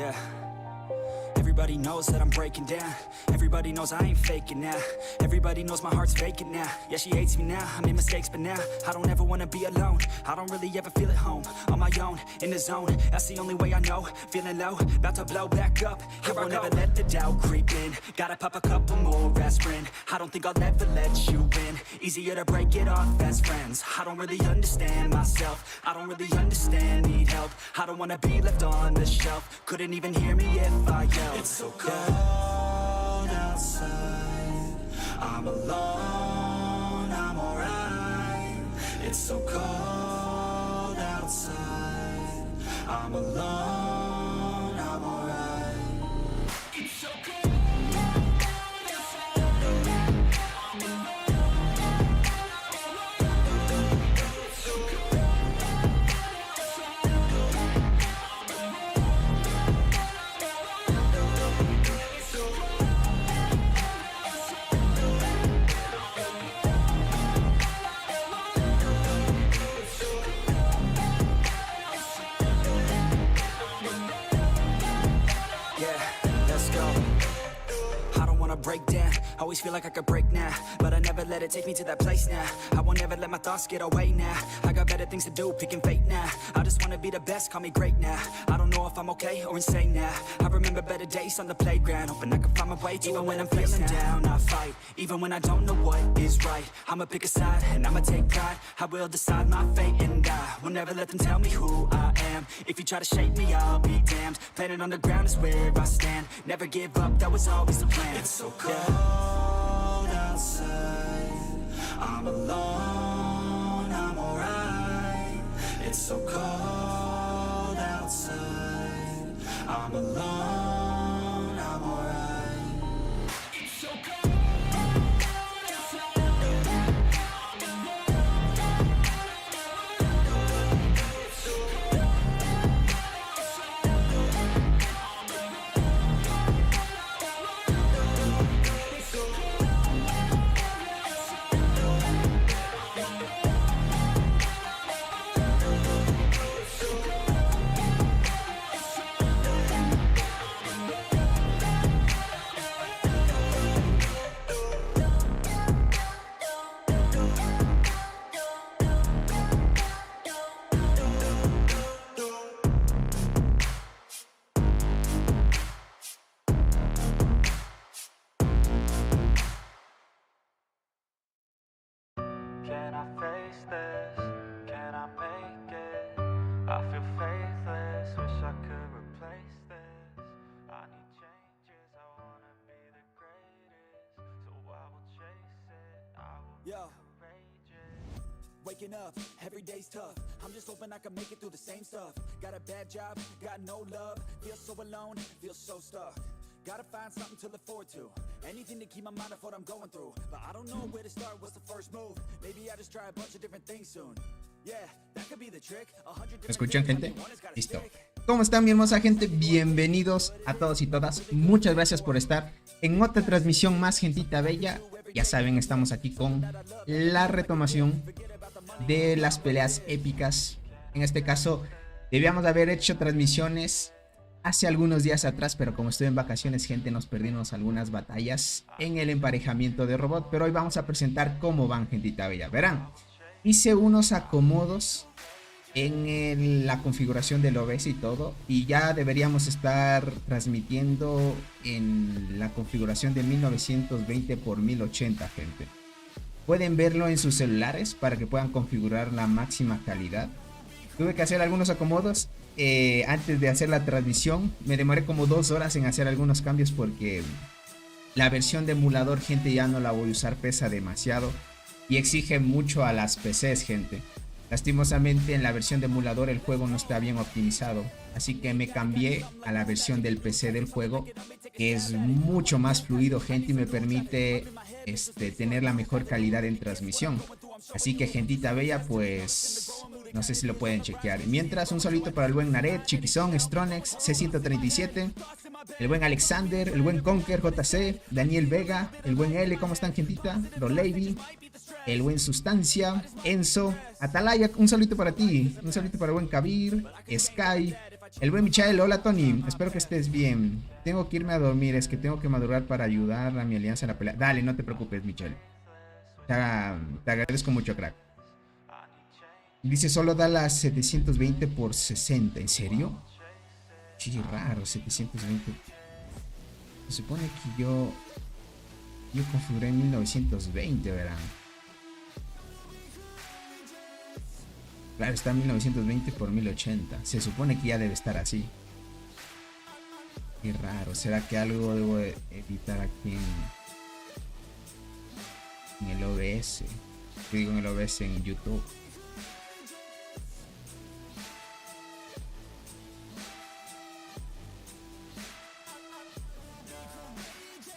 Yeah. Everybody knows that I'm breaking down. Everybody knows I ain't faking now. Everybody knows my heart's vacant now. Yeah, she hates me now, I made mistakes, but now I don't ever wanna be alone. I don't really ever feel at home. On my own, in the zone, that's the only way I know. Feeling low, about to blow back up. Here I won't ever let the doubt creep in. Gotta pop a couple more aspirin. I don't think I'll ever let you in. Easier to break it off best friends. I don't really understand myself. I don't really understand, need help. I don't wanna be left on the shelf. Couldn't even hear me if I yelled. It's so cold outside. I'm alone, I'm alright. It's so cold outside. I'm alone, I'm alright. It's so cold outside. I'm alone. It's so cold outside. Break down, always feel like I could break now, but I never let it take me to that place now. I won't ever let my thoughts get away now. I got better things to do, picking fate now. I just wanna be the best, call me great now. I don't know if I'm okay or insane now. I remember better days on the playground, hoping I can find my way even when I'm feeling down. I fight, even when I don't know what is right. I'ma pick a side and I'ma take pride. I will decide my fate and I will never let them tell me who I am. If you try to shape me, I'll be damned. Planet on the ground is where I stand. Never give up, that was always the plan. It's so cold outside. I'm alone, I'm alright. It's so cold outside. I'm alone, I'm alright. It's so cold outside. I'm alone. It's so cold outside. I'm Can I face this? Can I make it? I feel faithless, wish I could replace this. I need changes, I wanna be the greatest. So I will chase it, I will be courageous. Waking up, every day's tough. I'm just hoping I can make it through the same stuff. Got a bad job, got no love. Feel so alone, feel so stuck. Gotta find something to look forward to. Anything to keep my mind off what I'm going through. But I don't know where to start, what's the first move. Maybe I just try a bunch of different things soon. Yeah, that could be the trick. ¿Me escuchan, gente? Listo. ¿Cómo están, mi hermosa gente? Bienvenidos a todos y todas. Muchas gracias por estar en otra transmisión más, gentita bella. Ya saben, estamos aquí con la retomación de las peleas épicas. En este caso, debíamos haber hecho transmisiones hace algunos días atrás, pero como estoy en vacaciones, gente, nos perdimos algunas batallas en el emparejamiento de robot. Pero hoy vamos a presentar cómo van, gentita bella. Verán, hice unos acomodos en la configuración del OBS y todo, y ya deberíamos estar transmitiendo en la configuración de 1920 x 1080, gente. Pueden verlo en sus celulares para que puedan configurar la máxima calidad. Tuve que hacer algunos acomodos antes de hacer la transmisión. Me demoré como 2 horas en hacer algunos cambios porque la versión de emulador, gente, ya no la voy a usar, pesa demasiado y exige mucho a las PCs, gente. Lastimosamente en la versión de emulador el juego no está bien optimizado, así que me cambié a la versión del PC del juego, que es mucho más fluido, gente, y me permite tener la mejor calidad en transmisión. Así que, gentita bella, pues no sé si lo pueden chequear. Mientras, un saludito para el buen Naret, Chiquizón, Stronex, C137, el buen Alexander, el buen Conker, JC, Daniel Vega, el buen L. ¿Cómo están, gentita? Doleivi, el buen Sustancia, Enzo, Atalaya, un saludito para ti. Un saludito para el buen Kabir, Sky, El buen Michael, hola Tony, espero que estés bien. Tengo que irme a dormir, es que tengo que madrugar para ayudar a mi alianza en la pelea. Dale, no te preocupes, Michael. Te agradezco mucho, crack. Dice, solo da las 720 por 60. ¿En serio? Qué raro, 720. Se supone que yo configuré en 1920, ¿verdad? Claro, está 1920 por 1080. Se supone que ya debe estar así. Qué raro. ¿Será que algo debo editar aquí en el OBS? Yo digo en el OBS en YouTube.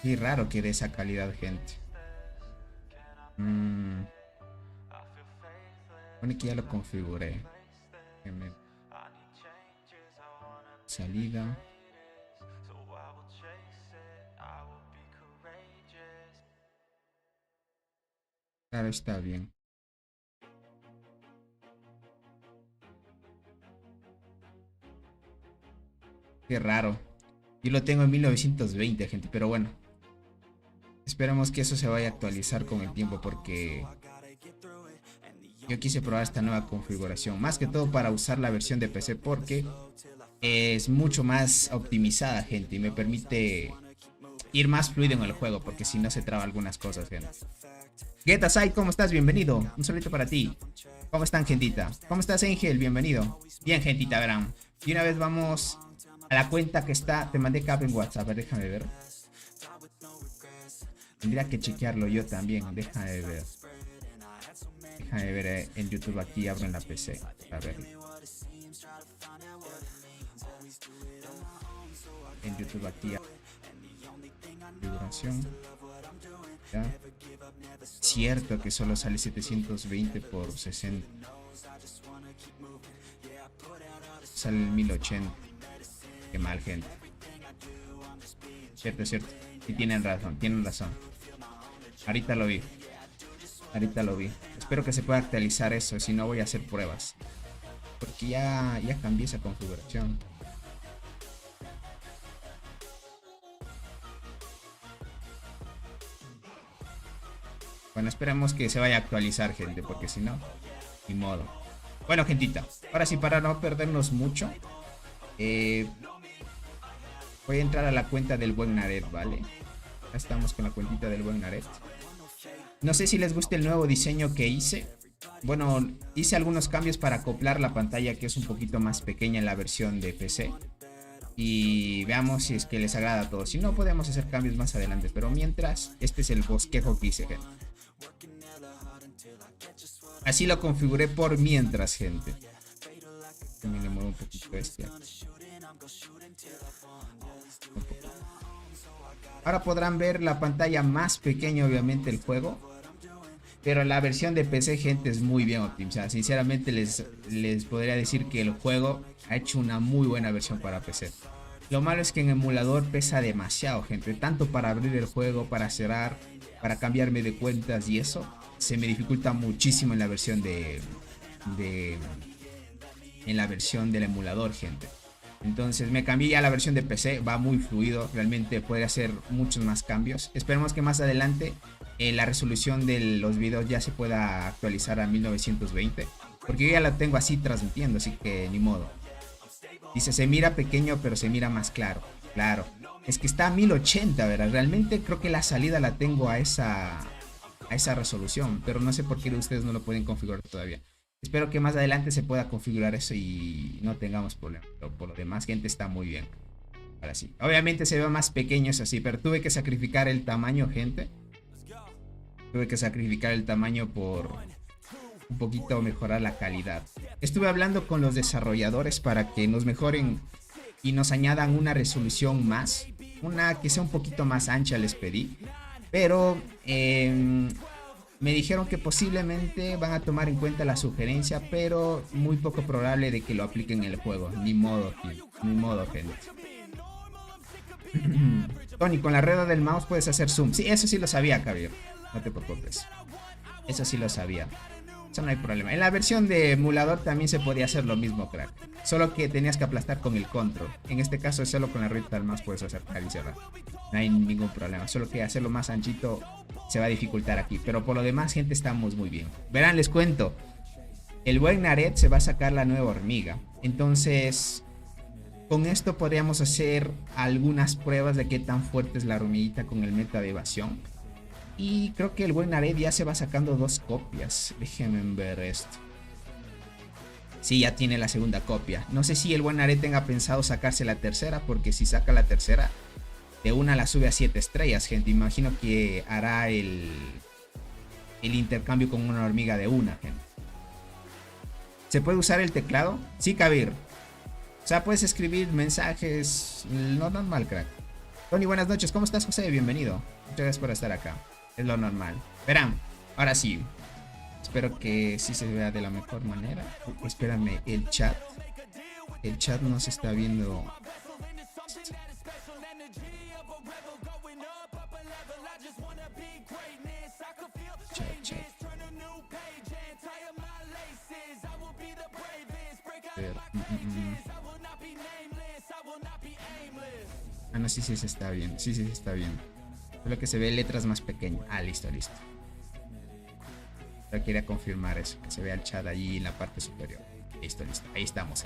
Qué raro que dé esa calidad, gente. Pone que ya lo configuré. Salida. Claro, está bien. Qué raro. Yo lo tengo en 1920, gente, pero bueno. Esperemos que eso se vaya a actualizar con el tiempo porque yo quise probar esta nueva configuración. Más que todo para usar la versión de PC porque es mucho más optimizada, gente, y me permite ir más fluido en el juego porque si no se traba algunas cosas, gente. Getasai, ¿cómo estás? Bienvenido. Un saludito para ti. ¿Cómo están, gentita? ¿Cómo estás, Angel? Bienvenido. Bien, gentita, verán. Y una vez vamos a la cuenta que está. Te mandé cap en WhatsApp. A ver, déjame ver. Tendría que chequearlo yo también. Déjame ver. Déjame ver en YouTube. Aquí abro en la PC. A ver. En YouTube aquí. Configuración. ¿Ya? Cierto que solo sale 720 por 60. Sale el 1080. Qué mal, gente. Cierto, cierto. Y tienen razón, tienen razón. Ahorita lo vi. Ahorita lo vi. Espero que se pueda actualizar eso, si no voy a hacer pruebas. Porque ya cambié esa configuración. Bueno, esperemos que se vaya a actualizar, gente, porque si no, ni modo. Bueno, gentita, ahora sí, para no perdernos mucho, voy a entrar a la cuenta del buen Naret, ¿vale? Ya estamos con la cuentita del buen Naret. No sé si les gusta el nuevo diseño que hice. Bueno, hice algunos cambios para acoplar la pantalla, que es un poquito más pequeña en la versión de PC. Y veamos si es que les agrada a todos. Si no, podemos hacer cambios más adelante. Pero mientras, este es el bosquejo que hice, gente. Así lo configuré por mientras, gente. También le muevo un poquito este. Ahora podrán ver la pantalla más pequeña, obviamente, el juego. Pero la versión de PC, gente, es muy bien optimizada. Sinceramente les podría decir que el juego ha hecho una muy buena versión para PC. Lo malo es que en emulador pesa demasiado, gente. Tanto para abrir el juego, para cerrar, para cambiarme de cuentas y eso. Se me dificulta muchísimo en la versión en la versión del emulador, gente. Entonces me cambié ya a la versión de PC. Va muy fluido. Realmente puede hacer muchos más cambios. Esperemos que más adelante la resolución de los videos ya se pueda actualizar a 1920. Porque yo ya la tengo así transmitiendo. Así que ni modo. Dice, se mira pequeño pero se mira más claro. Claro. Es que está a 1080, ¿verdad? Realmente creo que la salida la tengo a esa resolución. Pero no sé por qué ustedes no lo pueden configurar todavía. Espero que más adelante se pueda configurar eso y no tengamos problemas. Pero por lo demás, gente, está muy bien. Ahora sí. Obviamente se ve más pequeño, es así. Pero tuve que sacrificar el tamaño, gente. Tuve que sacrificar el tamaño por un poquito mejorar la calidad. Estuve hablando con los desarrolladores para que nos mejoren y nos añadan una resolución más. Una que sea un poquito más ancha, les pedí. Pero me dijeron que posiblemente van a tomar en cuenta la sugerencia, pero muy poco probable de que lo apliquen en el juego. Ni modo, ni modo, gente. Tony, con la rueda del mouse puedes hacer zoom. Sí, eso sí lo sabía, Javier. No te preocupes. Eso sí lo sabía. Eso no hay problema. En la versión de emulador también se podía hacer lo mismo, crack. Solo que tenías que aplastar con el control. En este caso, solo con la ruedita al mouse puedes acercar y cerrar. No hay ningún problema. Solo que hacerlo más anchito se va a dificultar aquí. Pero por lo demás, gente, estamos muy bien. Verán, les cuento. El buen Nared se va a sacar la nueva hormiga. Entonces, con esto podríamos hacer algunas pruebas de qué tan fuerte es la hormiguita con el meta de evasión. Y creo que el buen Nared ya se va sacando 2 copias. Déjenme ver esto. Sí, ya tiene la segunda copia. No sé si el buen Nared tenga pensado sacarse la tercera, porque si saca la tercera, de una la sube a 7 estrellas, gente. Imagino que hará el intercambio con una hormiga de una, gente. ¿Se puede usar el teclado? Sí, Kabir. O sea, puedes escribir mensajes. Lo normal, crack. Tony, buenas noches. ¿Cómo estás, José? Bienvenido. Muchas gracias por estar acá. Es lo normal. Verán, ahora sí. Espero que sí se vea de la mejor manera. Espérame, el chat. El chat no se está viendo. Chat. Ah, no, sí se está bien. Sí se está bien. Solo que se ve letras más pequeñas. Ah, listo. Solo quería confirmar eso. Que se vea el chat allí en la parte superior. Listo. Ahí estamos,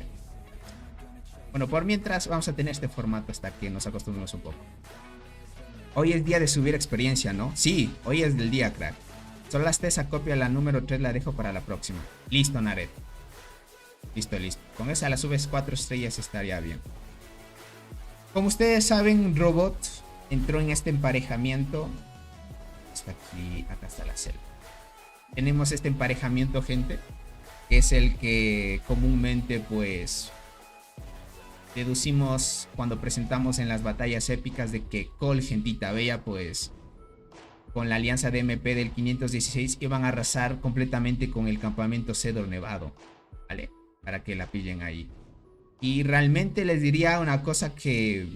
Bueno, por mientras vamos a tener este formato hasta que nos acostumbremos un poco. Hoy es día de subir experiencia, ¿no? Sí, hoy es del día, crack. Solo hasta esa copia, la número 3, la dejo para la próxima. Listo, Nared. Listo. Con esa la subes 4 estrellas, estaría bien. Como ustedes saben, Robot entró en este emparejamiento. Está aquí, acá está la celda. Tenemos este emparejamiento, gente, que es el que comúnmente, pues, deducimos cuando presentamos en las batallas épicas de que Cole, gentita bella, pues, con la alianza de MP del 516 iban a arrasar completamente con el campamento Cedro Nevado, ¿vale? Para que la pillen ahí. Y realmente les diría una cosa, que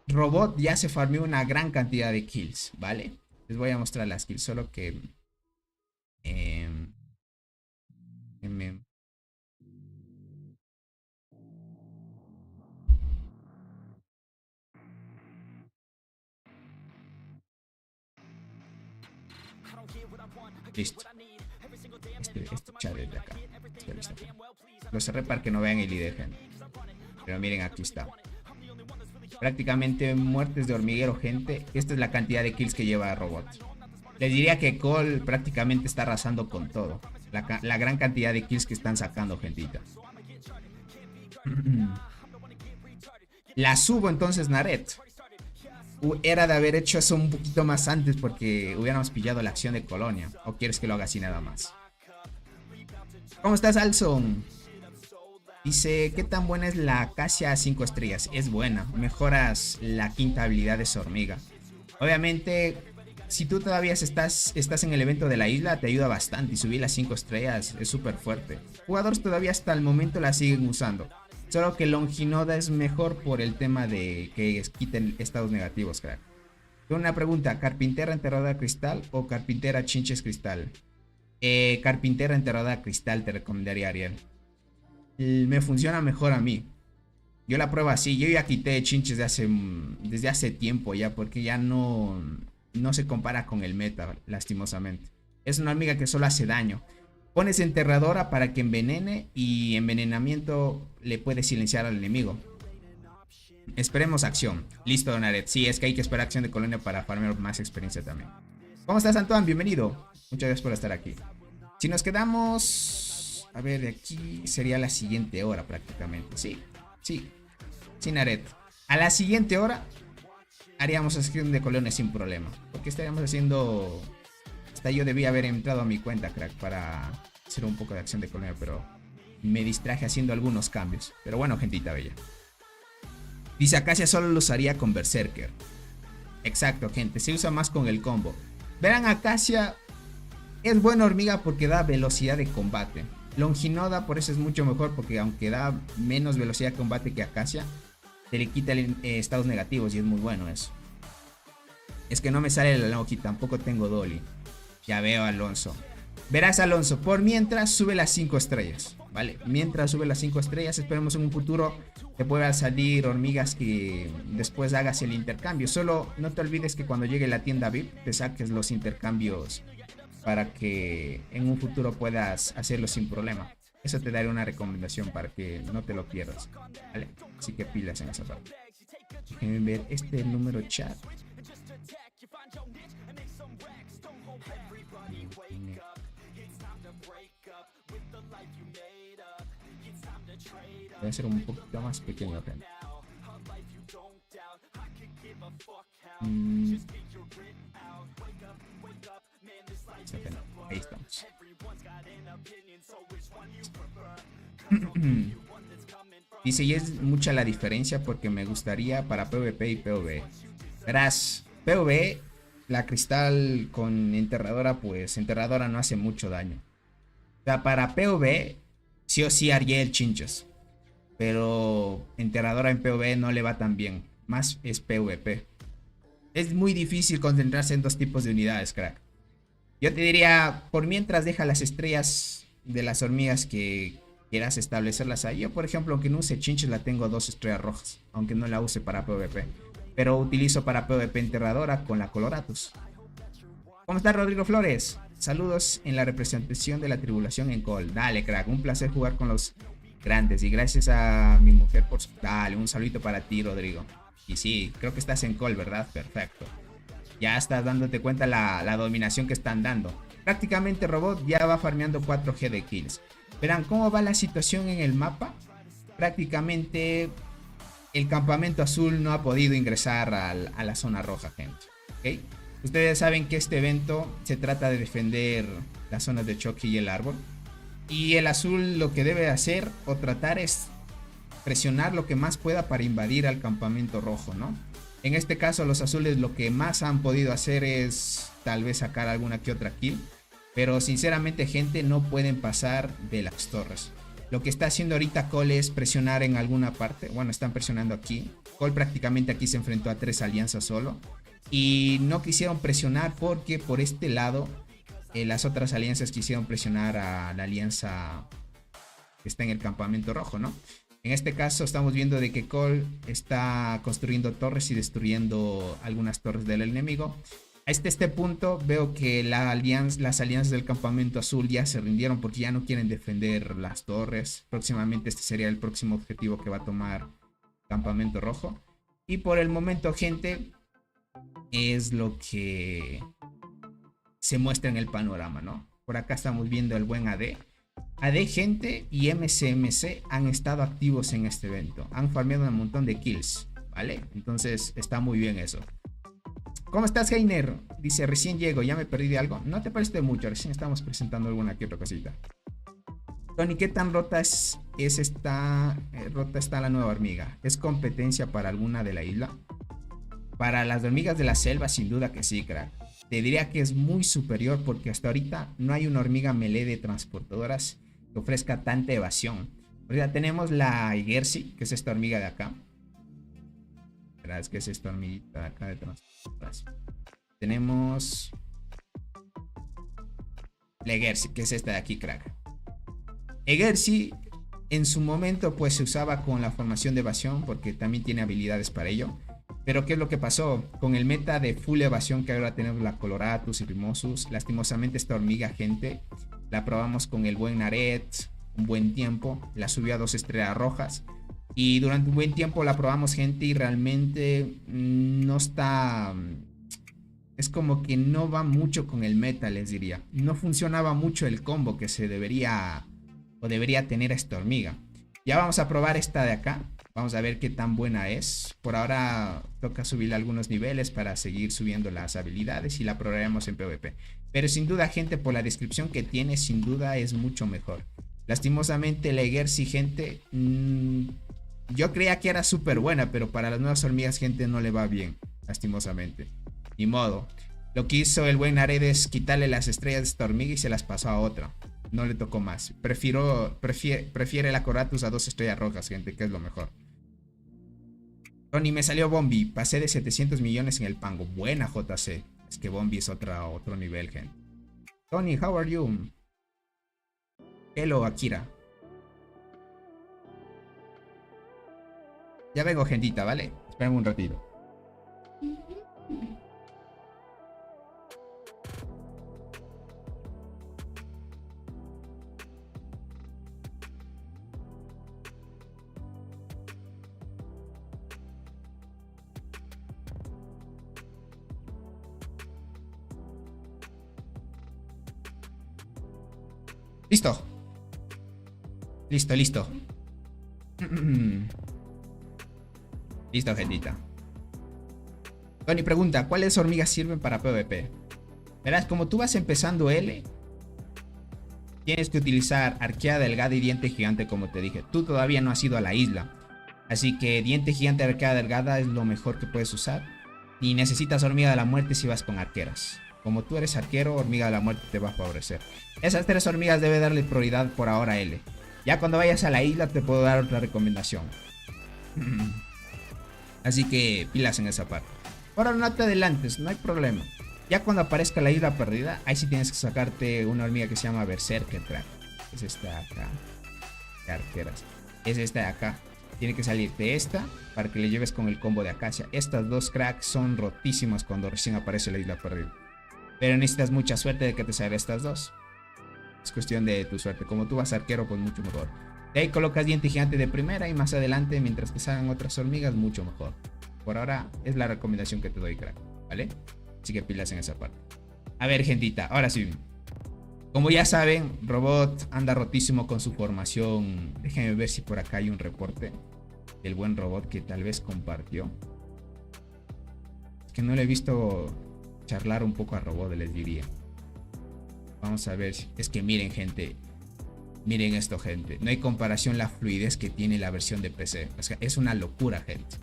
Robot ya se farmeó una gran cantidad de kills, ¿vale? Les voy a mostrar las kills, solo que listo. Este chat es de acá. Lo cerré para que no vean el ID, gente. Pero miren, aquí está. Prácticamente muertes de hormiguero, gente. Esta es la cantidad de kills que lleva Robot. Les diría que Cole prácticamente está arrasando con todo. La gran cantidad de kills que están sacando, gentita. La subo entonces, Nared. Era de haber hecho eso un poquito más antes, porque hubiéramos pillado la acción de Colonia. ¿O quieres que lo haga así nada más? ¿Cómo estás, Alson? Dice, ¿qué tan buena es la Acacia a 5 estrellas? Es buena, mejoras la quinta habilidad de su hormiga. Obviamente, si tú todavía estás en el evento de la isla, te ayuda bastante. Y subir las 5 estrellas es súper fuerte. Jugadores todavía hasta el momento la siguen usando. Solo que Longinoda es mejor por el tema de que quiten estados negativos, crack. Tengo una pregunta, ¿carpintera enterrada cristal o carpintera chinches cristal? Carpintera enterrada cristal te recomendaría, Ariel. Me funciona mejor a mí. Yo la pruebo así. Yo ya quité chinches desde hace tiempo ya, porque ya no se compara con el meta, lastimosamente. Es una hormiga que solo hace daño. Pones enterradora para que envenene, y envenenamiento le puede silenciar al enemigo. Esperemos acción. Listo, Nared. Sí, es que hay que esperar acción de Colonia para farmear más experiencia también. ¿Cómo estás, Antoine? Bienvenido. Muchas gracias por estar aquí. Si nos quedamos... A ver, de aquí sería la siguiente hora prácticamente. Sí, Nared. A la siguiente hora haríamos acción de Colonia sin problema, porque estaríamos haciendo... Hasta yo debía haber entrado a mi cuenta, crack, para hacer un poco de acción de Colonia, pero me distraje haciendo algunos cambios. Pero bueno, gentita bella. Dice, Acacia solo lo usaría con Berserker. Exacto, gente, se usa más con el combo. Verán, Acacia es buena hormiga porque da velocidad de combate. Longinoda por eso es mucho mejor, porque aunque da menos velocidad de combate que Acacia, te le quita estados negativos, y es muy bueno eso. Es que no me sale la Longi, tampoco tengo Dolly. Ya veo, Alonso. Verás, Alonso, por mientras sube las 5 estrellas, ¿vale? Mientras sube las 5 estrellas, esperemos en un futuro que puedan salir hormigas que después hagas el intercambio. Solo no te olvides que cuando llegue la tienda VIP te saques los intercambios para que en un futuro puedas hacerlo sin problema. Eso te daré una recomendación para que no te lo pierdas, ¿vale? Así que pilas en esa parte. Déjenme ver este número chat. Voy a hacer un poquito más pequeño, gente. Ahí estamos. Dice, y es mucha la diferencia porque me gustaría para PvP y PvE. Verás, PvE, la cristal con enterradora, pues enterradora no hace mucho daño. O sea, para PvE, sí o sí Ariel chinchas. Pero enterradora en PvE no le va tan bien. Más es PvP. Es muy difícil concentrarse en dos tipos de unidades, crack. Yo te diría, por mientras deja las estrellas de las hormigas que quieras establecerlas ahí. Yo, por ejemplo, aunque no use chinches, la tengo 2 estrellas rojas. Aunque no la use para PvP. Pero utilizo para PvP enterradora con la Coloratus. ¿Cómo está Rodrigo Flores? Saludos en la representación de la tribulación en Call. Dale, crack. Un placer jugar con los grandes. Y gracias a mi mujer por... Dale, un saludito para ti, Rodrigo. Y sí, creo que estás en Call, ¿verdad? Perfecto. Ya estás dándote cuenta la dominación que están dando. Prácticamente Robot ya va farmeando 4G de kills. Verán cómo va la situación en el mapa. Prácticamente el campamento azul no ha podido ingresar a la zona roja, gente. ¿Okay? Ustedes saben que este evento se trata de defender las zonas de choque y el árbol. Y el azul lo que debe hacer o tratar es presionar lo que más pueda para invadir al campamento rojo, ¿no? En este caso los azules lo que más han podido hacer es tal vez sacar alguna que otra kill. Pero sinceramente, gente, no pueden pasar de las torres. Lo que está haciendo ahorita Cole es presionar en alguna parte. Bueno, están presionando aquí. Cole prácticamente aquí se enfrentó a 3 alianzas solo. Y no quisieron presionar porque por este lado las otras alianzas quisieron presionar a la alianza que está en el campamento rojo, ¿no? En este caso estamos viendo de que Cole está construyendo torres y destruyendo algunas torres del enemigo. A este punto veo que las alianzas del campamento azul ya se rindieron porque ya no quieren defender las torres. Próximamente este sería el próximo objetivo que va a tomar campamento rojo. Y por el momento, gente, es lo que se muestra en el panorama, ¿no? Por acá estamos viendo el buen AD. AD, gente, y MCMC han estado activos en este evento. Han farmeado un montón de kills, ¿vale? Entonces está muy bien eso. ¿Cómo estás, Heiner? Dice, recién llego, ¿ya me perdí de algo? No te perdiste mucho, recién estamos presentando alguna que otra cosita. Tony, ¿qué tan rota rota está la nueva hormiga? ¿Es competencia para alguna de la isla? Para las hormigas de la selva, sin duda que sí, crack. Te diría que es muy superior porque hasta ahorita no hay una hormiga melee de transportadoras que ofrezca tanta evasión. Ahorita tenemos la Igersi, que es esta hormiga de acá. Es que es esta hormiguita de acá de transportadoras. Tenemos la Egersi, que es esta de aquí, crack. Egersi en su momento pues se usaba con la formación de evasión porque también tiene habilidades para ello. Pero ¿qué es lo que pasó? Con el meta de full evasión que ahora tenemos la Coloratus y Rimosus, lastimosamente esta hormiga, gente, la probamos con el buen Naret un buen tiempo, la subió a 2 estrellas rojas. Y durante un buen tiempo la probamos, gente, y realmente no está... Es como que no va mucho con el meta, les diría. No funcionaba mucho el combo que se debería tener esta hormiga. Ya vamos a probar esta de acá. Vamos a ver qué tan buena es. Por ahora toca subir algunos niveles para seguir subiendo las habilidades y la probaremos en PvP. Pero sin duda, gente, por la descripción que tiene, sin duda es mucho mejor. Lastimosamente la Egersi, gente... yo creía que era súper buena, pero para las nuevas hormigas, gente, no le va bien, lastimosamente. Ni modo. Lo que hizo el buen Ared es quitarle las estrellas de esta hormiga y se las pasó a otra. No le tocó más. Prefiere la Coloratus a 2 estrellas rojas, gente, que es lo mejor. Tony, me salió Bombi. Pasé de 700 millones en el Pango. Buena, JC. Es que Bombi es otro nivel, gente. Tony, how are you? Hello, Akira. Ya vengo, gentita, ¿vale? Espérame un ratito. Listo. Listo, listo. Listo, gentita. Tony pregunta, ¿cuáles hormigas sirven para PvP? Verás, como tú vas empezando L, tienes que utilizar arqueada delgada y diente gigante, como te dije. Tú todavía no has ido a la isla, así que diente gigante, arqueada delgada es lo mejor que puedes usar. Y necesitas hormiga de la muerte si vas con arqueras. Como tú eres arquero, hormiga de la muerte te va a favorecer. Esas 3 hormigas debe darle prioridad por ahora a L. Ya cuando vayas a la isla te puedo dar otra recomendación. Así que pilas en esa parte. Ahora no te adelantes, no hay problema. Ya cuando aparezca la isla perdida, ahí sí tienes que sacarte una hormiga que se llama Berserker Crack. Es esta de acá. De arqueras. Es esta de acá. Tiene que salirte esta para que le lleves con el combo de acacia. Estas 2 cracks son rotísimas cuando recién aparece la isla perdida. Pero necesitas mucha suerte de que te salgan estas 2. Es cuestión de tu suerte. Como tú vas arquero, pues mucho mejor. De ahí colocas diente gigante de primera y más adelante, mientras te salgan otras hormigas, mucho mejor. Por ahora es la recomendación que te doy, crack. ¿Vale? Así que pilas en esa parte. A ver, gentita, ahora sí. Como ya saben, Robot anda rotísimo con su formación. Déjenme ver si por acá hay un reporte del buen Robot que tal vez compartió. Es que no le he visto charlar un poco a Robot, les diría. Vamos a ver. Es que miren, gente. Miren esto, gente. No hay comparación la fluidez que tiene la versión de PC. O sea, es una locura, gente.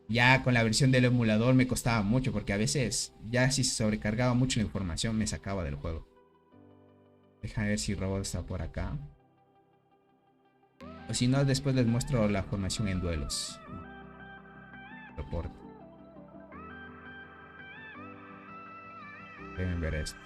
Ya con la versión del emulador me costaba mucho porque a veces ya si se sobrecargaba mucho la información me sacaba del juego. Déjame ver si Robot está por acá. O si no, después les muestro la formación en duelos. Reporte. Deben ver esto.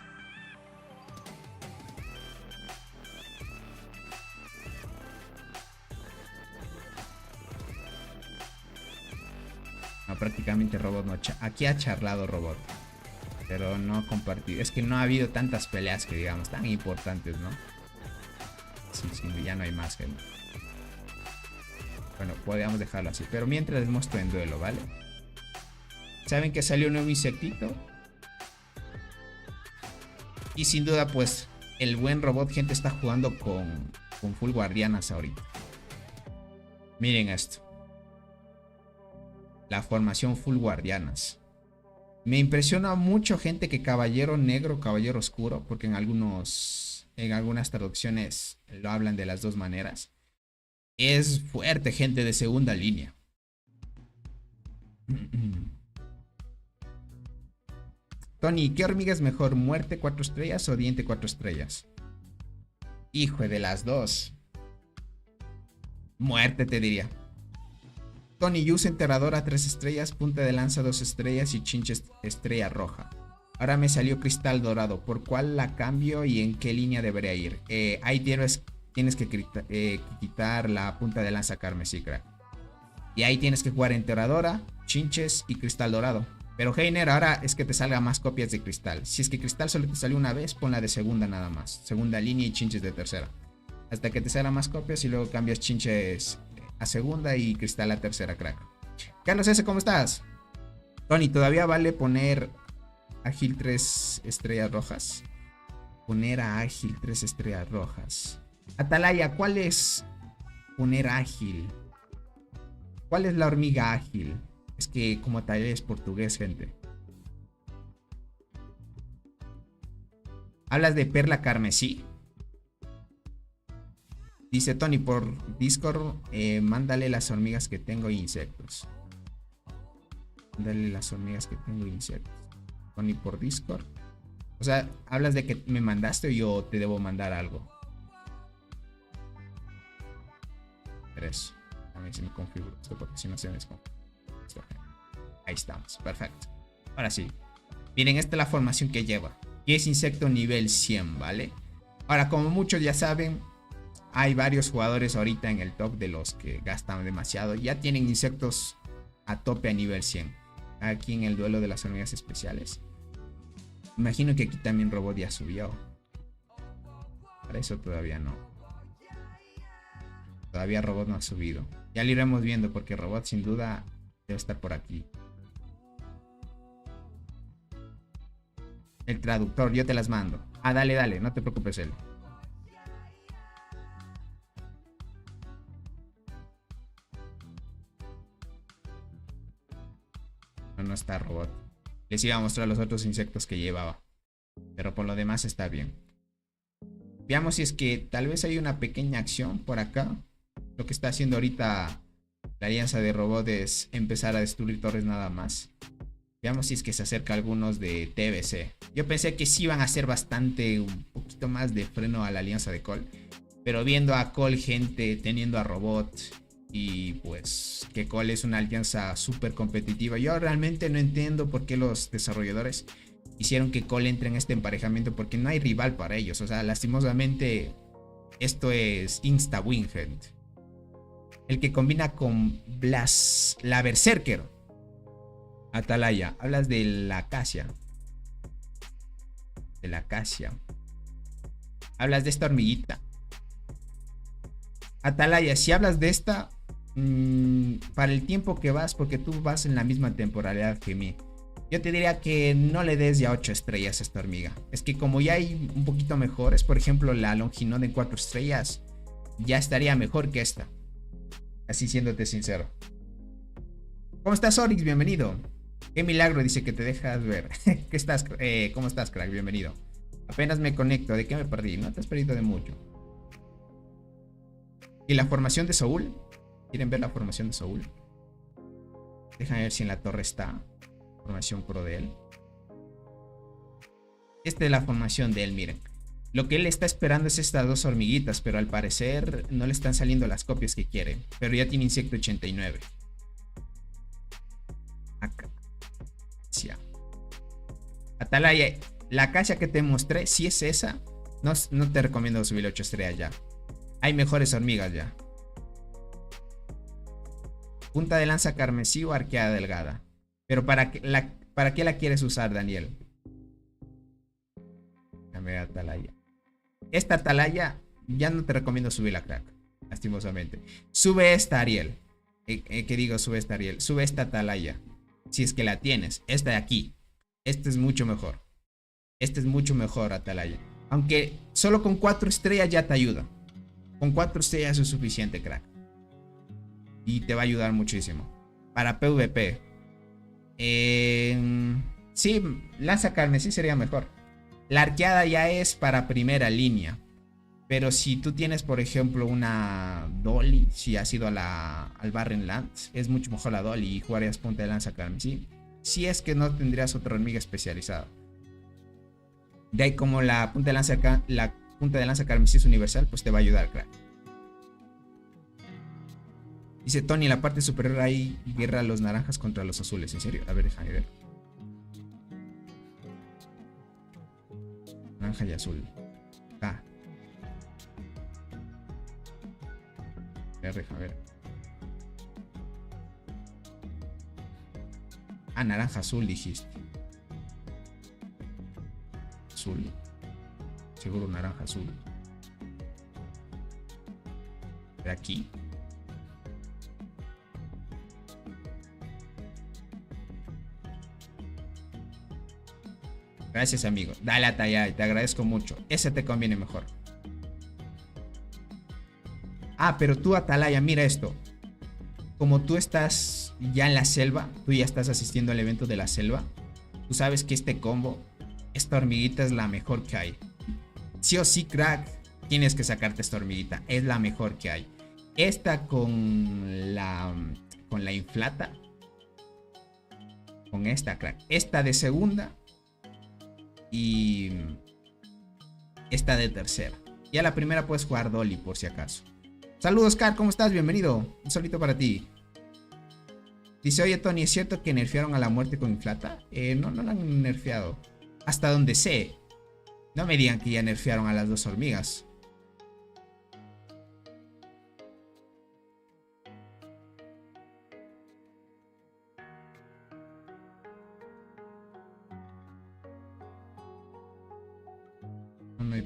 No, prácticamente Robot no. Aquí ha charlado Robot. Pero no compartido. Es que no ha habido tantas peleas que digamos tan importantes, ¿no? Sí, ya no hay más, gente. Bueno, podríamos dejarlo así. Pero mientras les muestro en duelo, ¿vale? ¿Saben que salió un nuevo insectito? Y sin duda, pues, el buen Robot, gente, está jugando con full guardianas ahorita. Miren esto. La formación full guardianas. Me impresiona mucho, gente, que caballero negro, caballero oscuro, porque en algunas traducciones lo hablan de las dos maneras. Es fuerte, gente, de segunda línea. Tony, ¿qué hormiga es mejor? ¿Muerte 4 estrellas o diente 4 estrellas? Hijo de las dos. Muerte, te diría. Tony, yo uso enterradora 3 estrellas, punta de lanza 2 estrellas y chinche estrella roja. Ahora me salió cristal dorado. ¿Por cuál la cambio y en qué línea debería ir? Ahí tienes que quitar la punta de lanza carmesí, crack. Y ahí tienes que jugar enterradora, chinches y cristal dorado. Pero Heiner, ahora es que te salga más copias de cristal. Si es que cristal solo te salió una vez, ponla de segunda nada más. Segunda línea y chinches de tercera. Hasta que te salgan más copias y luego cambias chinches a segunda y cristal a tercera, crack. Carlos S, ¿cómo estás? Tony, ¿todavía vale poner ágil 3 estrellas rojas? Poner a ágil 3 estrellas rojas. Atalaya, ¿cuál es poner ágil? ¿Cuál es la hormiga ágil? Es que como tal es portugués, gente. ¿Hablas de perla carmesí? Dice Tony por Discord, mándale las hormigas que tengo e insectos. Mándale las hormigas que tengo e insectos. Tony por Discord. O sea, ¿hablas de que me mandaste o yo te debo mandar algo? Pero eso. A ver si me configuro esto porque si no se me desconfigura. Ahí estamos, perfecto. Ahora sí. Miren, esta es la formación que lleva. Y es insecto nivel 100, ¿vale? Ahora, como muchos ya saben, hay varios jugadores ahorita en el top de los que gastan demasiado. Ya tienen insectos a tope a nivel 100. Aquí en el duelo de las hormigas especiales. Imagino que aquí también Robot ya subió. Para eso todavía no. Todavía Robot no ha subido. Ya lo iremos viendo porque Robot sin duda debe estar por aquí. El traductor, yo te las mando. Ah, dale, dale, no te preocupes, él. No está Robot. Les iba a mostrar los otros insectos que llevaba. Pero por lo demás está bien. Veamos si es que tal vez hay una pequeña acción por acá. Lo que está haciendo ahorita la alianza de Robot es empezar a destruir torres nada más. Veamos si es que se acerca algunos de TBC. Yo pensé que sí iban a hacer un poquito más de freno a la alianza de Cole. Pero viendo a Cole, gente, teniendo a Robot y pues que Cole es una alianza súper competitiva. Yo realmente no entiendo por qué los desarrolladores hicieron que Cole entre en este emparejamiento, porque no hay rival para ellos. O sea, lastimosamente esto es insta-win, gente. El que combina con Blas, la Berserker. Atalaya, hablas de la acacia. De la acacia. Hablas de esta hormiguita. Atalaya, si hablas de esta, para el tiempo que vas, porque tú vas en la misma temporalidad que mí, yo te diría que no le des ya 8 estrellas a esta hormiga. Es que como ya hay un poquito mejores, por ejemplo la Longinode en 4 estrellas, ya estaría mejor que esta. Así siéndote sincero. ¿Cómo estás, Orix? Bienvenido. Qué milagro, dice que te dejas ver. ¿Cómo estás, crack? Bienvenido. Apenas me conecto. ¿De qué me perdí? No te has perdido de mucho. ¿Y la formación de Saúl? ¿Quieren ver la formación de Saúl? Déjame ver si en la torre está. Formación pro de él. Esta es la formación de él, miren. Lo que él está esperando es estas dos hormiguitas, pero al parecer no le están saliendo las copias que quiere. Pero ya tiene insecto 89. Acá. Atalaya, la acacia que te mostré, si es esa, no te recomiendo subir 8 estrellas ya. Hay mejores hormigas ya. Punta de lanza carmesí o arqueada delgada. Pero ¿para qué la quieres usar, Daniel? Déjame ver Atalaya. Esta Atalaya ya no te recomiendo subirla, crack. Lastimosamente. Sube esta, Ariel. Sube esta, Ariel. Sube esta Atalaya. Si es que la tienes. Esta de aquí. Este es mucho mejor. Este es mucho mejor, Atalaya. Aunque solo con 4 estrellas ya te ayuda. Con 4 estrellas es suficiente, crack. Y te va a ayudar muchísimo. Para PvP. Sí, lanza carmesí sería mejor. La arqueada ya es para primera línea. Pero si tú tienes, por ejemplo, una Dolly, si has ido al Barren Lands, es mucho mejor la Dolly y jugarías punta de lanza carmesí. Si es que no tendrías otra hormiga especializada. De ahí como la punta de lanza carmesí es universal, pues te va a ayudar, crack. Dice Tony, en la parte superior hay guerra a los naranjas contra los azules. ¿En serio? A ver, déjame ver. Naranja y azul. Acá. Déjame ver. Ah, naranja azul dijiste. Azul. Seguro naranja azul. De aquí. Gracias, amigo. Dale a tallar, te agradezco mucho. Ese te conviene mejor. Ah, pero tú, Atalaya, mira esto. Como tú estás ya en la selva, tú ya estás asistiendo al evento de la selva, tú sabes que este combo, esta hormiguita es la mejor que hay. Sí o sí, crack, tienes que sacarte esta hormiguita. Es la mejor que hay. Esta con la inflata. Con esta, crack. Esta de segunda. Y esta de tercera. Ya la primera puedes jugar Dolly por si acaso. Saludos, Car, ¿cómo estás? Bienvenido. Un solito para ti. Dice, oye Tony, ¿es cierto que nerfearon a la muerte con inflata? No la han nerfeado. Hasta donde sé. No me digan que ya nerfearon a las dos hormigas.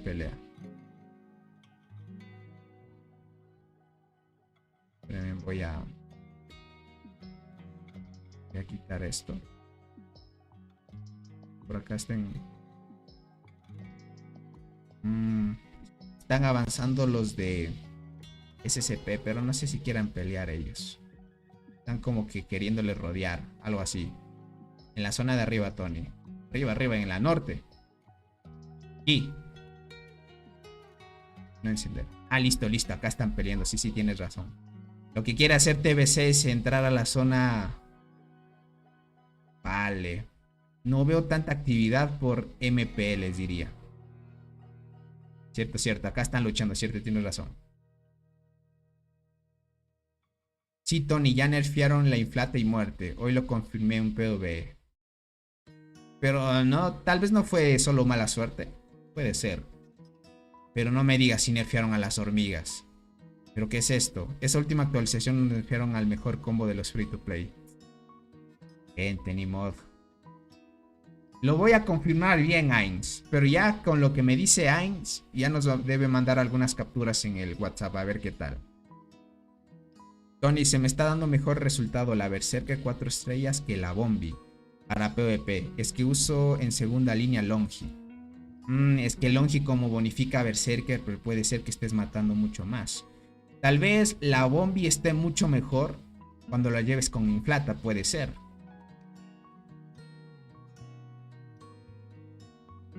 pelea. También voy a quitar esto. Por acá están están avanzando los de SCP, pero no sé si quieran pelear ellos. Están como que queriéndole rodear, algo así. En la zona de arriba, Tony. Arriba, en la norte. Y no encender. Ah, listo. Acá están peleando. Sí, tienes razón. Lo que quiere hacer TBC es entrar a la zona. Vale. No veo tanta actividad por MP, les diría. Cierto. Acá están luchando, cierto. Tienes razón. Sí, Tony, ya nerfearon la inflata y muerte. Hoy lo confirmé en PvE. Pero no, tal vez no fue solo mala suerte. Puede ser. Pero no me digas si nerfearon a las hormigas. ¿Pero qué es esto? Esa última actualización nerfearon al mejor combo de los free to play. Gente, ni mod. Lo voy a confirmar bien, Ainz. Pero ya con lo que me dice Ainz, ya nos debe mandar algunas capturas en el WhatsApp. A ver qué tal. Tony, se me está dando mejor resultado la Berserker 4 estrellas que la Bombi. Para PvP. Es que uso en segunda línea Longi. Es que Longi como bonifica a Berserker, pero puede ser que estés matando mucho más. Tal vez la Bombi esté mucho mejor cuando la lleves con inflata, puede ser.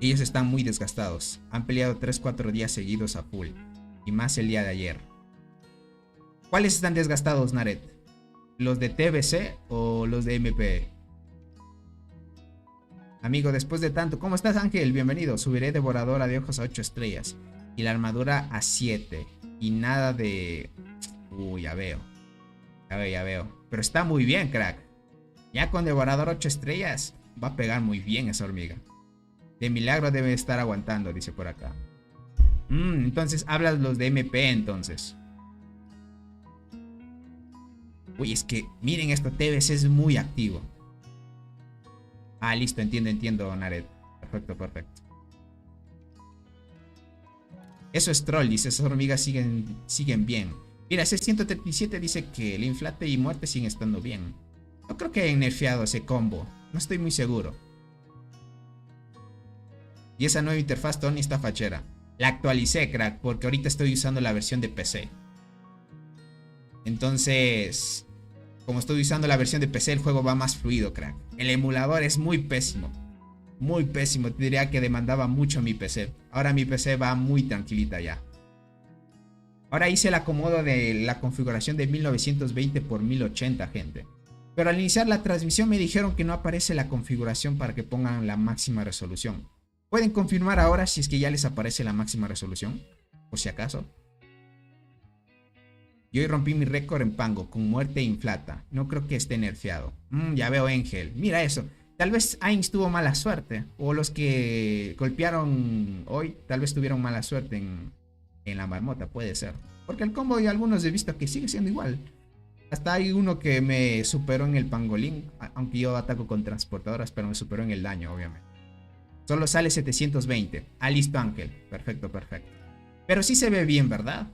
Ellos están muy desgastados. Han peleado 3-4 días seguidos a full. Y más el día de ayer. ¿Cuáles están desgastados, Naret? ¿Los de TBC o los de MP? Amigo, después de tanto. ¿Cómo estás, Ángel? Bienvenido. Subiré devoradora de ojos a 8 estrellas. Y la armadura a 7. Y nada de... ya veo. Ya veo. Pero está muy bien, crack. Ya con devorador 8 estrellas va a pegar muy bien esa hormiga. De milagro debe estar aguantando, dice por acá. Entonces hablas los de MP entonces. Uy, es que miren esto, TBC es muy activo. Ah, listo, entiendo, Naret. Perfecto. Eso es troll, dice, esas hormigas siguen bien. Mira, ese 137 dice que el inflate y muerte siguen estando bien. No creo que hayan nerfeado ese combo, no estoy muy seguro. Y esa nueva interfaz, Tony, está fachera. La actualicé, crack, porque ahorita estoy usando la versión de PC. Entonces, como estoy usando la versión de PC, el juego va más fluido, crack. El emulador es muy pésimo. Muy pésimo. Te diría que demandaba mucho mi PC. Ahora mi PC va muy tranquilita ya. Ahora hice el acomodo de la configuración de 1920 x 1080, gente. Pero al iniciar la transmisión me dijeron que no aparece la configuración para que pongan la máxima resolución. ¿Pueden confirmar ahora si es que ya les aparece la máxima resolución? Por si acaso. Yo hoy rompí mi récord en Pango con muerte e inflata. No creo que esté nerfeado. Ya veo, Ángel. Mira eso. Tal vez Ainz tuvo mala suerte. O los que golpearon hoy tal vez tuvieron mala suerte en la marmota. Puede ser. Porque el combo de algunos he visto que sigue siendo igual. Hasta hay uno que me superó en el pangolín. Aunque yo ataco con transportadoras, pero me superó en el daño, obviamente. Solo sale 720. Ah, listo, Ángel. Perfecto. Pero sí se ve bien, ¿verdad?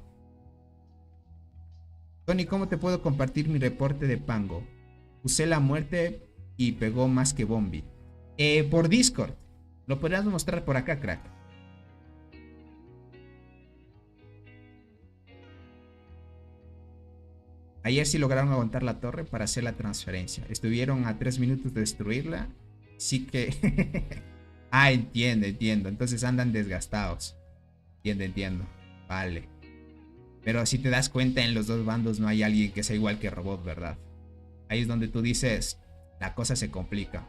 Tony, ¿cómo te puedo compartir mi reporte de Pango? Usé la muerte y pegó más que Bombi. Por Discord. Lo podrías mostrar por acá, crack. Ayer sí lograron aguantar la torre para hacer la transferencia. Estuvieron a 3 minutos de destruirla. Sí que... ah, entiendo. Entonces andan desgastados. Entiendo. Vale. Pero si te das cuenta, en los dos bandos no hay alguien que sea igual que Robot, ¿verdad? Ahí es donde tú dices, la cosa se complica.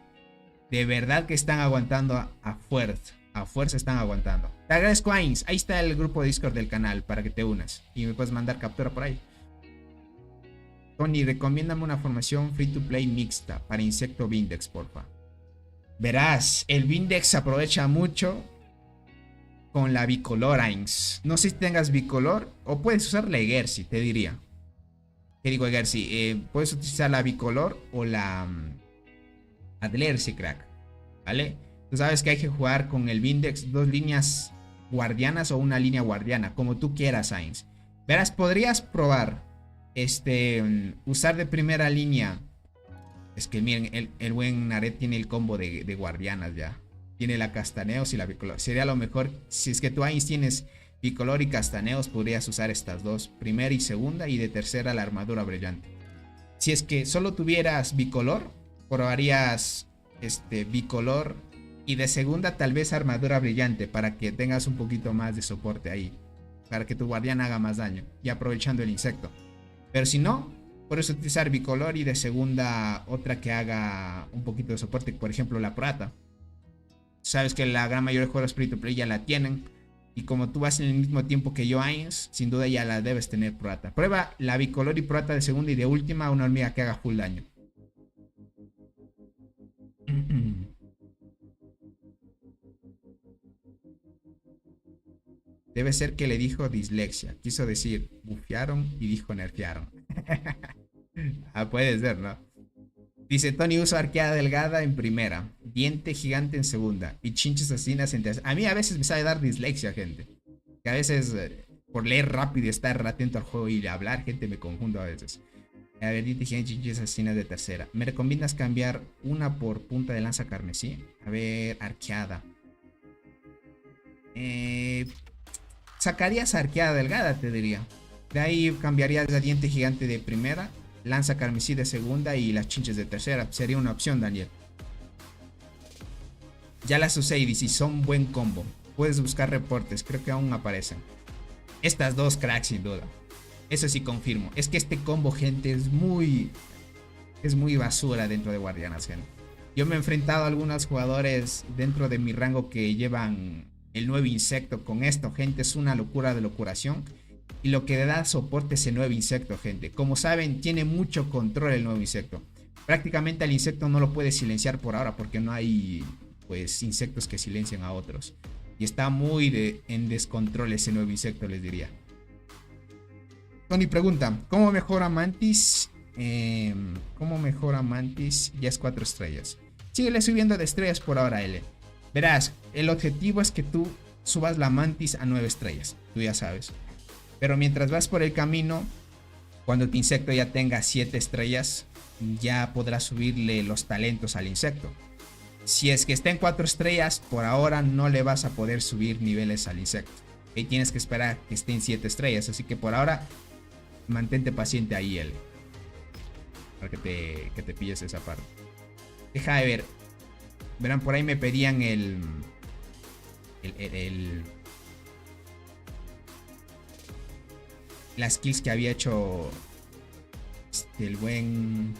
De verdad que están aguantando a fuerza. A fuerza están aguantando. Te agradezco, Ainz. Ahí está el grupo de Discord del canal para que te unas. Y me puedes mandar captura por ahí. Tony, recomiéndame una formación free to play mixta para Insecto Vindex, porfa. Verás, el Vindex aprovecha mucho con la bicolor, Ainz. No sé si tengas bicolor o puedes usar la Egersi, te diría. ¿Qué digo, Egersi? Puedes utilizar la bicolor o la Adlersi, crack. ¿Vale? Tú sabes que hay que jugar con el Vindex 2 líneas guardianas o una línea guardiana, como tú quieras, Sainz. Verás, podrías probar usar de primera línea. Es que miren, el buen Nared tiene el combo de guardianas ya. Tiene la Castaneos y la Bicolor. Sería lo mejor. Si es que tú Ainz tienes Bicolor y Castaneos, podrías usar estas dos. Primera y segunda. Y de tercera la armadura brillante. Si es que solo tuvieras Bicolor, probarías Bicolor. Y de segunda tal vez armadura brillante. Para que tengas un poquito más de soporte ahí. Para que tu guardián haga más daño. Y aprovechando el insecto. Pero si no, puedes utilizar Bicolor y de segunda otra que haga un poquito de soporte. Por ejemplo, la Prata. Sabes que la gran mayoría de jugadores free to play ya la tienen. Y como tú vas en el mismo tiempo que yo, Ainz, sin duda ya la debes tener Prata. Prueba la Bicolor y Prata de segunda y de última una hormiga que haga full daño. Debe ser que le dijo dislexia. Quiso decir bufearon y dijo nerfearon. Ah, puede ser, ¿no? Dice Tony, uso arqueada delgada en primera, diente gigante en segunda y chinches asesinas en tercera. A mí a veces me sabe dar dislexia, gente. Que a veces por leer rápido y estar atento al juego y hablar, gente, me confundo a veces. A ver, diente gigante, chinches asesinas de tercera. ¿Me recomiendas cambiar una por punta de lanza carmesí? A ver, arqueada. Sacarías arqueada delgada, te diría. De ahí cambiarías la diente gigante de primera, lanza carmesí de segunda y las chinches de tercera. Sería una opción, Daniel. Ya las usé y si son buen combo. Puedes buscar reportes, creo que aún aparecen. Estas dos cracks sin duda. Eso sí confirmo. Es que este combo, gente, es muy basura dentro de Guardianas, gente. Yo me he enfrentado a algunos jugadores dentro de mi rango que llevan el nuevo insecto con esto, gente. Es una locura de locuración. Y lo que le da soporte es el nuevo insecto, gente. Como saben, tiene mucho control el nuevo insecto. Prácticamente al insecto no lo puedes silenciar por ahora porque no hay, pues, insectos que silencien a otros. Y está muy en descontrol ese nuevo insecto, les diría. Tony pregunta, ¿cómo mejora Mantis? ¿Cómo mejora Mantis? Ya es 4 estrellas. Síguele subiendo de estrellas por ahora, L. Verás, el objetivo es que tú subas la Mantis a 9 estrellas. Tú ya sabes. Pero mientras vas por el camino, cuando tu insecto ya tenga 7 estrellas, ya podrás subirle los talentos al insecto. Si es que está en 4 estrellas, por ahora no le vas a poder subir niveles al insecto. Y tienes que esperar que esté en 7 estrellas. Así que por ahora, mantente paciente ahí, L. Para que te pilles esa parte. Deja de ver. Verán, por ahí me pedían las kills que había hecho el buen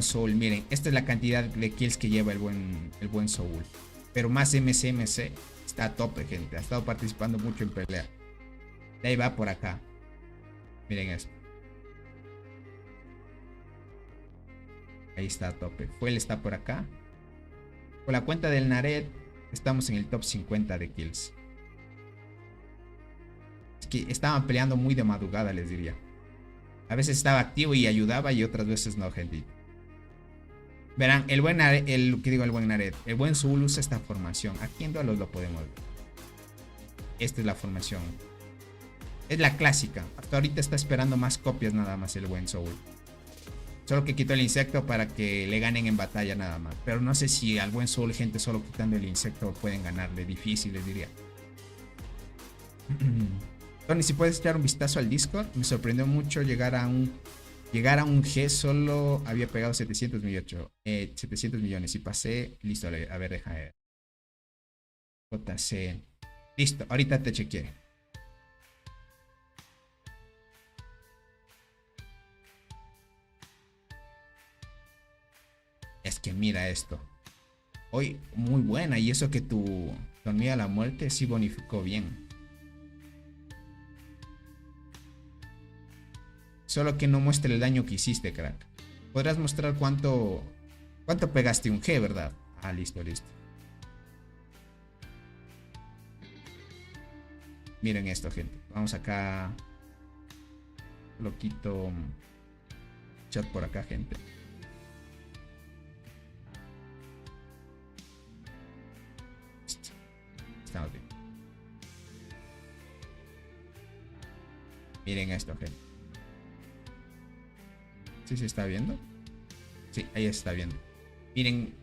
Soul. Miren, esta es la cantidad de kills que lleva el buen Soul. Pero más MCMC está a tope, gente. Ha estado participando mucho en pelea. De ahí va por acá. Miren esto. Ahí está a tope. Fuel está por acá. Con la cuenta del Nared estamos en el top 50 de kills. Es que estaban peleando muy de madrugada, les diría. A veces estaba activo y ayudaba y otras veces no, gente. Verán, el buen Nared, el buen Soul usa esta formación. Aquí en duelos lo podemos ver. Esta es la formación. Es la clásica. Hasta ahorita está esperando más copias nada más el buen Soul. Solo que quitó el insecto para que le ganen en batalla nada más. Pero no sé si al buen Soul, gente, solo quitando el insecto pueden ganarle. Difícil, les diría. Tony, si puedes echar un vistazo al Discord. Me sorprendió mucho llegar a un G. Solo había pegado 700 millones. Y pasé. Listo, a ver, deja ver. JC. Listo, ahorita te chequeé. Es que mira esto. Hoy muy buena. Y eso que tu hormiga a la muerte sí bonificó bien. Solo que no muestre el daño que hiciste, crack. Podrás mostrar cuánto pegaste un G, ¿verdad? Ah, listo. Miren esto, gente. Vamos acá. Lo quito. Chat por acá, gente. estamos bien. Miren esto, gente. ¿Sí se está viendo? Sí, ahí se está viendo. Miren,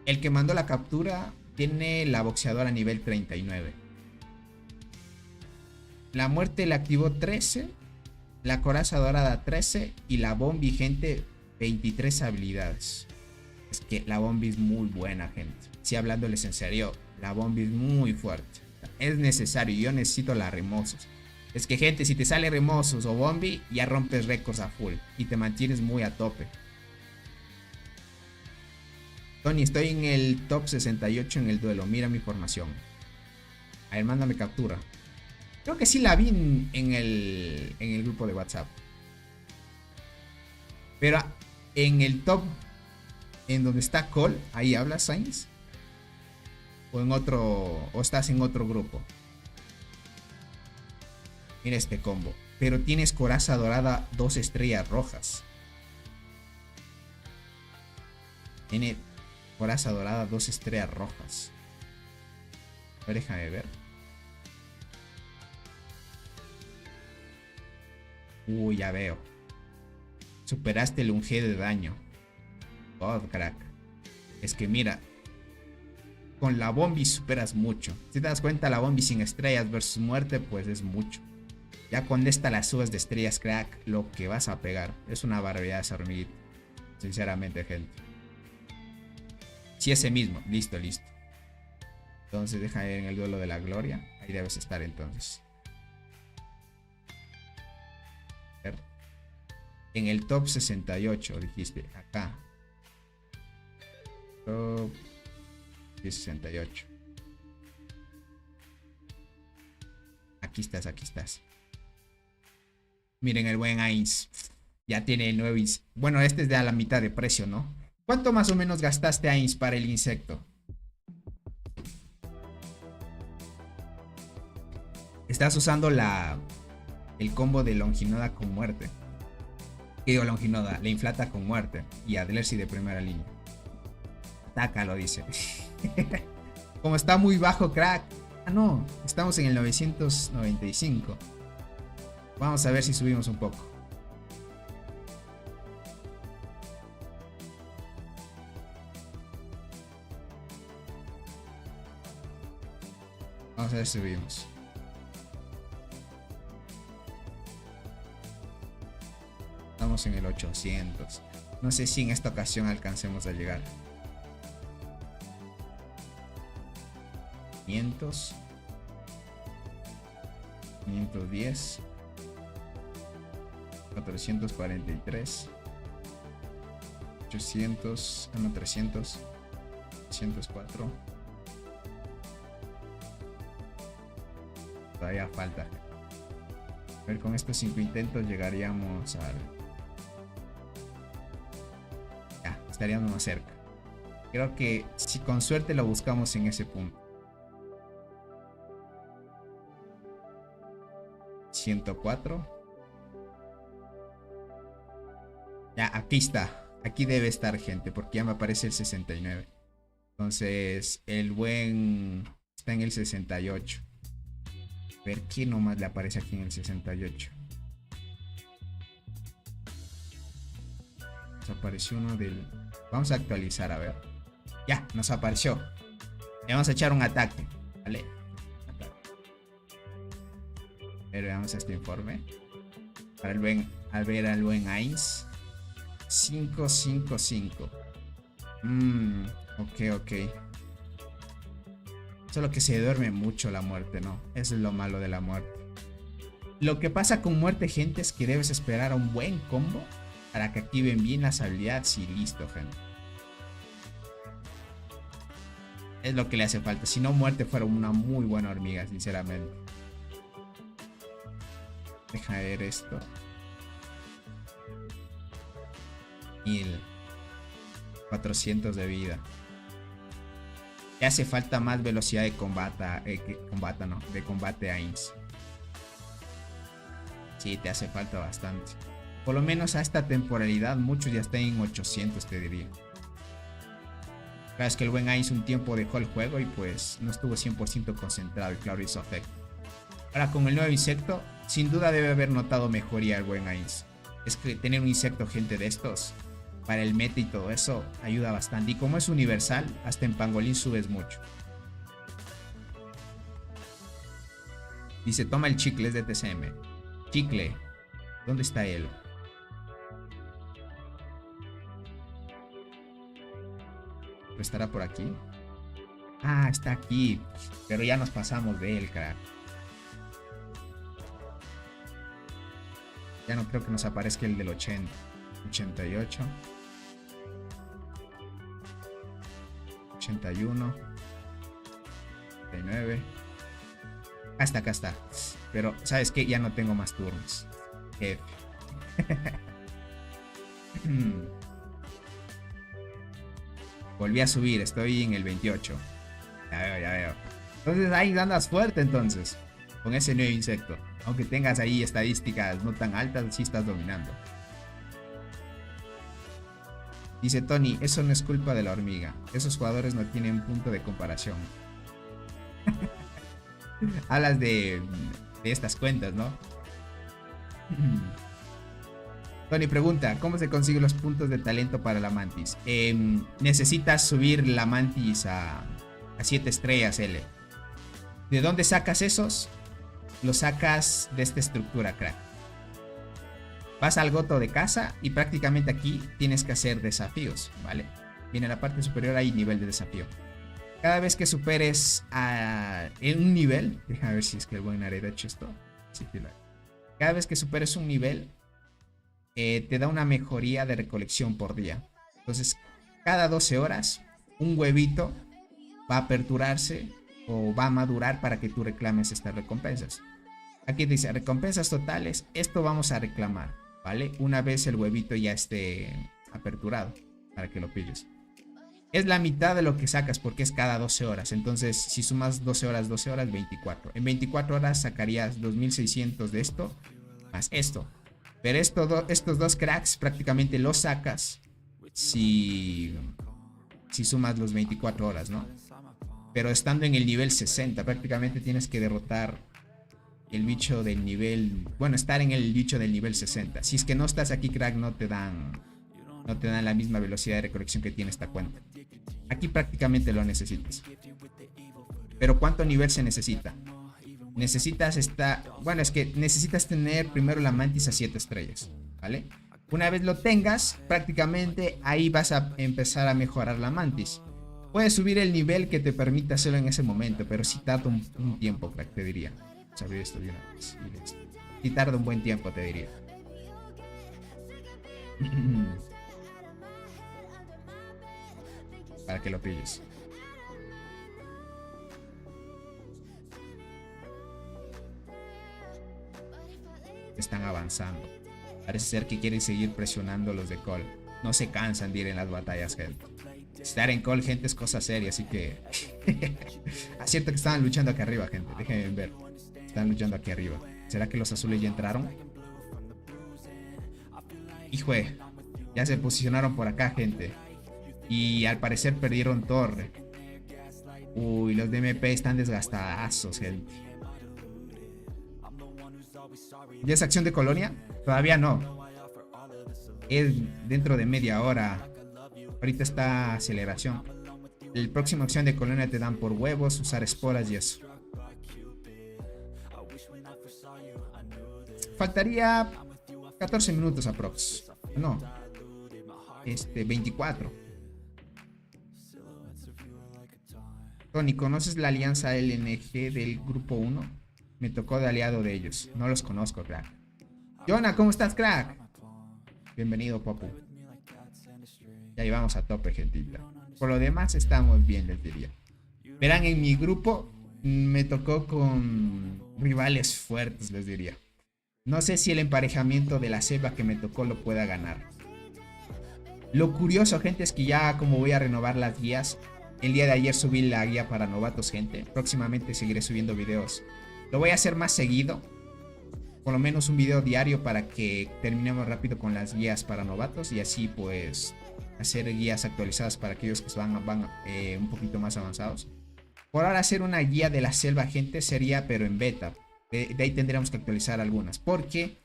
el que mandó la captura tiene la boxeadora nivel 39. La muerte le activó 13. La coraza dorada 13. Y la bombi, gente, 23 habilidades. Es que la bombi es muy buena, gente. Si hablándoles en serio, la bombi es muy fuerte. Es necesario. Yo necesito la remosos. Es que, gente, si te sale remosos o bombi, ya rompes récords a full. Y te mantienes muy a tope. Tony, estoy en el top 68 en el duelo. Mira mi formación. A ver, mándame captura. Creo que sí la vi en el grupo de WhatsApp. Pero en el top, en donde está Cole, ahí habla Sainz. O en otro, o estás en otro grupo. Mira este combo. Pero tienes coraza dorada 2 estrellas rojas. Tiene coraza dorada 2 estrellas rojas. A ver, déjame ver. Uy, ya veo. Superaste el 1G de daño. God, crack. Es que mira, con la bombi superas mucho. Si te das cuenta, la bombi sin estrellas versus muerte, pues es mucho. Ya con esta la subes de estrellas, crack, lo que vas a pegar. Es una barbaridad esa hormiguita. Sinceramente, gente. Sí, ese mismo. Listo, listo. Entonces deja ir en el duelo de la gloria. Ahí debes estar entonces. A ver. En el top 68 dijiste. Acá. Top 68. Aquí estás, aquí estás. Miren el buen Ainz. Ya tiene el nuevo. Bueno, este es de a la mitad de precio, ¿no? ¿Cuánto más o menos gastaste, Ainz, para el insecto? Estás usando el combo de Longinoda con muerte. ¿Qué digo Longinoda? Le inflata con muerte. Y Adlersi de primera línea. Atácalo, dice. Como está muy bajo, crack. Ah, no. Estamos en el 995. Vamos a ver si subimos un poco. Vamos a ver si subimos. Estamos en el 800. No sé si en esta ocasión alcancemos a llegar. 500. 510. 443. 800. No, 300. 304. Todavía falta. A ver, con estos 5 intentos llegaríamos al... Ya, estaríamos más cerca. Creo que si con suerte lo buscamos en ese punto. 104. Ya, aquí está. Aquí debe estar, gente, porque ya me aparece el 69. Entonces, el buen está en el 68. A ver, ¿quién nomás le aparece aquí en el 68? Nos apareció uno del... Vamos a actualizar, a ver. Ya, nos apareció. Le vamos a echar un ataque. Vale. Pero veamos este informe. Para el buen, al ver al buen Ainz. 555. Ok. Solo que se duerme mucho la muerte, ¿no? Eso es lo malo de la muerte. Lo que pasa con muerte, gente, es que debes esperar a un buen combo para que activen bien las habilidades y listo, gente. Es lo que le hace falta. Si no, muerte fuera una muy buena hormiga, sinceramente. Deja ver esto. 1400 de vida. Te hace falta más velocidad de combate, de combate a Ainz. Sí, te hace falta bastante. Por lo menos a esta temporalidad muchos ya están en 800, te diría. Claro, es que el buen Ainz un tiempo dejó el juego y pues no estuvo 100% concentrado y claro, hizo efecto. Ahora con el nuevo insecto, sin duda debe haber notado mejoría el buen Ainz. Es que tener un insecto, gente, de estos para el meta y todo eso ayuda bastante. Y como es universal, hasta en pangolín subes mucho. Dice, toma el chicle, es de TCM. Chicle, ¿dónde está él? ¿Estará por aquí? Ah, está aquí. Pero ya nos pasamos de él, crack. Ya no creo que nos aparezca el del 80. 88. 81. 89. Hasta acá está. Pero, ¿sabes qué? Ya no tengo más turnos. F. Volví a subir, estoy en el 28. Ya veo, ya veo. Entonces ahí andas fuerte entonces. Con ese nuevo insecto. Aunque tengas ahí estadísticas no tan altas, sí estás dominando. Dice Tony, eso no es culpa de la hormiga. Esos jugadores no tienen punto de comparación. Hablas de estas cuentas, ¿no? Tony pregunta, ¿cómo se consiguen los puntos de talento para la Mantis? Necesitas subir la Mantis a 7 estrellas, L. ¿De dónde sacas esos? Los sacas de esta estructura, crack. Vas al goto de casa y prácticamente aquí tienes que hacer desafíos, ¿vale? Y en la parte superior hay nivel de desafío. Cada vez que superes en un nivel, déjame ver si es que el buen Ared ha hecho esto. Sí, cada vez que superes un nivel, te da una mejoría de recolección por día. Entonces, cada 12 horas, un huevito va a aperturarse o va a madurar para que tú reclames estas recompensas. Aquí dice recompensas totales. Esto vamos a reclamar, ¿vale? Una vez el huevito ya esté aperturado para que lo pilles. Es la mitad de lo que sacas porque es cada 12 horas. Entonces, si sumas 12 horas, 24. En 24 horas sacarías 2600 de esto más esto. Pero estos dos cracks prácticamente los sacas si sumas los 24 horas, ¿no? Pero estando en el nivel 60, prácticamente tienes que derrotar el bicho del nivel... Bueno, estar en el bicho del nivel 60. Si es que no estás aquí, crack, no te dan la misma velocidad de recolección que tiene esta cuenta. Aquí prácticamente lo necesitas. Pero ¿cuánto nivel se necesita? Necesitas bueno, es que necesitas tener primero la Mantis a 7 estrellas, ¿vale? Una vez lo tengas, prácticamente ahí vas a empezar a mejorar la Mantis. Puedes subir el nivel que te permita hacerlo en ese momento, pero sí tarda un tiempo, crack, te diría. Vamos a abrir esto de una vez. Sí tarda un buen tiempo, te diría. Para que lo pilles. Están avanzando. Parece ser que quieren seguir presionando los de Cole. No se cansan de ir en las batallas, gente. Estar en Cole, gente, es cosa seria, así que... Acierto que estaban luchando aquí arriba, gente. Déjenme ver. Están luchando aquí arriba. ¿Será que los azules ya entraron? Híjole. Ya se posicionaron por acá, gente. Y al parecer perdieron torre. Uy, los de MP están desgastadazos, gente. ¿Ya es acción de colonia? Todavía no. Es dentro de media hora. Ahorita está aceleración. El próximo acción de colonia te dan por huevos, usar esporas y eso. Faltaría 14 minutos aprox. No. 24. Tony, ¿conoces la alianza LNG del grupo 1? Me tocó de aliado de ellos. No los conozco, crack. Jonah, ¿cómo estás, crack? Bienvenido, papu. Ya llevamos a tope, gentita. Por lo demás, estamos bien, les diría. Verán, en mi grupo me tocó con rivales fuertes, les diría. No sé si el emparejamiento de la ceba que me tocó lo pueda ganar. Lo curioso, gente, es que ya como voy a renovar las guías, el día de ayer subí la guía para novatos, gente. Próximamente seguiré subiendo videos. Lo voy a hacer más seguido. Por lo menos un video diario para que terminemos rápido con las guías para novatos. Y así pues hacer guías actualizadas para aquellos que van un poquito más avanzados. Por ahora hacer una guía de la selva, gente, sería pero en beta. De ahí tendríamos que actualizar algunas, porque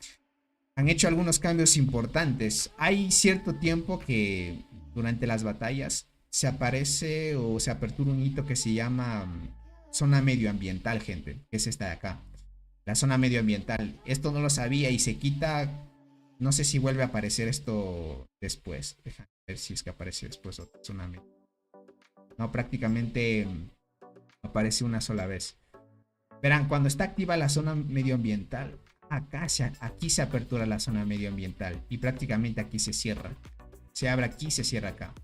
han hecho algunos cambios importantes. Hay cierto tiempo que durante las batallas se aparece o se apertura un hito que se llama zona medioambiental, gente, que es esta de acá. La zona medioambiental. Esto no lo sabía y se quita. No sé si vuelve a aparecer esto después. Déjame ver si es que aparece después otra zona medioambiental. No, prácticamente aparece una sola vez. Verán, cuando está activa la zona medioambiental, aquí se apertura la zona medioambiental y prácticamente aquí se cierra. Se abre aquí y se cierra acá.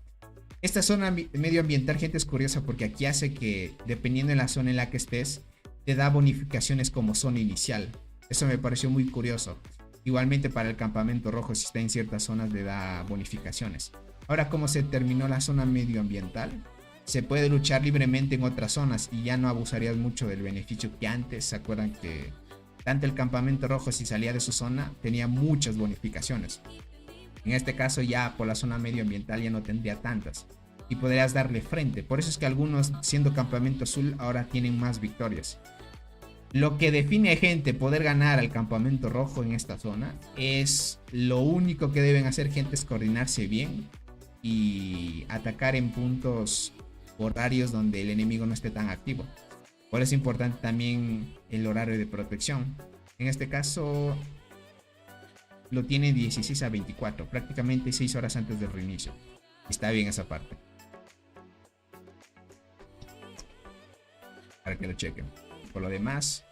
Esta zona medioambiental, gente, es curiosa porque aquí hace que, dependiendo de la zona en la que estés, te da bonificaciones como zona inicial. Eso me pareció muy curioso. Igualmente para el campamento rojo, si está en ciertas zonas, le da bonificaciones. Ahora, como se terminó la zona medioambiental, se puede luchar libremente en otras zonas y ya no abusarías mucho del beneficio que antes. ¿Se acuerdan que tanto el campamento rojo, si salía de su zona, tenía muchas bonificaciones? En este caso ya por la zona medioambiental ya no tendría tantas y podrías darle frente. Por eso es que algunos, siendo campamento azul, ahora tienen más victorias. Lo que define, gente, poder ganar al campamento rojo en esta zona es lo único que deben hacer, gente, es coordinarse bien y atacar en puntos horarios donde el enemigo no esté tan activo. Por eso es importante también el horario de protección. En este caso lo tiene 16 a 24, prácticamente 6 horas antes del reinicio. Está bien esa parte, para que lo chequen. Por lo demás,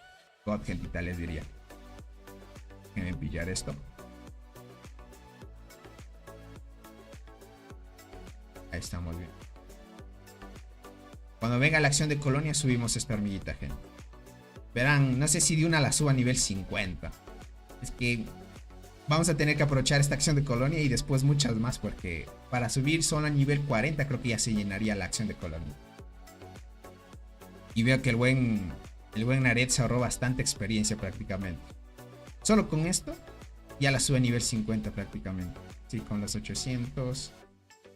God, gentita, les diría. Déjenme pillar esto. Ahí estamos bien. Cuando venga la acción de colonia, subimos esta hormiguita, gente. Verán, no sé si de una la suba a nivel 50. Es que vamos a tener que aprovechar esta acción de colonia y después muchas más, porque para subir solo a nivel 40 creo que ya se llenaría la acción de colonia. Y veo que el buen Nared se ahorró bastante experiencia prácticamente. Solo con esto ya la sube a nivel 50 prácticamente. Sí, con los 800.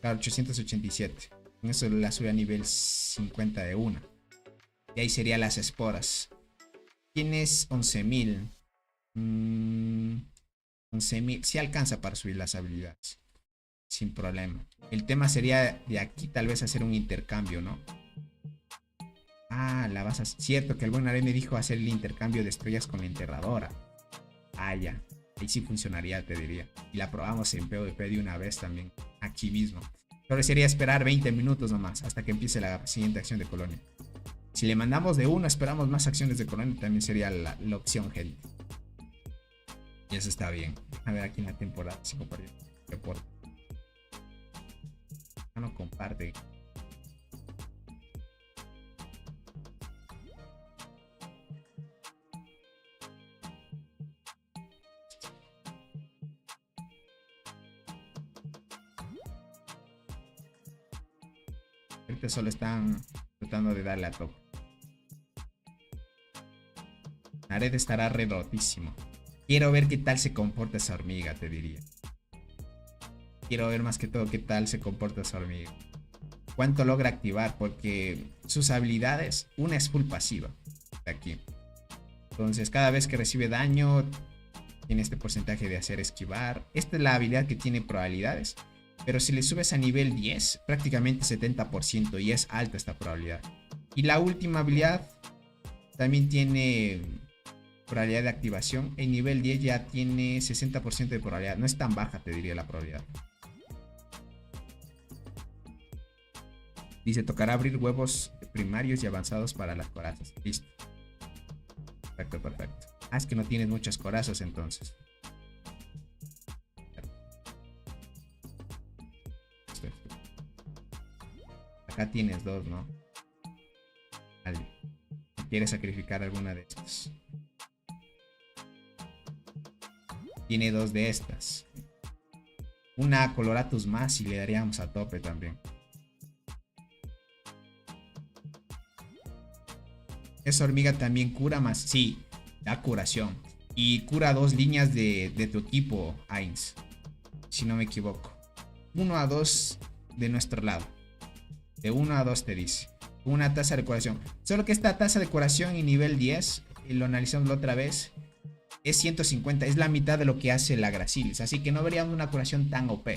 Claro, 887. Con eso la sube a nivel 50 de una. Y ahí serían las esporas. Tienes 11.000. 11.000. Sí alcanza para subir las habilidades. Sin problema. El tema sería de aquí tal vez hacer un intercambio, ¿no? Ah, la vas a... Cierto que el buen Arene dijo hacer el intercambio de estrellas con la enterradora. Ah, ya. Ahí sí funcionaría, te diría. Y la probamos en PvP de una vez también. Aquí mismo. Solo sería esperar 20 minutos nomás hasta que empiece la siguiente acción de colonia. Si le mandamos de uno, esperamos más acciones de colonia, también sería la opción, gente. Y eso está bien. A ver aquí en la temporada si compartió. Reporte. No comparte. Ahorita solo están tratando de darle a top. Nared estará redotísimo. Quiero ver qué tal se comporta esa hormiga, te diría. Quiero ver más que todo qué tal se comporta esa hormiga. Cuánto logra activar, porque sus habilidades, una es full pasiva. Aquí. Entonces cada vez que recibe daño, tiene este porcentaje de hacer esquivar. Esta es la habilidad que tiene probabilidades. Pero si le subes a nivel 10, prácticamente 70%, y es alta esta probabilidad. Y la última habilidad también tiene probabilidad de activación. En nivel 10 ya tiene 60% de probabilidad. No es tan baja, te diría, la probabilidad. Dice, tocará abrir huevos primarios y avanzados para las corazas. Listo. Perfecto, perfecto. Ah, es que no tienes muchas corazas entonces. Acá tienes dos, ¿no? Vale. ¿Quieres sacrificar alguna de estas? Tiene dos de estas. Una Coloratus más y le daríamos a tope también. Esa hormiga también cura más. Sí, da curación. Y cura dos líneas de tu equipo, Ainz. Si no me equivoco. 1 a 2 de nuestro lado. De 1 a 2 te dice. Una tasa de curación. Solo que esta tasa de curación en nivel 10, y lo analizamos la otra vez, es 150. Es la mitad de lo que hace la Gracilis. Así que no veríamos una curación tan OP.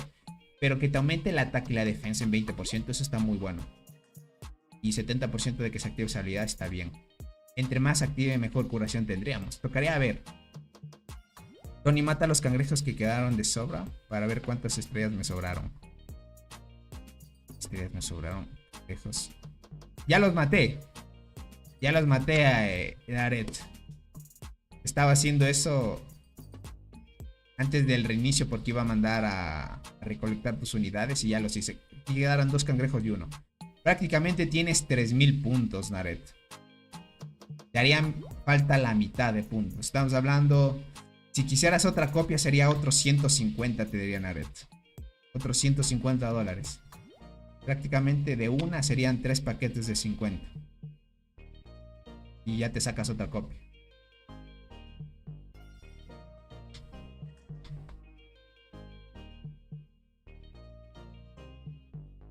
Pero que te aumente el ataque y la defensa en 20%, eso está muy bueno. Y 70% de que se active esa habilidad está bien. Entre más active, mejor curación tendríamos. Tocaría ver. Tony mata a los cangrejos que quedaron de sobra para ver cuántas estrellas me sobraron. Estrellas me sobraron. Cangrejos. Ya los maté. Ya los maté a Naret. Estaba haciendo eso antes del reinicio porque iba a mandar a recolectar tus unidades y ya los hice. Y quedaron 2 cangrejos y 1. Prácticamente tienes 3000 puntos, Naret. Te harían falta la mitad de puntos. Estamos hablando... Si quisieras otra copia sería otros 150, te diría Naret. Otros $150. Prácticamente de una serían 3 paquetes de 50. Y ya te sacas otra copia.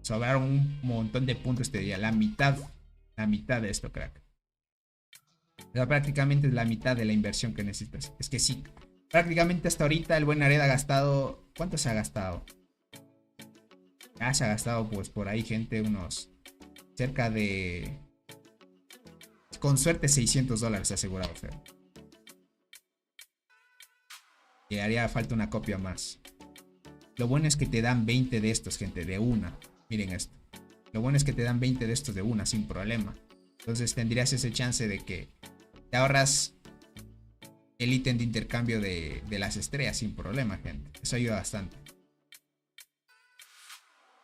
Sobraron un montón de puntos, te diría. La mitad de esto, crack. O sea, prácticamente es la mitad de la inversión que necesitas. Es que sí. Prácticamente hasta ahorita el buen Naret ha gastado... ¿Cuánto se ha gastado? Ya se ha gastado pues por ahí, gente, unos... Cerca de... Con suerte $600 asegurado, feo. Y haría falta una copia más. Lo bueno es que te dan 20 de estos, gente, de una. Miren esto. Lo bueno es que te dan 20 de estos de una, sin problema. Entonces tendrías ese chance de que te ahorras el ítem de intercambio de las estrellas sin problema, gente. Eso ayuda bastante.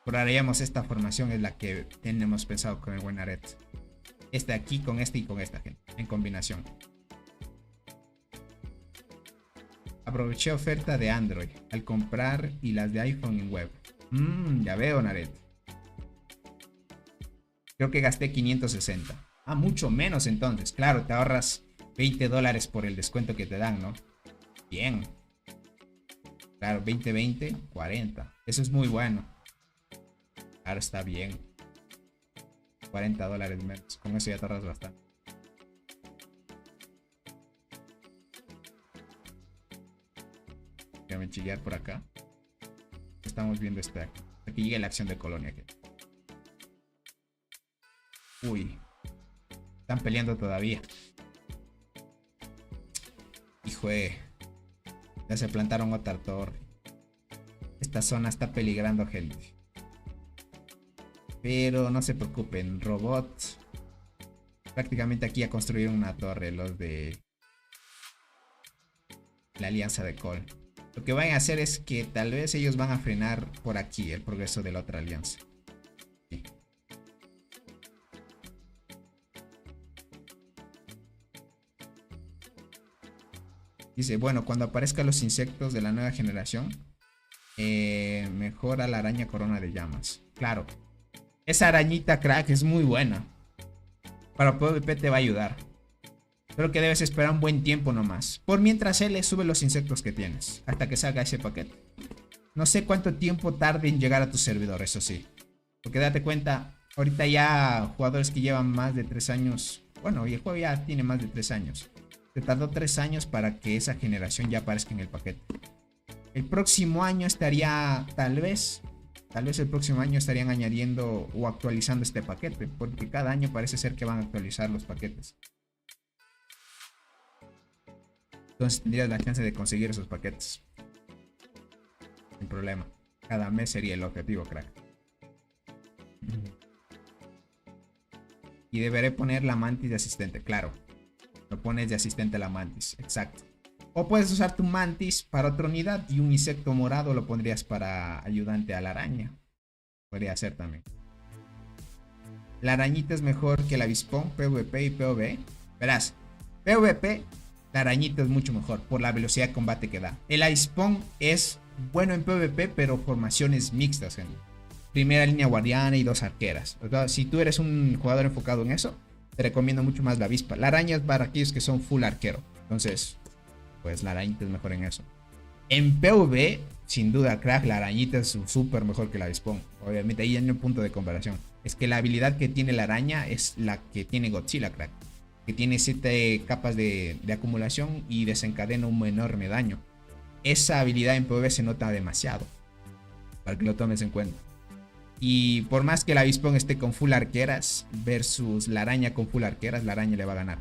Probaríamos esta formación, es la que tenemos pensado con el buen Naret. Este aquí con este y con esta, gente, en combinación. Aproveché oferta de Android al comprar y las de iPhone en web. Ya veo, Naret. Creo que gasté 560. Ah, mucho menos entonces. Claro, te ahorras $20 por el descuento que te dan, ¿no? Bien. Claro, 20, 40. Eso es muy bueno. Claro, está bien. $40 menos. Con eso ya te ahorras bastante. Déjame chillar por acá. Estamos viendo este aquí. Aquí llega la acción de colonia. Aquí. Uy. Están peleando todavía. Hijo de... Ya se plantaron otra torre. Esta zona está peligrando, gente. Pero no se preocupen. Robot. Prácticamente aquí a construir una torre. Los de... la alianza de Cole. Lo que van a hacer es que tal vez ellos van a frenar por aquí el progreso de la otra alianza. Sí. Dice, bueno, cuando aparezcan los insectos de la nueva generación, mejora la araña corona de llamas. Claro, esa arañita, crack, es muy buena. Para PvP te va a ayudar. Solo que debes esperar un buen tiempo nomás. Por mientras él le sube los insectos que tienes, hasta que salga ese paquete. No sé cuánto tiempo tarde en llegar a tu servidor, eso sí. Porque date cuenta, ahorita ya jugadores que llevan más de 3 años. Bueno, y el juego ya tiene más de 3 años. Te tardó 3 años para que esa generación ya aparezca en el paquete. El próximo año estaría, tal vez el próximo año estarían añadiendo o actualizando este paquete. Porque cada año parece ser que van a actualizar los paquetes. Entonces tendrías la chance de conseguir esos paquetes. Sin problema. Cada mes sería el objetivo, crack. Y deberé poner la mantis de asistente, claro. Lo pones de asistente a la mantis, exacto. O puedes usar tu mantis para otra unidad y un insecto morado lo pondrías para ayudante a la araña. Podría ser también. La arañita es mejor que el avispón, PvP y PvE. Verás, PvP, la arañita es mucho mejor por la velocidad de combate que da. El avispón es bueno en PvP, pero formaciones mixtas, gente. Primera línea guardiana y 2 arqueras. O sea, si tú eres un jugador enfocado en eso, te recomiendo mucho más la avispa. La araña es para aquellos que son full arquero. Entonces, pues la arañita es mejor en eso. En PvE, sin duda, crack, la arañita es súper mejor que la avispón. Obviamente ahí ya no hay punto de comparación. Es que la habilidad que tiene la araña es la que tiene Godzilla, crack. Que tiene 7 capas de acumulación y desencadena un enorme daño. Esa habilidad en PvE se nota demasiado. Para que lo tomes en cuenta. Y por más que la avispón esté con full arqueras versus la araña con full arqueras, la araña le va a ganar.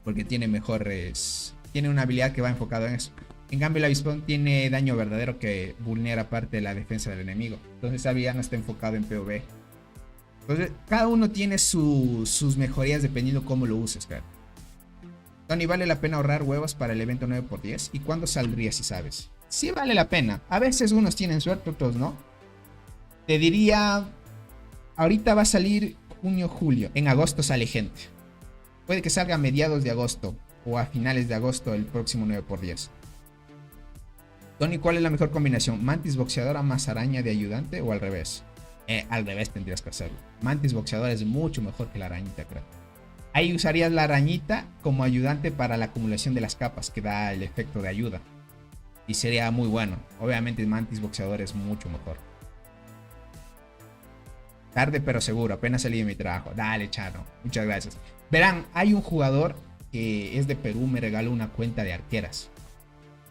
Porque tiene mejores... Tiene una habilidad que va enfocado en eso. En cambio, el avispón tiene daño verdadero que vulnera parte de la defensa del enemigo. Entonces, esa habilidad no está enfocado en PvE. Entonces, cada uno tiene sus mejorías dependiendo cómo lo uses, claro. Tony, ¿vale la pena ahorrar huevos para el evento 9x10? ¿Y cuándo saldría si sabes? Sí vale la pena. A veces unos tienen suerte, otros no. Te diría... Ahorita va a salir junio, julio. En agosto sale gente. Puede que salga a mediados de agosto o a finales de agosto el próximo 9x10. Tony, ¿cuál es la mejor combinación? ¿Mantis boxeadora más araña de ayudante o al revés? Al revés tendrías que hacerlo. Mantis boxeadora es mucho mejor que la arañita, creo. Ahí usarías la arañita como ayudante para la acumulación de las capas, que da el efecto de ayuda. Y sería muy bueno. Obviamente Mantis boxeador es mucho mejor. Tarde pero seguro, apenas salí de mi trabajo. Dale, Chano, muchas gracias. Verán, hay un jugador que es de Perú, me regaló una cuenta de arqueras.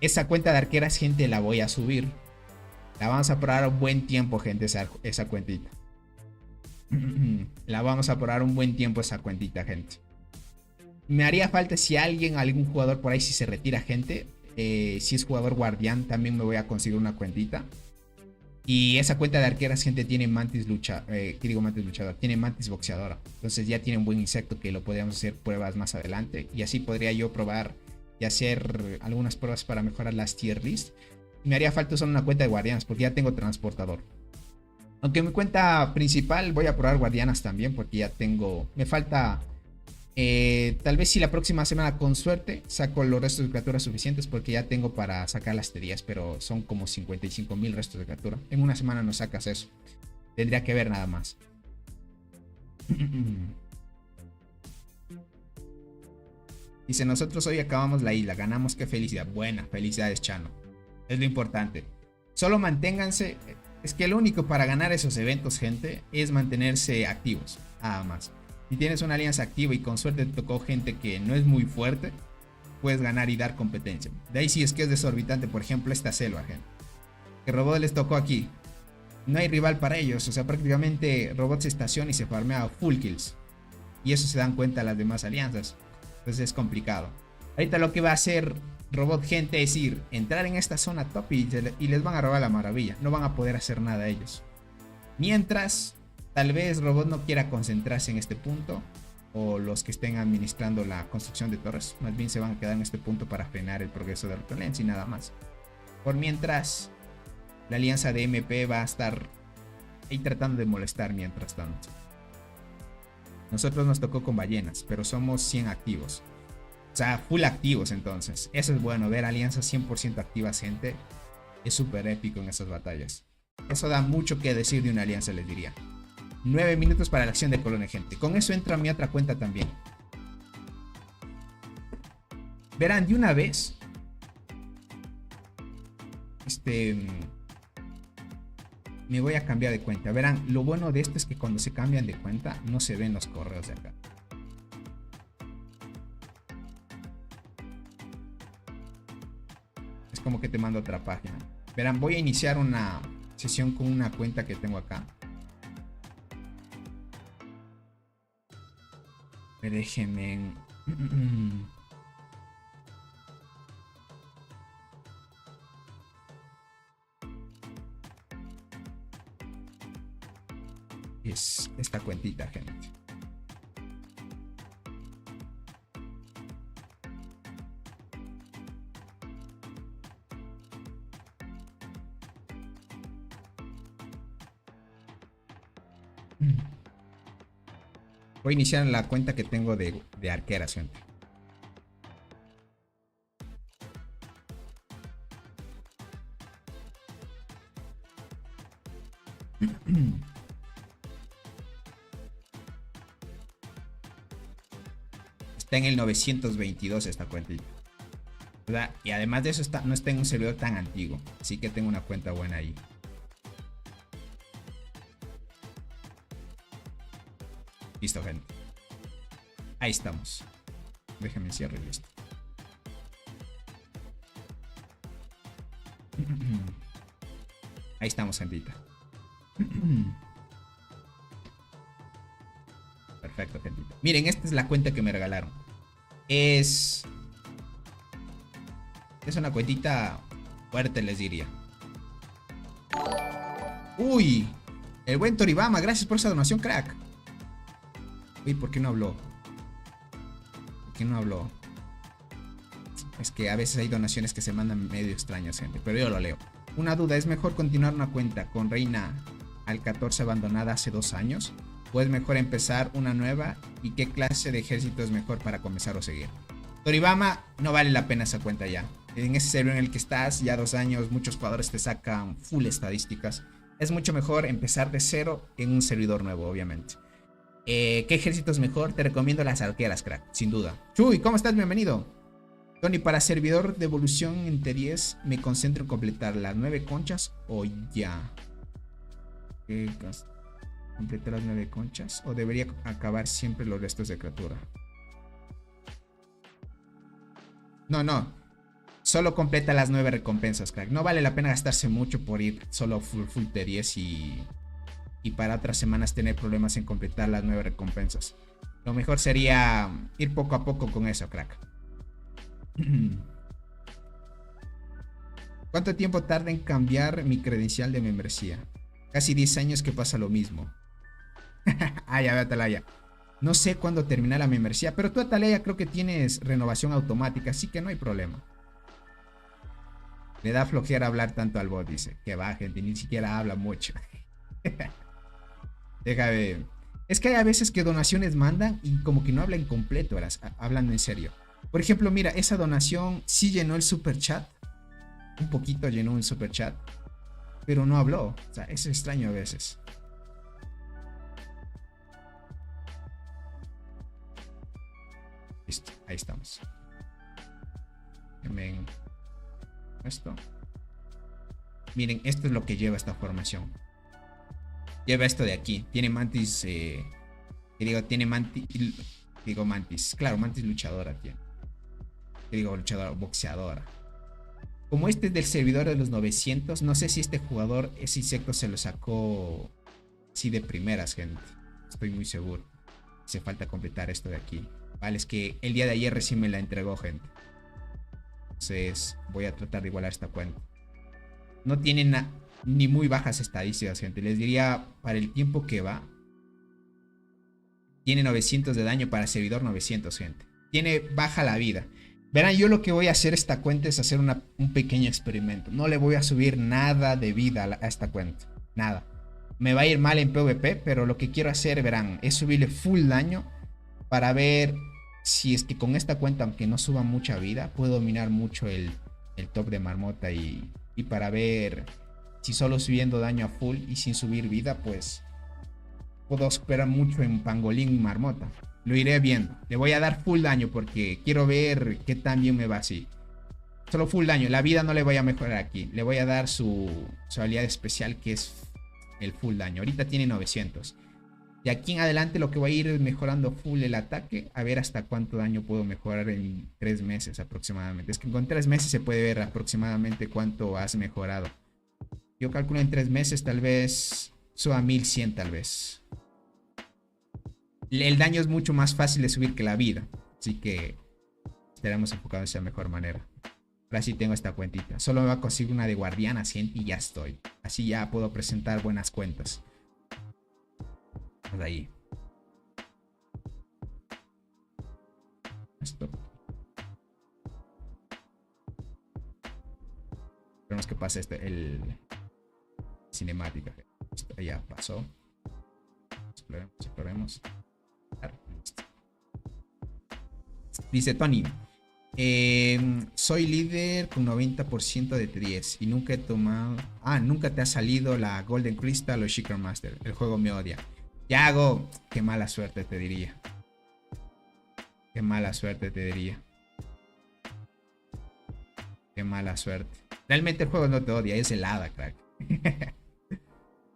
Esa cuenta de arqueras, gente, la voy a subir. La vamos a probar un buen tiempo, gente, esa cuentita. La vamos a probar un buen tiempo esa cuentita, gente. Me haría falta si algún jugador por ahí, si se retira, gente. Si es jugador guardián, también me voy a conseguir una cuentita. Y esa cuenta de arqueras, gente, tiene mantis mantis luchador, tiene mantis boxeadora. Entonces ya tiene un buen insecto que lo podríamos hacer pruebas más adelante. Y así podría yo probar y hacer algunas pruebas para mejorar las tier list. Y me haría falta usar una cuenta de guardianas porque ya tengo transportador. Aunque mi cuenta principal voy a probar guardianas también porque ya tengo... Me falta... tal vez si la próxima semana con suerte saco los restos de criaturas suficientes porque ya tengo para sacar las T10, pero son como 55,000 restos de criatura. En una semana no sacas eso. Tendría que ver nada más. Dice, nosotros hoy acabamos la isla, ganamos, qué felicidad. Buena, felicidades, Chano. Es lo importante. Solo manténganse. Es que lo único para ganar esos eventos, gente, es mantenerse activos. Nada más. Si tienes una alianza activa y con suerte te tocó gente que no es muy fuerte, puedes ganar y dar competencia. De ahí sí es que es desorbitante, por ejemplo, esta selva, gente. Que Robot les tocó aquí. No hay rival para ellos. O sea, prácticamente Robot se estaciona y se farmea full kills. Y eso se dan cuenta las demás alianzas. Entonces es complicado. Ahorita lo que va a hacer Robot, gente, es entrar en esta zona top y les van a robar la maravilla. No van a poder hacer nada ellos. Mientras, tal vez Robot no quiera concentrarse en este punto. O los que estén administrando la construcción de torres. Más bien se van a quedar en este punto para frenar el progreso de Rotolense y nada más. Por mientras, la alianza de MP va a estar ahí tratando de molestar mientras tanto. Nosotros nos tocó con ballenas, pero somos 100 activos. O sea, full activos entonces. Eso es bueno, ver alianzas 100% activas, gente. Es súper épico en esas batallas. Eso da mucho que decir de una alianza, les diría. 9 minutos para la acción de colonia, gente. Con eso entra mi otra cuenta también. Verán, de una vez. Me voy a cambiar de cuenta. Verán, lo bueno de esto es que cuando se cambian de cuenta no se ven los correos de acá. Es como que te mando a otra página. Verán, voy a iniciar una sesión con una cuenta que tengo acá. Déjenme... Es esta cuentita, gente. Voy a iniciar la cuenta que tengo de arqueras, gente. Está en el 922 esta cuentita. ¿verdad? Y además de eso no está en un servidor tan antiguo. Así que tengo una cuenta buena ahí. Listo, gente. Ahí estamos. Déjenme encierro y listo. Ahí estamos, gentita. Perfecto, gentita. Miren, esta es la cuenta que me regalaron. Es una cuentita fuerte, les diría. Uy, el buen Toribama, gracias por esa donación, crack. Uy, ¿por qué no habló? ¿Por qué no habló? Es que a veces hay donaciones que se mandan medio extrañas, gente, pero yo lo leo. Una duda, ¿es mejor continuar una cuenta con Reina al 14 abandonada hace 2 años? ¿O es mejor empezar una nueva? ¿Y qué clase de ejército es mejor para comenzar o seguir? Toribama, no vale la pena esa cuenta ya. En ese servidor en el que estás, ya 2 años, muchos jugadores te sacan full estadísticas. Es mucho mejor empezar de cero en un servidor nuevo, obviamente. ¿Qué ejército es mejor? Te recomiendo las arqueras, crack, sin duda. Chuy, ¿cómo estás? Bienvenido. Tony, para servidor de evolución en T10, ¿me concentro en completar las 9 conchas o ya? ¿Completar las 9 conchas? ¿O debería acabar siempre los restos de criatura? No. Solo completa las 9 recompensas, crack. No vale la pena gastarse mucho por ir solo full T10 y para otras semanas tener problemas en completar las 9 recompensas. Lo mejor sería ir poco a poco con eso, crack. ¿Cuánto tiempo tarda en cambiar mi credencial de membresía? Casi 10 años que pasa lo mismo. Ah, ya veo, Atalaya. No sé cuándo termina la membresía, pero tú, Atalaya, creo que tienes renovación automática, así que no hay problema. Le da flojera hablar tanto al bot, dice. Que va, gente, ni siquiera habla mucho. Déjame. Es que hay a veces que donaciones mandan y como que no hablan completo, hablando en serio. Por ejemplo, mira, esa donación sí llenó el super chat. Un poquito llenó el super chat. Pero no habló. O sea, es extraño a veces. Listo, ahí estamos. Esto. Miren, esto es lo que lleva esta formación. Lleva esto de aquí. Tiene mantis. Tiene mantis. Digo mantis. Claro, mantis luchadora tiene. Luchadora, boxeadora. Como este es del servidor de los 900, no sé si este jugador, ese insecto se lo sacó sí de primeras, gente. Estoy muy seguro. Hace falta completar esto de aquí. Vale, es que el día de ayer recién me la entregó, gente. Entonces voy a tratar de igualar esta cuenta. No tiene ni muy bajas estadísticas, gente. Les diría, para el tiempo que va, tiene 900 de daño para servidor 900, gente. Tiene baja la vida. Verán, yo lo que voy a hacer esta cuenta es hacer un pequeño experimento. No le voy a subir nada de vida a esta cuenta. Nada. Me va a ir mal en PvP, pero lo que quiero hacer, verán, es subirle full daño para ver si es que con esta cuenta, aunque no suba mucha vida, puedo dominar mucho el top de Marmota y para ver si solo subiendo daño a full y sin subir vida, pues puedo superar mucho en Pangolín y Marmota. Lo iré viendo. Le voy a dar full daño porque quiero ver qué tan bien me va así. Solo full daño. La vida no le voy a mejorar aquí. Le voy a dar su habilidad especial, que es el full daño. Ahorita tiene 900. De aquí en adelante lo que voy a ir es mejorando full el ataque. A ver hasta cuánto daño puedo mejorar en 3 meses aproximadamente. Es que con 3 meses se puede ver aproximadamente cuánto has mejorado. Yo calculo en 3 meses tal vez suba 1100 tal vez. El daño es mucho más fácil de subir que la vida. Así que estaremos enfocados de esa mejor manera. Ahora sí tengo esta cuentita. Solo me va a conseguir una de guardiana 100 y ya estoy. Así ya puedo presentar buenas cuentas. Vamos ahí. Esto. Esperemos que pase el cinemática. Esto ya pasó. Exploremos. Dice Tony, soy líder con 90% de T10 y nunca he tomado... nunca te ha salido la Golden Crystal o Shaker Master. El juego me odia. Yago, qué mala suerte te diría. Qué mala suerte te diría. Qué mala suerte. Realmente el juego no te odia, es el hada, crack.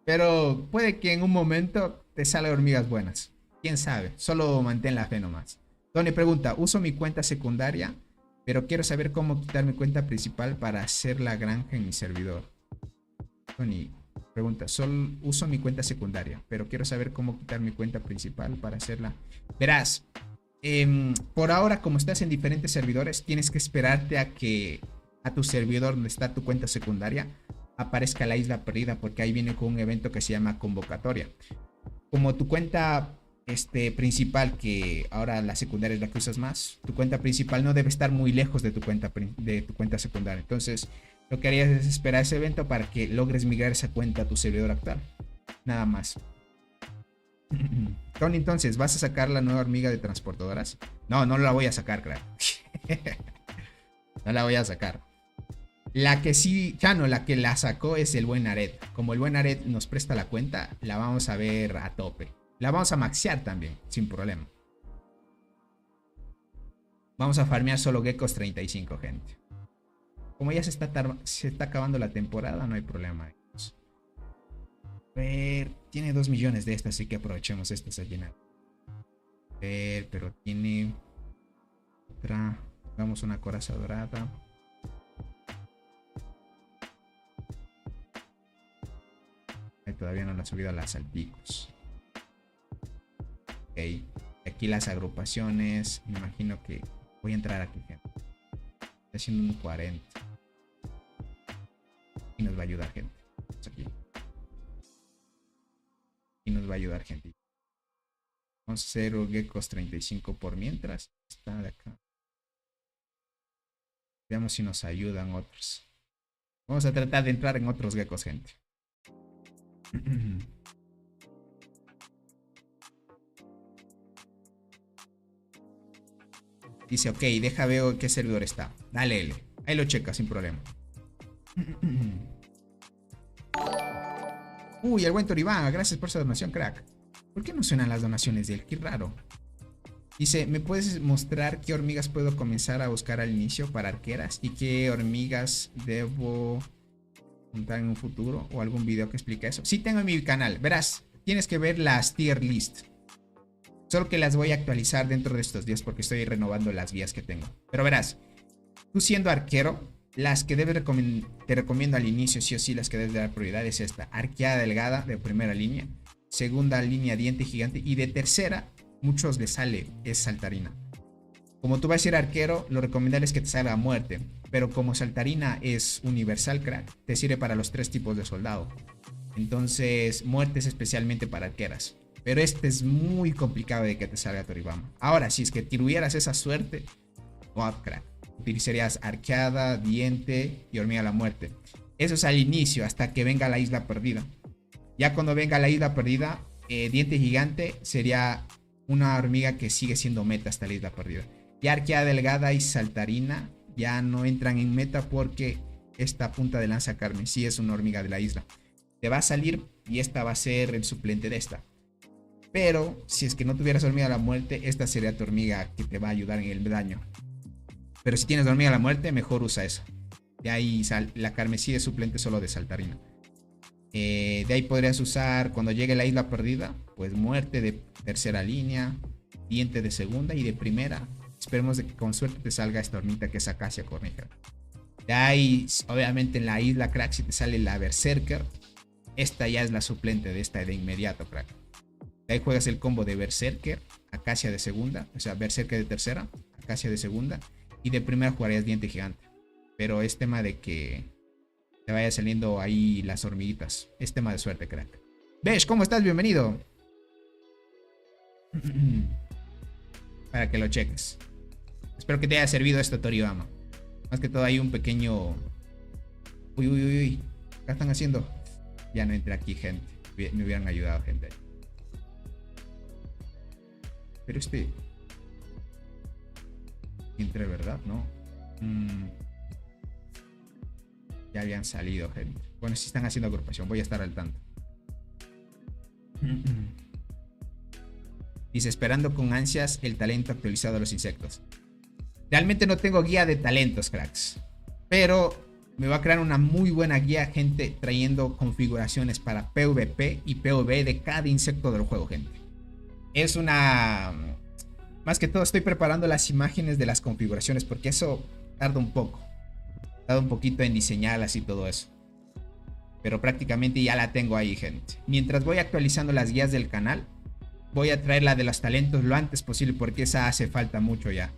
Pero puede que en un momento te salgan hormigas buenas. Quién sabe, solo mantén la fe nomás. Tony pregunta, uso mi cuenta secundaria, pero quiero saber cómo quitar mi cuenta principal para hacer la granja en mi servidor. Tony pregunta, solo uso mi cuenta secundaria, pero quiero saber cómo quitar mi cuenta principal para hacerla. Verás, por ahora, como estás en diferentes servidores, tienes que esperarte a que a tu servidor donde está tu cuenta secundaria aparezca la isla perdida, porque ahí viene con un evento que se llama convocatoria. Como tu cuenta principal, que ahora la secundaria es la que usas más, tu cuenta principal no debe estar muy lejos de tu cuenta secundaria. Entonces lo que harías es esperar ese evento para que logres migrar esa cuenta a tu servidor actual. Nada más. Tony, entonces, ¿vas a sacar la nueva hormiga de transportadoras? No, no la voy a sacar, crack. No la voy a sacar. La que sí, Chano, la que la sacó es el buen Ared. Como el buen Ared nos presta la cuenta, la vamos a ver a tope. La vamos a maxear también, sin problema. Vamos a farmear solo geckos 35, gente. Como ya se está acabando la temporada, no hay problema. A ver, tiene 2 millones de estas, así que aprovechemos estas a llenar. A ver, pero tiene otra. Hagamos una coraza dorada. Ahí todavía no la ha subido a las salpicos. Ok. Aquí las agrupaciones. Me imagino que voy a entrar aquí, gente. Está haciendo un 40. Y nos va a ayudar, gente. Vamos aquí. Y nos va a ayudar, gente. Vamos a hacer geckos 35 por mientras. Está de acá. Veamos si nos ayudan otros. Vamos a tratar de entrar en otros geckos, gente. Dice, ok, deja ver qué servidor está. Dale, L. Ahí lo checa sin problema. Uy, el buen Toribán, gracias por esa donación, crack. ¿Por qué no suenan las donaciones de él? Qué raro. Dice, ¿me puedes mostrar qué hormigas puedo comenzar a buscar al inicio para arqueras? ¿Y qué hormigas debo montar en un futuro? ¿O algún video que explique eso? Sí, tengo en mi canal. Verás, tienes que ver las tier list. Solo que las voy a actualizar dentro de estos días porque estoy renovando las guías que tengo. Pero verás, tú siendo arquero, las que te recomiendo al inicio, sí o sí, las que debes dar prioridad es esta. Arqueada delgada de primera línea. Segunda línea, diente gigante. Y de tercera, muchos les sale, es saltarina. Como tú vas a ser arquero, lo recomendable es que te salga muerte. Pero como saltarina es universal, crack, te sirve para los 3 tipos de soldado. Entonces, muerte es especialmente para arqueras. Pero este es muy complicado de que te salga Toribama. Ahora, si es que tuvieras esa suerte, wow, crack, utilizarías arqueada, diente y hormiga a la muerte. Eso es al inicio, hasta que venga la isla perdida. Ya cuando venga la isla perdida, diente gigante sería una hormiga que sigue siendo meta hasta la isla perdida. Ya arqueada delgada y saltarina ya no entran en meta porque esta punta de lanza carmesí es una hormiga de la isla. Te va a salir y esta va a ser el suplente de esta. Pero si es que no tuvieras hormiga a la muerte, esta sería tu hormiga que te va a ayudar en el daño. Pero si tienes hormiga a la muerte, mejor usa esa. De ahí la carmesí es suplente solo de saltarina. De ahí podrías usar cuando llegue la isla perdida, pues muerte de tercera línea, diente de segunda y de primera. Esperemos de que con suerte te salga esta hormita que es acacia cornígera. De ahí, obviamente en la isla, crack, si te sale la berserker, esta ya es la suplente de esta de inmediato, crack. De ahí juegas el combo de berserker, acacia de segunda, o sea, berserker de tercera, acacia de segunda, y de primera jugarías diente gigante. Pero es tema de que te vaya saliendo ahí las hormiguitas. Es tema de suerte, crack. Besh, ¿cómo estás? Bienvenido. Para que lo cheques. Espero que te haya servido esto, Toribama. Más que todo hay un pequeño... Uy. ¿Qué están haciendo? Ya no entré aquí, gente. Me hubieran ayudado, gente. Pero entré, ¿verdad? No. Ya habían salido, gente. Bueno, si están haciendo agrupación, voy a estar al tanto. Dice, esperando con ansias el talento actualizado de los insectos. Realmente no tengo guía de talentos, cracks. Pero me va a crear una muy buena guía, gente, trayendo configuraciones para PvP y PvE de cada insecto del juego, gente. Es una... Más que todo estoy preparando las imágenes de las configuraciones porque eso tarda un poco. Tarda un poquito en diseñarlas y todo eso. Pero prácticamente ya la tengo ahí, gente. Mientras voy actualizando las guías del canal, voy a traer la de los talentos lo antes posible porque esa hace falta mucho ya.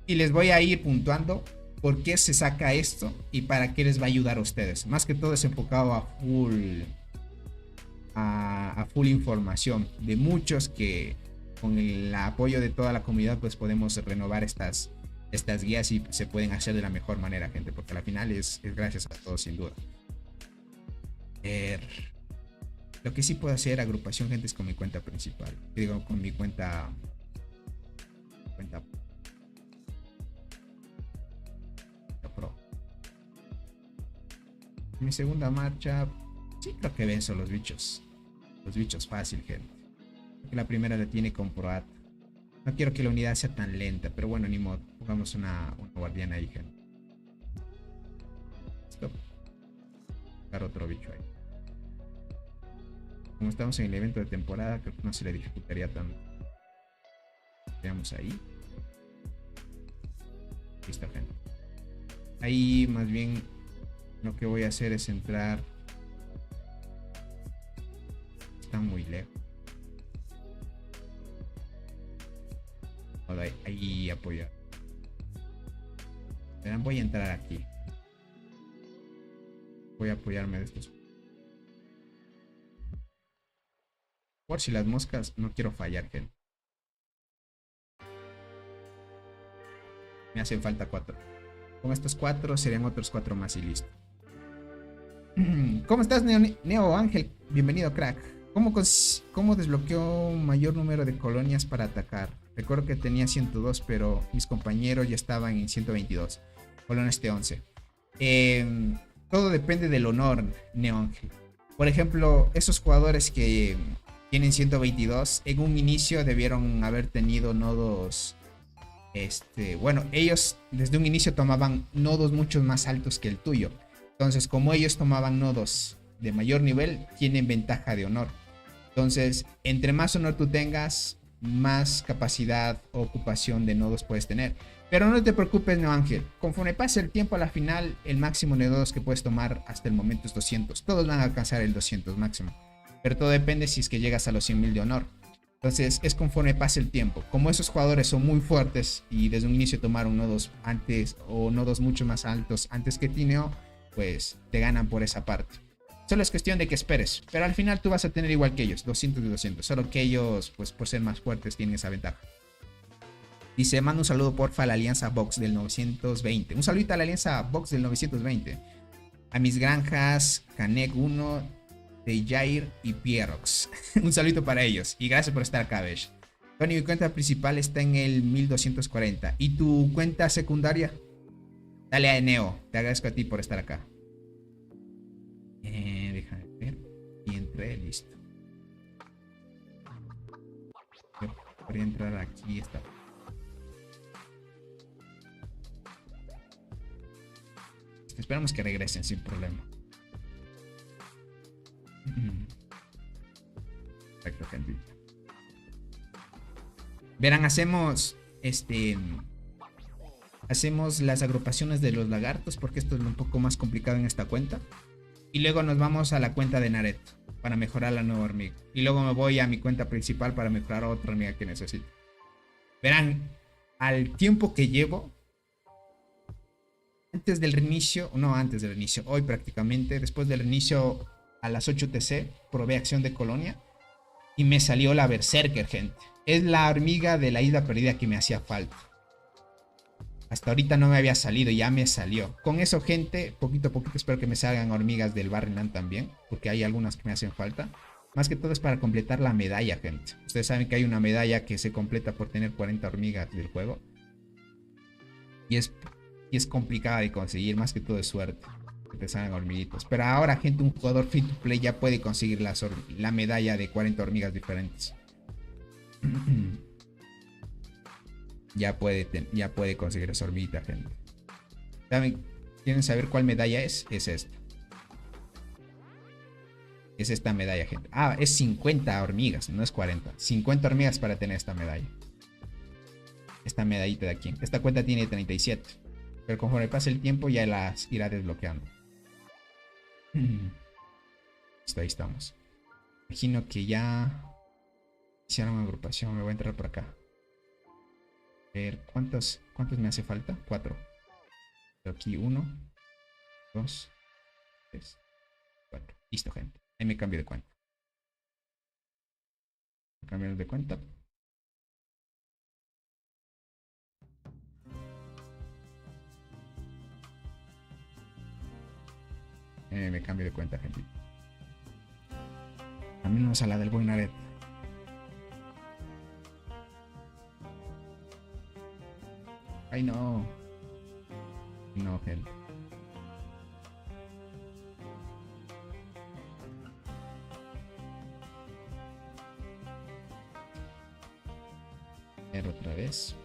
Y les voy a ir puntuando por qué se saca esto y para qué les va a ayudar a ustedes. Más que todo es enfocado a full información de muchos que con el apoyo de toda la comunidad pues podemos renovar estas guías y se pueden hacer de la mejor manera, gente, porque al final es gracias a todos sin duda. Lo que sí puedo hacer agrupación, gente, es con mi cuenta principal. Digo, con mi cuenta pro. Mi segunda marcha, sí creo que venzo los bichos. Los bichos fácil, gente. Porque la primera la tiene con Proat. No quiero que la unidad sea tan lenta, pero bueno, ni modo. Pongamos una guardiana ahí, gente. Stop. Buscar otro bicho ahí. Como estamos en el evento de temporada, creo que no se le dificultaría tanto. Veamos ahí. Listo, gente. Ahí más bien lo que voy a hacer es entrar. Está muy lejos. Ahí apoyar. Verán, voy a entrar aquí. Voy a apoyarme de estos. Por si las moscas, no quiero fallar, gente. Me hacen falta 4. Con estos 4 serían otros 4 más y listo. ¿Cómo estás, Neo Ángel? Bienvenido, crack. ¿Cómo desbloqueó mayor número de colonias para atacar? Recuerdo que tenía 102, pero mis compañeros ya estaban en 122. Colonias T11. Todo depende del honor, Neo Ángel. Por ejemplo, esos jugadores que tienen 122, en un inicio debieron haber tenido nodos. Bueno, ellos desde un inicio tomaban nodos mucho más altos que el tuyo. Entonces, como ellos tomaban nodos de mayor nivel, tienen ventaja de honor. Entonces, entre más honor tú tengas, más capacidad o ocupación de nodos puedes tener. Pero no te preocupes, Neo Ángel. Conforme pase el tiempo, a la final, el máximo de nodos que puedes tomar hasta el momento es 200. Todos van a alcanzar el 200 máximo. Pero todo depende si es que llegas a los 100.000 de honor. Entonces es conforme pase el tiempo. Como esos jugadores son muy fuertes y desde un inicio tomaron nodos antes o nodos mucho más altos antes que Tineo, pues te ganan por esa parte. Solo es cuestión de que esperes. Pero al final tú vas a tener igual que ellos, 200 de 200. Solo que ellos, pues por ser más fuertes, tienen esa ventaja. Dice, manda un saludo porfa a la Alianza Box del 920. Un saludito a la Alianza Box del 920. A mis granjas, Canek 1, de Jair y Pierrox. Un saludo para ellos. Y gracias por estar acá, Besh. Tony, mi cuenta principal está en el 1240. ¿Y tu cuenta secundaria? Dale a Neo. Te agradezco a ti por estar acá. Déjame ver. Y entré, listo. Yo podría entrar aquí. Está. Esperamos que regresen sin problema. Perfecto, gente. Verán, hacemos las agrupaciones de los lagartos porque esto es un poco más complicado en esta cuenta. Y luego nos vamos a la cuenta de Nareto para mejorar la nueva hormiga. Y luego me voy a mi cuenta principal para mejorar otra hormiga que necesito. Verán, al tiempo que llevo, antes del reinicio, hoy prácticamente, después del reinicio a las 8 TC, probé acción de colonia y me salió la Berserker, gente. Es la hormiga de la isla perdida que me hacía falta. Hasta ahorita no me había salido, ya me salió. Con eso, gente, poquito a poquito espero que me salgan hormigas del Barrenland también, porque hay algunas que me hacen falta. Más que todo es para completar la medalla, gente. Ustedes saben que hay una medalla que se completa por tener 40 hormigas del juego. Y es complicada de conseguir, más que todo es suerte. Que te salgan hormiguitos. Pero ahora, gente, un jugador free to play ya puede conseguir la medalla de 40 hormigas diferentes. Ya puede conseguir esa hormiguita, gente. ¿Quieren saber cuál medalla es? Es esta. Es esta medalla, gente. Ah, es 50 hormigas, no es 40. 50 hormigas para tener esta medalla. Esta medallita de aquí. Esta cuenta tiene 37. Pero conforme pase el tiempo ya las irá desbloqueando. Listo, ahí estamos. Imagino que ya hicieron una agrupación. Me voy a entrar por acá. A ver, ¿cuántos me hace falta? 4. Aquí 1, 2, 3, 4. Listo, gente. Ahí me cambio de cuenta. Cambiar de cuenta. Me cambio de cuenta, gente. Vámonos a la del buen Naret. Ay, no. No, gente. Otra vez.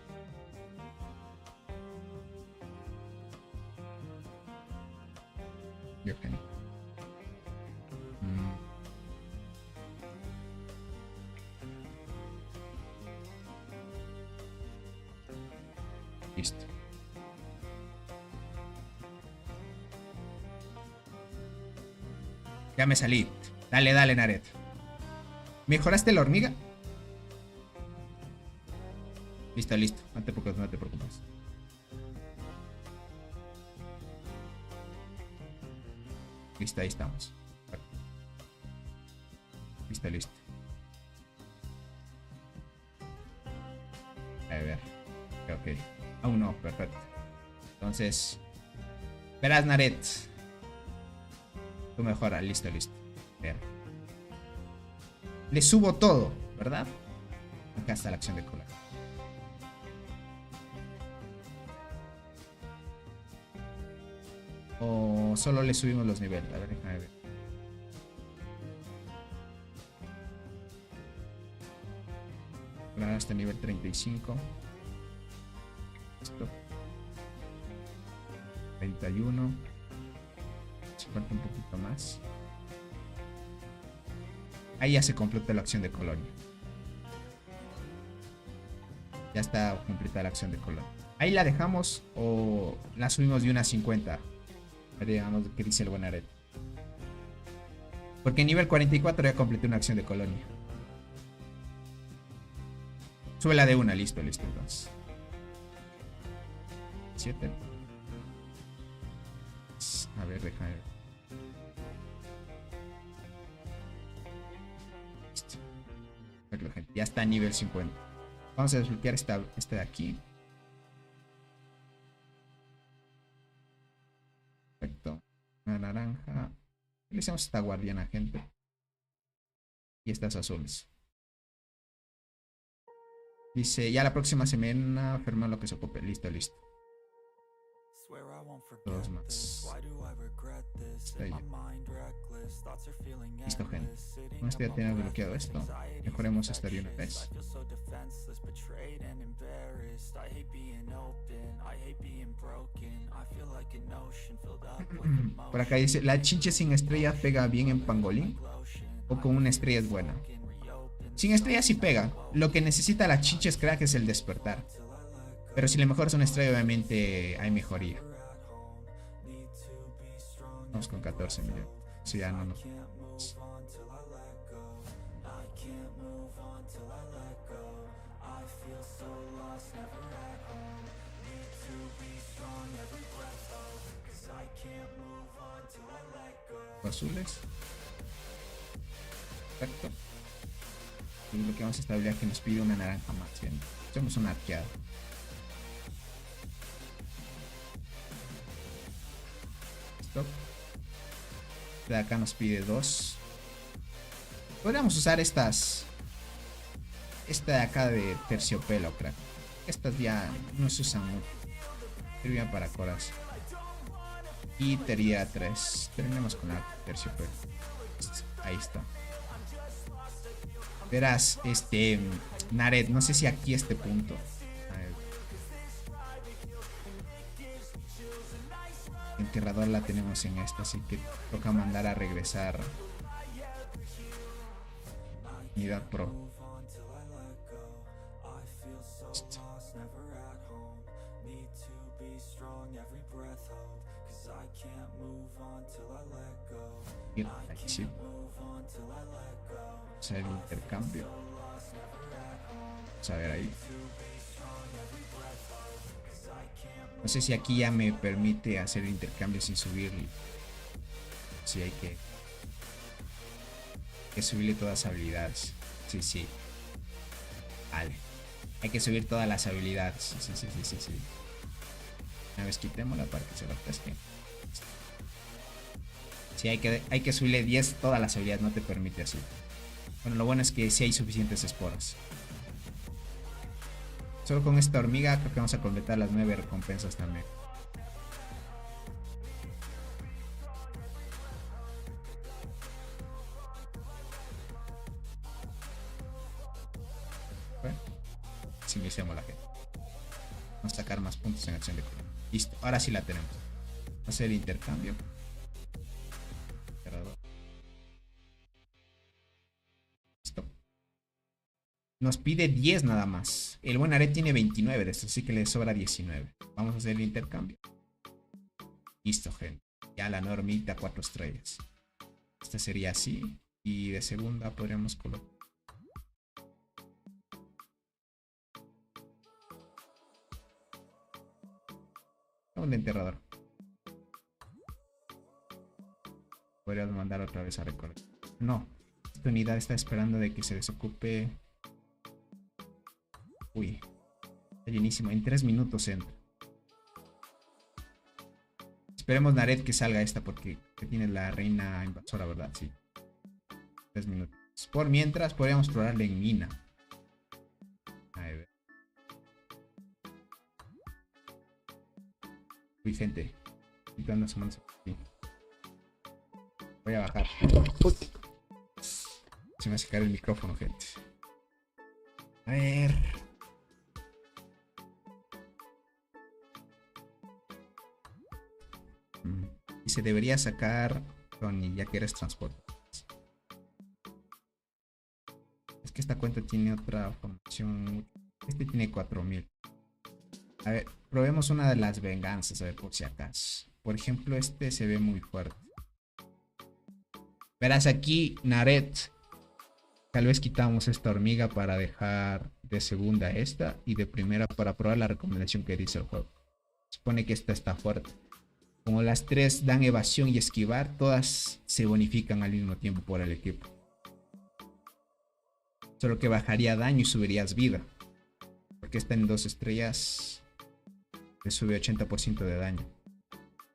Yo, gente. Listo. Ya me salí. Dale, dale, Naret. ¿Mejoraste la hormiga? Listo, listo. No te preocupes, no te preocupes. Listo, ahí estamos. Listo, listo. A ver. Ok. Aún no, perfecto. Entonces, verás, Naret. Tú mejora, listo, listo. Ver. Le subo todo, ¿verdad? Acá está la acción de color. O solo le subimos los niveles. A ver, déjame ver. Ahora hasta nivel 35. Listo. 31. Se falta un poquito más. Ahí ya se completa la acción de colonia. Ya está completada la acción de colonia. Ahí la dejamos o la subimos de unas 50. Digamos que dice el buen Naret. Porque en nivel 44 ya completé una acción de colonia. Súbela de una, listo, listo. Entonces 7. A ver, déjame ver. Listo. Ya está a nivel 50. Vamos a desbloquear este de aquí. Perfecto. Una naranja. Utilizamos esta guardiana, gente. Y estas azules. Dice, ya la próxima semana firma lo que se ocupe. Listo, listo. Dos más. Está bien. Listo, gente. Con esto ya tenemos bloqueado esto. Mejoremos esta de una vez. Por acá dice, la chinche sin estrella pega bien en pangolín. O con una estrella es buena. Sin estrella sí pega. Lo que necesita la chinche crack es el despertar. Pero si le mejoras una estrella, obviamente hay mejoría. Vamos con 14 millones. Si ya no nos... azules. Perfecto. Y bloqueamos esta habilidad que nos pide una naranja más. Bien. Hacemos una arqueada. Stop. De acá nos pide 2. Podríamos usar estas. Esta de acá de terciopelo, crack. Estas ya no se usan mucho. Servían para coras. Y tería 3. Terminemos con la terciopelo. Ahí está. Verás, Naret, no sé si aquí este punto. A ver. Enterrador la tenemos en esta, así que toca mandar a regresar unidad pro. Listo. Bien, aquí sí. Vamos a ver el intercambio. Vamos a ver ahí. No sé si aquí ya me permite hacer el intercambio sin subir. Si hay que subirle todas las habilidades. Sí, sí. Vale. Hay que subir todas las habilidades. Sí. Una vez quitémosla para que se refresque. Sí, hay que subirle 10 todas las habilidades. No te permite así. Bueno, lo bueno es que sí hay suficientes esporas. Solo con esta hormiga creo que vamos a completar las 9 recompensas también. Bueno, si iniciamos la gente. Vamos a sacar más puntos en acción de juego. Listo, ahora sí la tenemos. Vamos a hacer el intercambio. Listo. Nos pide 10 nada más. El buen Aret tiene 29 de estos, así que le sobra 19. Vamos a hacer el intercambio. Listo, gente. Ya la normita 4 estrellas. Esta sería así. Y de segunda podríamos colocar. Un enterrador. Podríamos mandar otra vez a recolectar. No. Esta unidad está esperando de que se desocupe. Uy. Está llenísimo. En 3 minutos entra. Esperemos Naret que salga esta porque tiene la reina invasora, ¿verdad? Sí. 3 minutos. Por mientras podríamos probarle en mina. A ver. Uy, gente. Voy a bajar. Uy. Se me va a sacar el micrófono, gente. A ver. Y se debería sacar Tony, ya que eres transporte. Es que esta cuenta tiene otra formación. Este tiene 4000. A ver, probemos una de las venganzas, a ver por si acaso. Por ejemplo, este se ve muy fuerte. Verás aquí, Naret. Tal vez quitamos esta hormiga para dejar de segunda esta y de primera para probar la recomendación que dice el juego. Supone que esta está fuerte. Como las 3 dan evasión y esquivar, todas se bonifican al mismo tiempo por el equipo. Solo que bajaría daño y subirías vida. Porque esta en 2 estrellas te sube 80% de daño.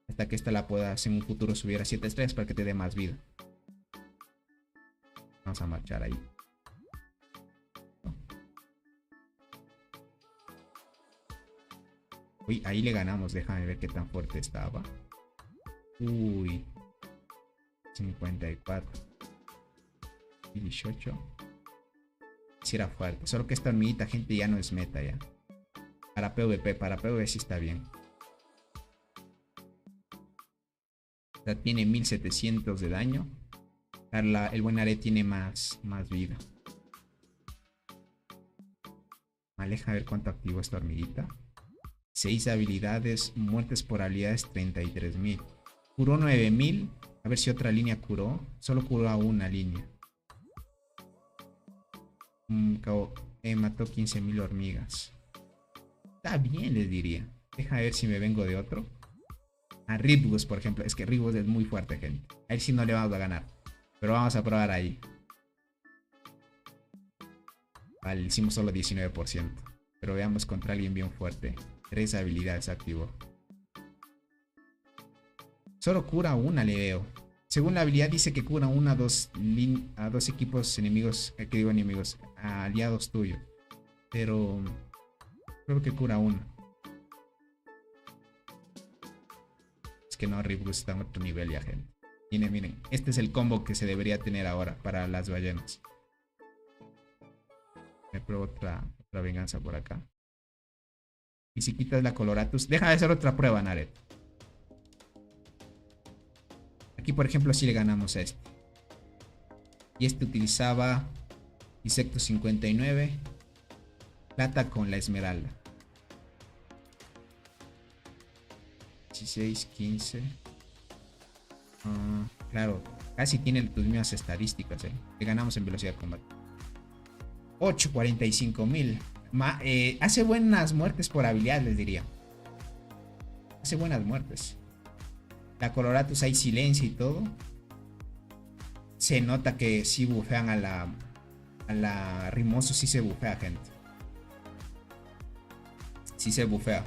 Hasta que esta la puedas en un futuro subir a 7 estrellas para que te dé más vida. Vamos a marchar ahí. Uy, ahí le ganamos. Déjame ver qué tan fuerte estaba. Uy. 54. Y 18. Si era fuerte. Solo que esta hormiguita, gente, ya no es meta ya. Para PvP. Para PvP sí está bien. O sea, tiene 1700 de daño. El buen Aret tiene más vida. Aleja a ver cuánto activó esta hormiguita. 6 habilidades, muertes por habilidades 33.000. Curó 9.000. A ver si otra línea curó. Solo curó a una línea. Mató 15.000 hormigas. Está bien, les diría. Deja ver si me vengo de otro. A Ribgus, por ejemplo. Es que Ribgus es muy fuerte, gente. A él sí no le vamos a ganar. Pero vamos a probar ahí. Vale, hicimos solo 19%. Pero veamos contra alguien bien fuerte. 3 habilidades activó. Solo cura una, le veo. Según la habilidad dice que cura una a dos equipos enemigos. Que digo enemigos. A aliados tuyos. Pero creo que cura una. Es que no, Ribgus está en otro nivel ya, gente. Miren. Este es el combo que se debería tener ahora para las ballenas. Me pruebo otra venganza por acá. Y si quitas la Coloratus, deja de hacer otra prueba, Naret. Aquí, por ejemplo, sí le ganamos a este. Y este utilizaba insecto 59, plata con la esmeralda. 16, 15. Claro, casi tiene tus mismas estadísticas, Le ganamos en velocidad de combate. 845,000. Hace buenas muertes por habilidad, les diría. Hace buenas muertes. La Coloratus hay silencio y todo. Se nota que sí bufean a la Rimoso, sí se bufea, gente. Sí se bufea.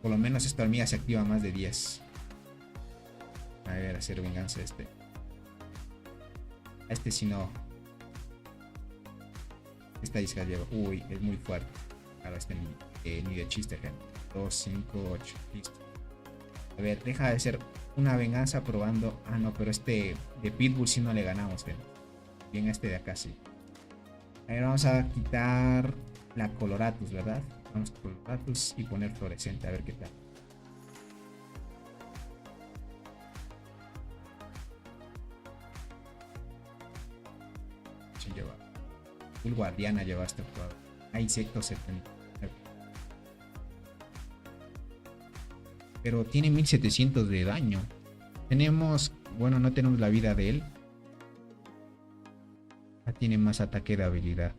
Por lo menos esta hormiga se activa más de 10. A ver, hacer venganza a este. A este si no. Esta isca lleva. Uy, es muy fuerte. Claro, este ni de chiste, gente. 2, 5, 8. Listo. A ver, deja de ser una venganza probando. Ah, no, pero este de Pitbull si no le ganamos, gente. Bien, este de acá sí. A ver, vamos a quitar la Coloratus, ¿verdad? Vamos a Coloratus y poner fluorescente, a ver qué tal. Se lleva. Full guardiana lleva este jugador. Hay insectos 70. Pero tiene 1700 de daño. Tenemos, bueno, no tenemos la vida de él. Ya tiene más ataque de habilidad.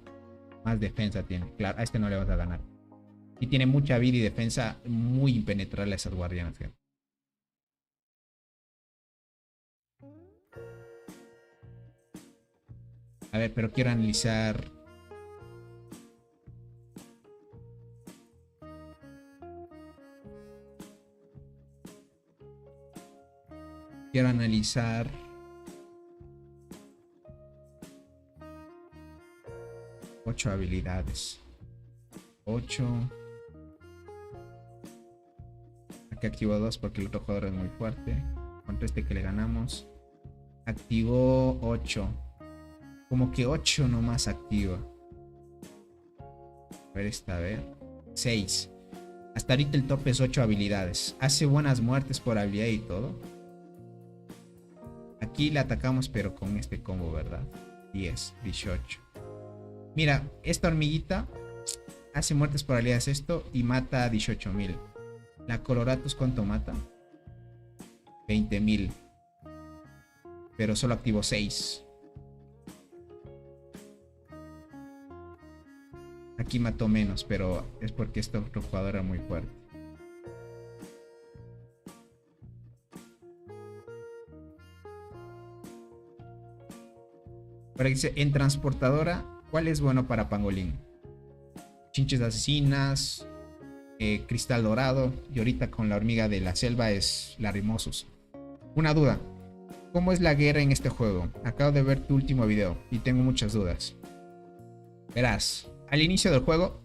Más defensa tiene. Claro, a este no le vas a ganar. Y tiene mucha vida y defensa muy impenetrable a esas guardianas, gente. A ver, pero quiero analizar. Quiero analizar. Ocho habilidades. 8. Aquí activó 2 porque el otro jugador es muy fuerte. Contra este que le ganamos. Activó 8. Como que 8 nomás activa. A ver esta, a ver. 6. Hasta ahorita el tope es 8 habilidades. Hace buenas muertes por habilidad y todo. Aquí le atacamos pero con este combo, ¿verdad? 10, 18. Mira, esta hormiguita hace muertes por habilidades esto y mata a 18,000. La Coloratus, ¿cuánto mata? 20,000. Pero solo activó 6. Aquí mató menos, pero es porque este otro jugador era muy fuerte. Por aquí dice, en transportadora, ¿cuál es bueno para pangolín? Chinches asesinas, cristal dorado, y ahorita con la hormiga de la selva es la Rimosus. Una duda, ¿cómo es la guerra en este juego? Acabo de ver tu último video y tengo muchas dudas. Verás, al inicio del juego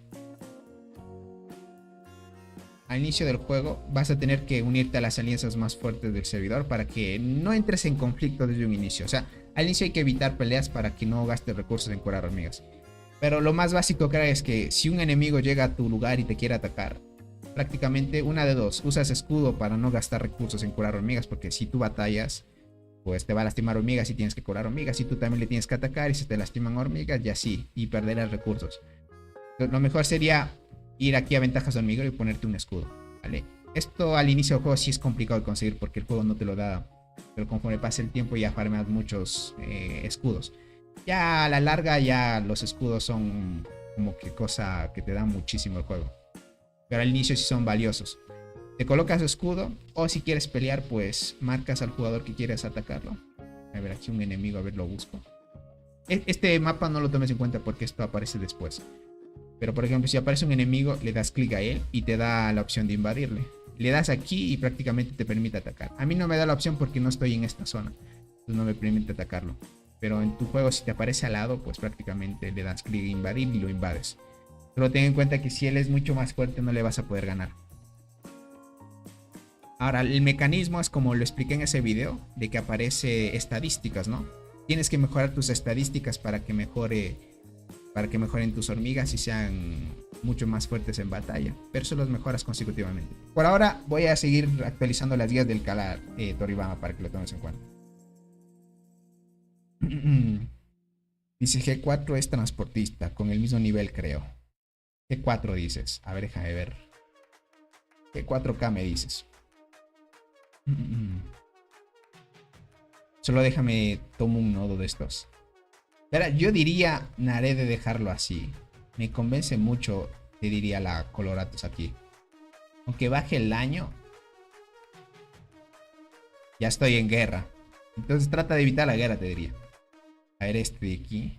vas a tener que unirte a las alianzas más fuertes del servidor para que no entres en conflicto desde un inicio. O sea, al inicio hay que evitar peleas para que no gastes recursos en curar hormigas. Pero lo más básico que es que si un enemigo llega a tu lugar y te quiere atacar, prácticamente una de dos, usas escudo para no gastar recursos en curar hormigas, porque si tú batallas, pues te va a lastimar hormigas y tienes que curar hormigas, y tú también le tienes que atacar y se te lastiman hormigas y así, y perderás recursos. Lo mejor sería ir aquí a ventajas de hormiguero y ponerte un escudo, ¿vale? Esto al inicio del juego sí es complicado de conseguir porque el juego no te lo da, pero conforme pasa el tiempo ya farmeas muchos escudos. Ya a la larga ya los escudos son como que cosa que te da muchísimo el juego, pero al inicio sí son valiosos. Te colocas escudo o si quieres pelear pues marcas al jugador que quieres atacarlo. A ver, aquí un enemigo, a ver, lo busco. Este mapa no lo tomes en cuenta porque esto aparece después. Pero por ejemplo, si aparece un enemigo, le das clic a él y te da la opción de invadirle. Le das aquí y prácticamente te permite atacar. A mí no me da la opción porque no estoy en esta zona, entonces no me permite atacarlo. Pero en tu juego, si te aparece al lado, pues prácticamente le das clic a invadir y lo invades. Pero ten en cuenta que si él es mucho más fuerte, no le vas a poder ganar. Ahora, el mecanismo es como lo expliqué en ese video, de que aparece estadísticas, ¿no? Tienes que mejorar tus estadísticas para que mejore para que mejoren tus hormigas y sean mucho más fuertes en batalla, pero solo los mejoras consecutivamente. Por ahora voy a seguir actualizando las guías del Calar Toribama para que lo tomes en cuenta. Dice G4 es transportista, con el mismo nivel creo. G4 dices, a ver, déjame ver. G4K me dices. Solo déjame, tomo un nodo de estos. Pero yo diría, Naré de dejarlo así. Me convence mucho, te diría la Coloratus aquí. Aunque baje el daño, ya estoy en guerra. Entonces trata de evitar la guerra, te diría. A ver este de aquí.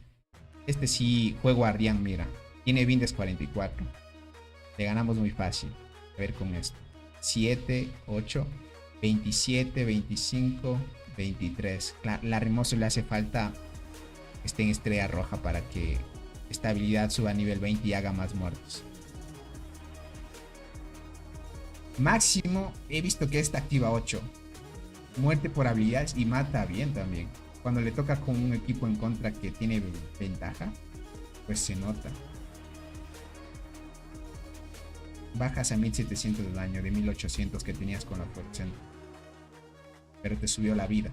Este sí, juego Ardian, mira. Tiene Bindes 44. Le ganamos muy fácil. A ver con esto. 7, 8, 27, 25, 23. La Rimoso le hace falta que esté en estrella roja para que esta habilidad suba a nivel 20 y haga más muertos. Máximo, he visto que esta activa 8. Muerte por habilidades y mata bien también. Cuando le toca con un equipo en contra que tiene ventaja, pues se nota. Bajas a 1700 de daño de 1800 que tenías con la Forcent. Pero te subió la vida.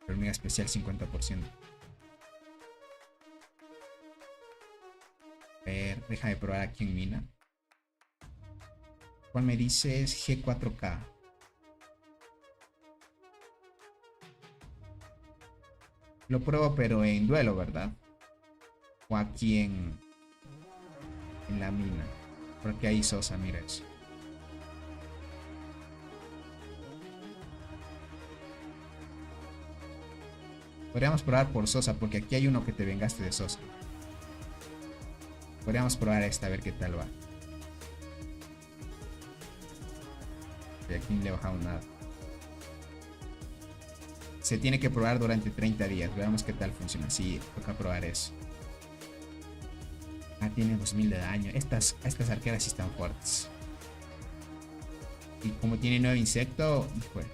Hormiga especial 50%. A ver, déjame probar aquí en mina. ¿Cuál me dices? G4K. Lo pruebo pero en duelo, ¿verdad? O aquí en la mina. Porque hay Sosa, mira eso. Podríamos probar por Sosa porque aquí hay uno que te vengaste de Sosa. Podríamos probar esta a ver qué tal va. Y aquí no le he bajado nada. Se tiene que probar durante 30 días. Veamos qué tal funciona. Sí, toca probar eso. Ah, tiene 2000 de daño. Estas arqueras sí están fuertes. Y como tiene 9 insectos, pues,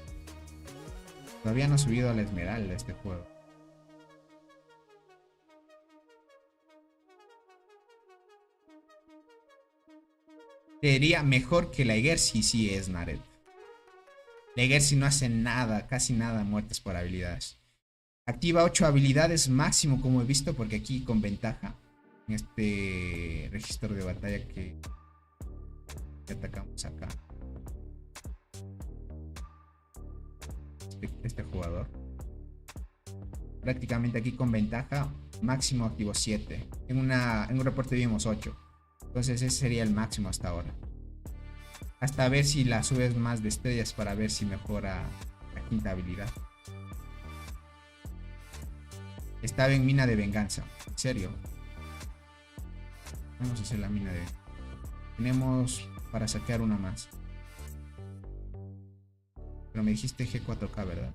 todavía no ha subido a la esmeralda este juego. Te diría mejor que la Egersi, sí es Naret. La Egersi no hace nada, casi nada muertes por habilidades. Activa 8 habilidades máximo como he visto, porque aquí con ventaja. En este registro de batalla que atacamos acá. Este jugador. Prácticamente aquí con ventaja. Máximo activo 7. En un reporte vimos 8. Entonces ese sería el máximo hasta ahora. Hasta ver si la subes más de estrellas para ver si mejora la quinta habilidad. Estaba en mina de venganza. En serio. Vamos a hacer la mina de... Tenemos para saquear una más. Pero me dijiste G4K, ¿verdad?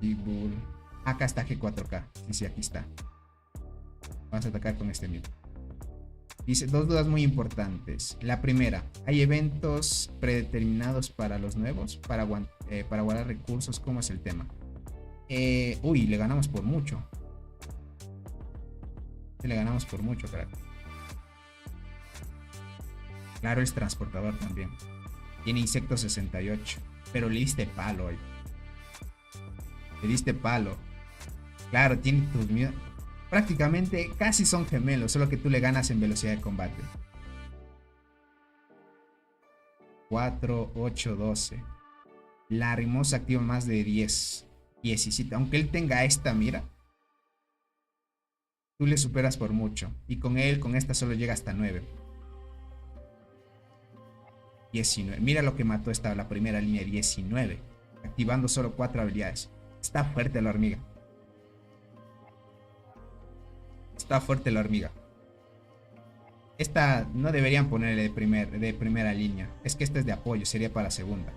Big Bull. Acá está G4K. Sí, aquí está. Vamos a atacar con este mismo. Dice, dos dudas muy importantes. La primera, ¿hay eventos predeterminados para los nuevos? Para guardar recursos, ¿cómo es el tema? Uy, le ganamos por mucho. Le ganamos por mucho, crack. Claro, es transportador también. Tiene insecto 68. Pero le diste palo hoy. Le diste palo. Claro, tiene tus miedos. Prácticamente casi son gemelos, solo que tú le ganas en velocidad de combate. 4, 8, 12. La Rimosa activa más de 10. 17. Aunque él tenga esta mira, tú le superas por mucho. Y con él, con esta solo llega hasta 9. 19. Mira lo que mató la primera línea, 19. Activando solo 4 habilidades. Está fuerte la hormiga. Está fuerte la hormiga. Esta no deberían ponerle de primera línea. Es que esta es de apoyo, sería para segunda.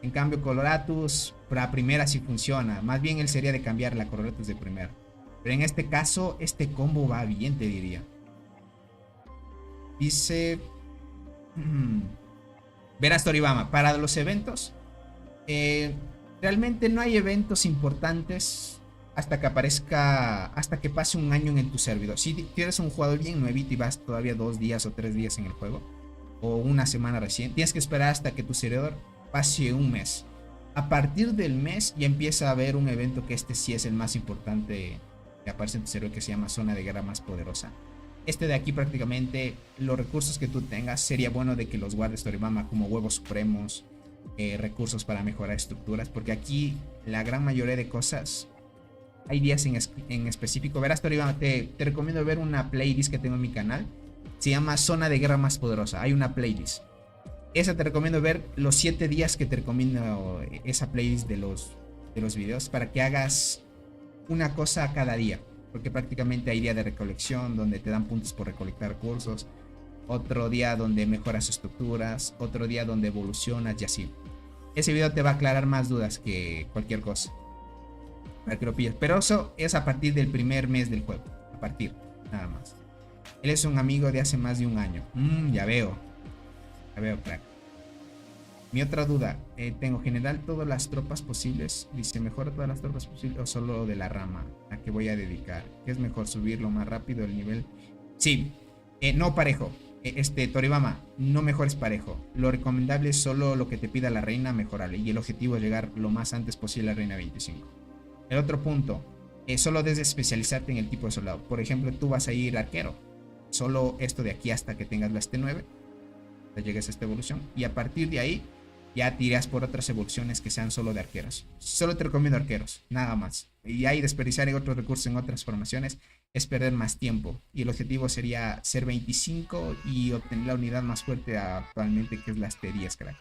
En cambio Coloratus para primera sí funciona. Más bien él sería de cambiar la Coloratus de primera. Pero en este caso este combo va bien, te diría. Dice... Verás Toribama, para los eventos Eh, Realmente no hay eventos importantes hasta que aparezca, hasta que pase un año en tu servidor. Si eres un jugador bien nuevito y vas todavía 2 días o 3 días en el juego, o una semana recién, tienes que esperar hasta que tu servidor pase un mes. A partir del mes ya empieza a haber un evento que este sí es el más importante que aparece en tu servidor, que se llama Zona de Guerra Más Poderosa. Este de aquí prácticamente los recursos que tú tengas sería bueno de que los guardes Toribama, como huevos supremos, recursos para mejorar estructuras, porque aquí la gran mayoría de cosas hay días en específico. Verás Toribama, te recomiendo ver una playlist que tengo en mi canal, se llama Zona de Guerra Más Poderosa. Hay una playlist, esa te recomiendo ver los 7 días que te recomiendo esa playlist de los videos, para que hagas una cosa cada día, porque prácticamente hay día de recolección donde te dan puntos por recolectar recursos, otro día donde mejoras estructuras, otro día donde evolucionas y así. Ese video te va a aclarar más dudas que cualquier cosa, para que lo pilles, pero eso es a partir del primer mes del juego, a partir, nada más. Él es un amigo de hace más de un año. Ya veo, crack. Mi otra duda, tengo general todas las tropas posibles. Dice, ¿mejor todas las tropas posibles o solo de la rama a que voy a dedicar? ¿Qué es mejor, subirlo más rápido el nivel? Sí, no parejo. Toribama, no mejores parejo. Lo recomendable es solo lo que te pida la reina, mejorarle. Y el objetivo es llegar lo más antes posible a la reina 25. El otro punto, solo debes especializarte en el tipo de soldado. Por ejemplo, tú vas a ir arquero. Solo esto de aquí hasta que tengas la T9, llegues a esta evolución, y a partir de ahí ya te irás por otras evoluciones que sean solo de arqueros. Solo te recomiendo arqueros, nada más. Y ahí desperdiciar otros recursos en otras formaciones es perder más tiempo, y el objetivo sería ser 25 y obtener la unidad más fuerte actualmente, que es la T10, crack.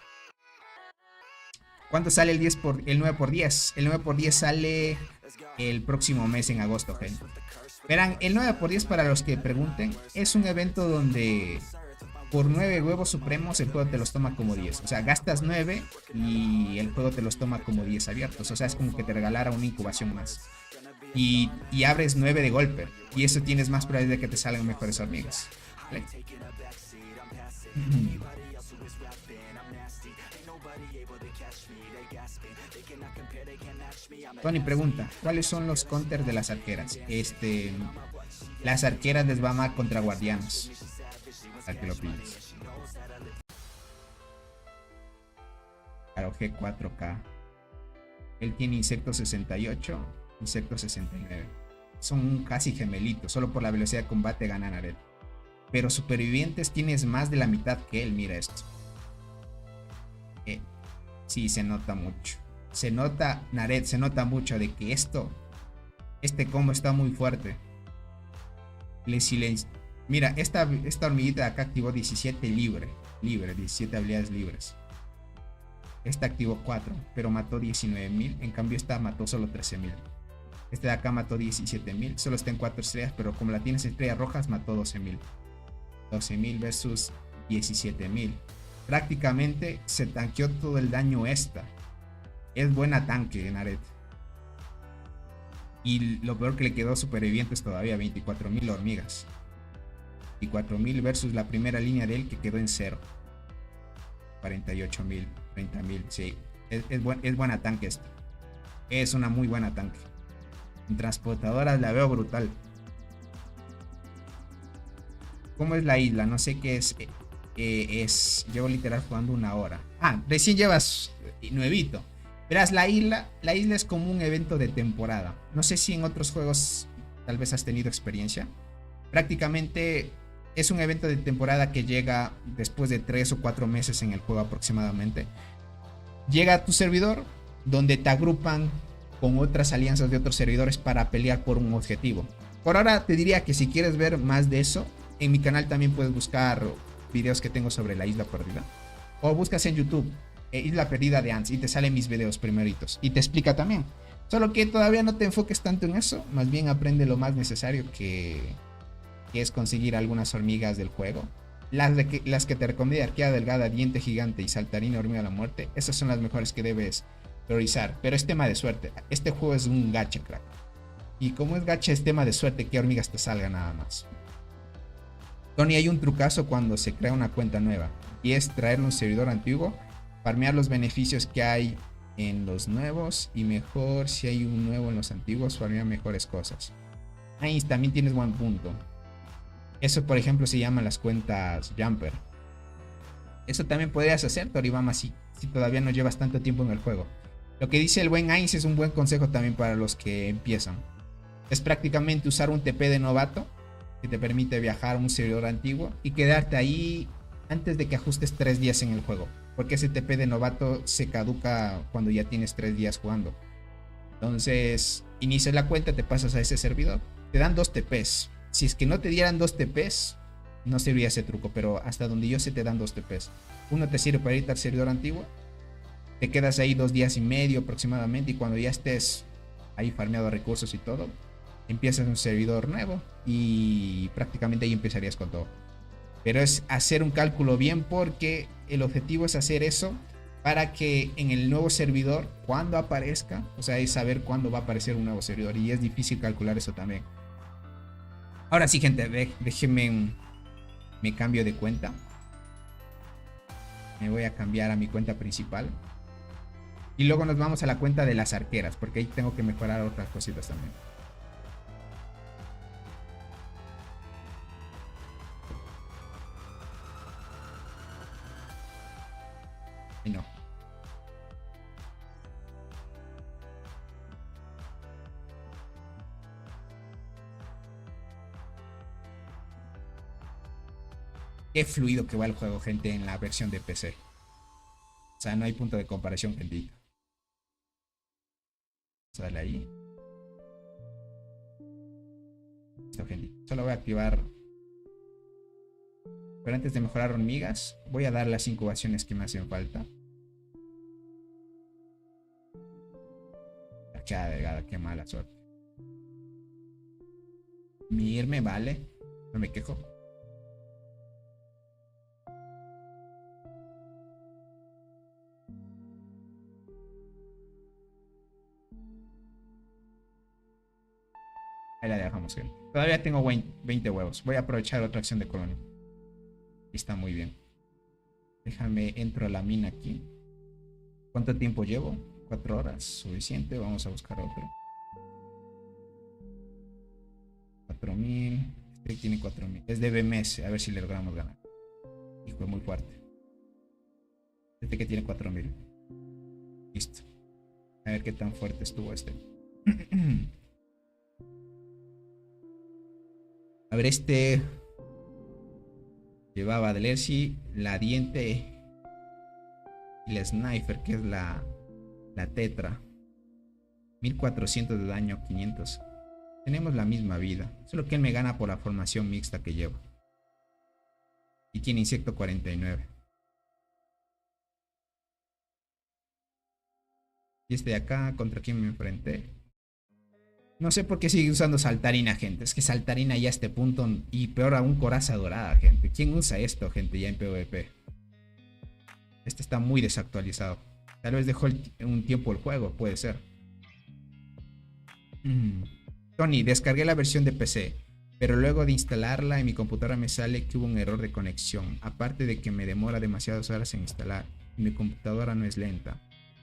¿Cuánto sale el 9x10? El 9x10 sale el próximo mes, en agosto, gente. Verán, el 9x10, para los que pregunten, es un evento donde por 9 huevos supremos el juego te los toma como 10. O sea, gastas 9 y el juego te los toma como 10 abiertos. O sea, es como que te regalara una incubación más. Y abres 9 de golpe. Y eso tienes más probabilidad de que te salgan mejores hormigas. ¿Vale? Tony pregunta, ¿cuáles son los counters de las arqueras? Las arqueras les va mal contra guardianos, para que lo pilles. Claro, G4K. Él tiene insecto 68, insecto 69. Son casi gemelitos, solo por la velocidad de combate gana Naret. Pero supervivientes tienes más de la mitad que él, mira esto. Sí, se nota mucho. Se nota, Naret, se nota mucho de que este combo está muy fuerte. Le silencio. Mira, esta hormiguita de acá activó 17 libre, 17 habilidades libres. Esta activó 4, pero mató 19.000. En cambio esta mató solo 13.000. Este de acá mató 17.000. Solo está en 4 estrellas, pero como la tienes estrellas rojas, mató 12.000. 12.000 versus 17.000. Prácticamente se tanqueó todo el daño esta. Es buena tanque, Naret. Y lo peor que le quedó supervivientes todavía, 24.000 hormigas. 24.000 versus la primera línea de él, que quedó en 0. 48.000, 30.000, sí. Es buena tanque esto. Es una muy buena tanque. En transportadoras la veo brutal. ¿Cómo es la isla? No sé qué es. Llevo literal jugando 1 hora. Recién llevas nuevito. Verás, la isla es como un evento de temporada. No sé si en otros juegos tal vez has tenido experiencia. Prácticamente es un evento de temporada que llega después de 3 o 4 meses en el juego aproximadamente. Llega a tu servidor, donde te agrupan con otras alianzas de otros servidores para pelear por un objetivo. Por ahora te diría que si quieres ver más de eso, en mi canal también puedes buscar videos que tengo sobre la isla perdida. O buscas en YouTube Isla Perdida de Ants y te salen mis videos primeritos. Y te explica también. Solo que todavía no te enfoques tanto en eso. Más bien aprende lo más necesario, que es conseguir algunas hormigas del juego. Las que te recomiendo, arquea delgada, diente gigante y saltarina hormiga a la muerte. Esas son las mejores que debes priorizar. Pero es tema de suerte. Este juego es un gacha, crack. Y como es gacha, es tema de suerte que hormigas te salgan nada más. Tony, hay un trucazo cuando se crea una cuenta nueva. Y es traer un servidor antiguo, farmear los beneficios que hay en los nuevos y mejor si hay un nuevo en los antiguos, farmear mejores cosas. Ahí también tienes buen punto. Eso, por ejemplo, se llaman las cuentas Jumper. Eso también podrías hacer, Toribama, si todavía no llevas tanto tiempo en el juego. Lo que dice el buen Ainz es un buen consejo también para los que empiezan. Es prácticamente usar un TP de novato que te permite viajar a un servidor antiguo y quedarte ahí antes de que ajustes 3 días en el juego. Porque ese TP de novato se caduca cuando ya tienes 3 días jugando. Entonces, inicias la cuenta, te pasas a ese servidor. Te dan 2 TPs. Si es que no te dieran 2 TPs, no serviría ese truco. Pero hasta donde yo sé te dan 2 TPs. Uno te sirve para irte al servidor antiguo. Te quedas ahí 2 días y medio aproximadamente. Y cuando ya estés ahí farmeado recursos y todo, empiezas un servidor nuevo. Y prácticamente ahí empezarías con todo. Pero es hacer un cálculo bien, porque el objetivo es hacer eso para que en el nuevo servidor, cuando aparezca, o sea, es saber cuándo va a aparecer un nuevo servidor. Y es difícil calcular eso también. Ahora sí, gente, déjenme, me cambio de cuenta. Me voy a cambiar a mi cuenta principal. Y luego nos vamos a la cuenta de las arqueras, porque ahí tengo que mejorar otras cositas también. Y no. Qué fluido que va el juego, gente, en la versión de PC. O sea, no hay punto de comparación, gente. Sale ahí. Listo, gente. Solo voy a activar. Pero antes de mejorar hormigas, voy a dar las incubaciones que me hacen falta. Qué mala suerte. Mi irme vale. No me quejo. Ahí la dejamos, gente. Todavía tengo 20 huevos. Voy a aprovechar otra acción de colonia. Está muy bien. Déjame, entro a la mina aquí. ¿Cuánto tiempo llevo? 4 horas. Suficiente. Vamos a buscar otro. 4000. Este tiene 4000. Es de BMS. A ver si le logramos ganar. Y fue muy fuerte. Este que tiene 4000. Listo. A ver qué tan fuerte estuvo este. A ver, este llevaba de Lercy, la diente y la sniper, que es la tetra. 1400 de daño, 500. Tenemos la misma vida, solo que él me gana por la formación mixta que llevo. Y tiene insecto 49. Y este de acá, ¿contra quién me enfrenté? No sé por qué sigue usando saltarina, gente. Es que saltarina ya a este punto. Y peor aún, coraza dorada, gente. ¿Quién usa esto, gente, ya en PvP? Este está muy desactualizado. Tal vez dejó un tiempo el juego, puede ser. Tony, descargué la versión de PC, pero luego de instalarla en mi computadora me sale que hubo un error de conexión. Aparte de que me demora demasiadas horas en instalar. Y mi computadora no es lenta.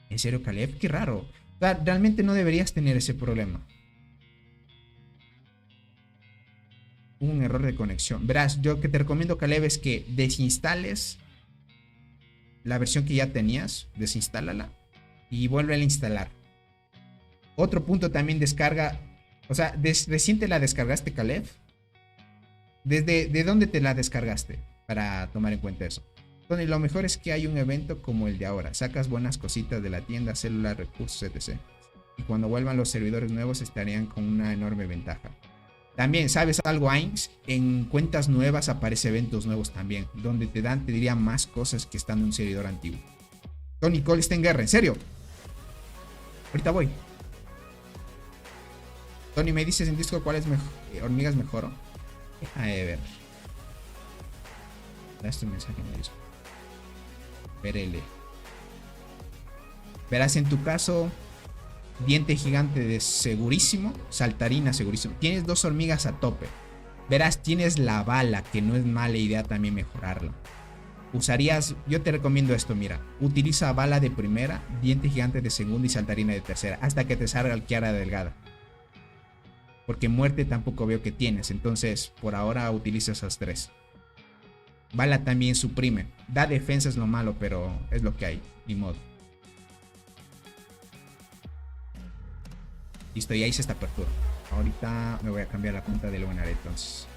¿En serio, Caleb? Qué raro. O sea, realmente no deberías tener ese problema. Un error de conexión. Verás, yo que te recomiendo, Caleb, es que desinstales la versión que ya tenías, desinstálala y vuelve a instalar. Otro punto también, descarga, o sea, recién te la descargaste, Caleb. ¿De dónde te la descargaste? Para tomar en cuenta eso. Entonces, lo mejor es que hay un evento como el de ahora. Sacas buenas cositas de la tienda, células, recursos, etc. Y cuando vuelvan los servidores nuevos estarían con una enorme ventaja. También, ¿sabes algo, Ainz? En cuentas nuevas aparece eventos nuevos también, donde te diría más cosas que estando en un servidor antiguo. Tony Cole está en guerra, ¿en serio? Ahorita voy. Tony, ¿me dices en Discord cuáles hormigas mejoro? Déjame ver. Das tu mensaje en Discord. Verele. Verás, en tu caso, diente gigante de segurísimo, saltarina segurísimo. Tienes 2 hormigas a tope. Verás, tienes la bala, que no es mala idea también mejorarla. Yo te recomiendo esto, mira. Utiliza bala de primera, diente gigante de segunda y saltarina de tercera, hasta que te salga el Kiara delgada. Porque muerte tampoco veo que tienes, entonces por ahora utiliza esas tres. Bala también suprime. Da defensa es lo malo, pero es lo que hay, ni modo. Listo, ya hice esta apertura. Ahorita me voy a cambiar la cuenta de Lunar entonces.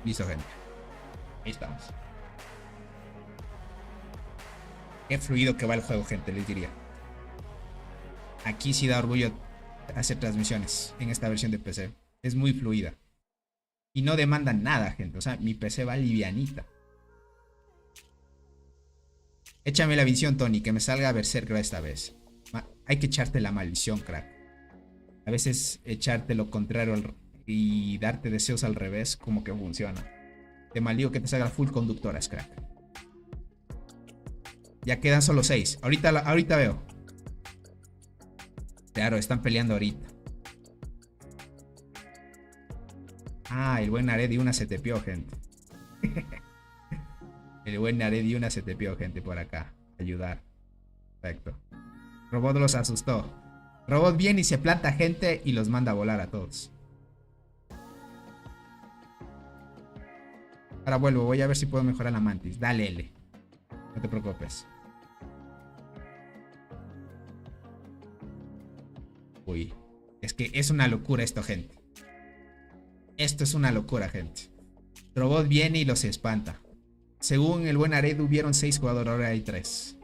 Listo, gente. Ahí estamos. Qué fluido que va el juego, gente, les diría. Aquí sí da orgullo hacer transmisiones en esta versión de PC. Es muy fluida. Y no demanda nada, gente. O sea, mi PC va livianita. Échame la visión, Tony, que me salga Berserker esta vez. Hay que echarte la maldición, crack. A veces echarte lo contrario y darte deseos al revés como que funciona. Te maldigo que te salga full conductoras, crack. Ya quedan solo 6. Ahorita veo. Claro, están peleando ahorita. Ah, el buen Nared y una se tepió, gente. El buen Nared y una se tepió, gente, por acá. Ayudar. Perfecto. Robot los asustó. Robot viene y se planta, gente, y los manda a volar a todos. Ahora vuelvo, voy a ver si puedo mejorar la mantis. Dale, L. No te preocupes. Uy, es que es una locura esto, gente. Esto es una locura, gente. Robot viene y los espanta. Según el buen Ared hubieron 6 jugadores, ahora hay 3.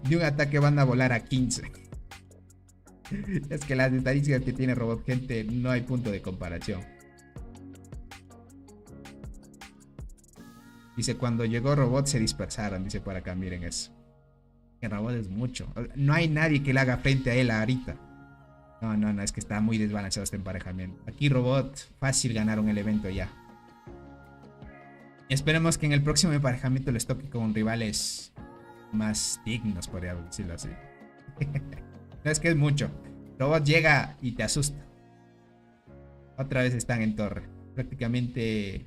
De un ataque van a volar a 15. Es que las estadísticas que tiene Robot, gente, no hay punto de comparación. Dice, cuando llegó Robot se dispersaron, dice por acá, miren eso. Que Robot es mucho. No hay nadie que le haga frente a él ahorita. No, es que está muy desbalanceado este emparejamiento. Aquí Robot, fácil ganaron el evento ya. Esperemos que en el próximo emparejamiento les toque con rivales más dignos, podría decirlo así. No, es que es mucho. Robot llega y te asusta. Otra vez están en torre. Prácticamente...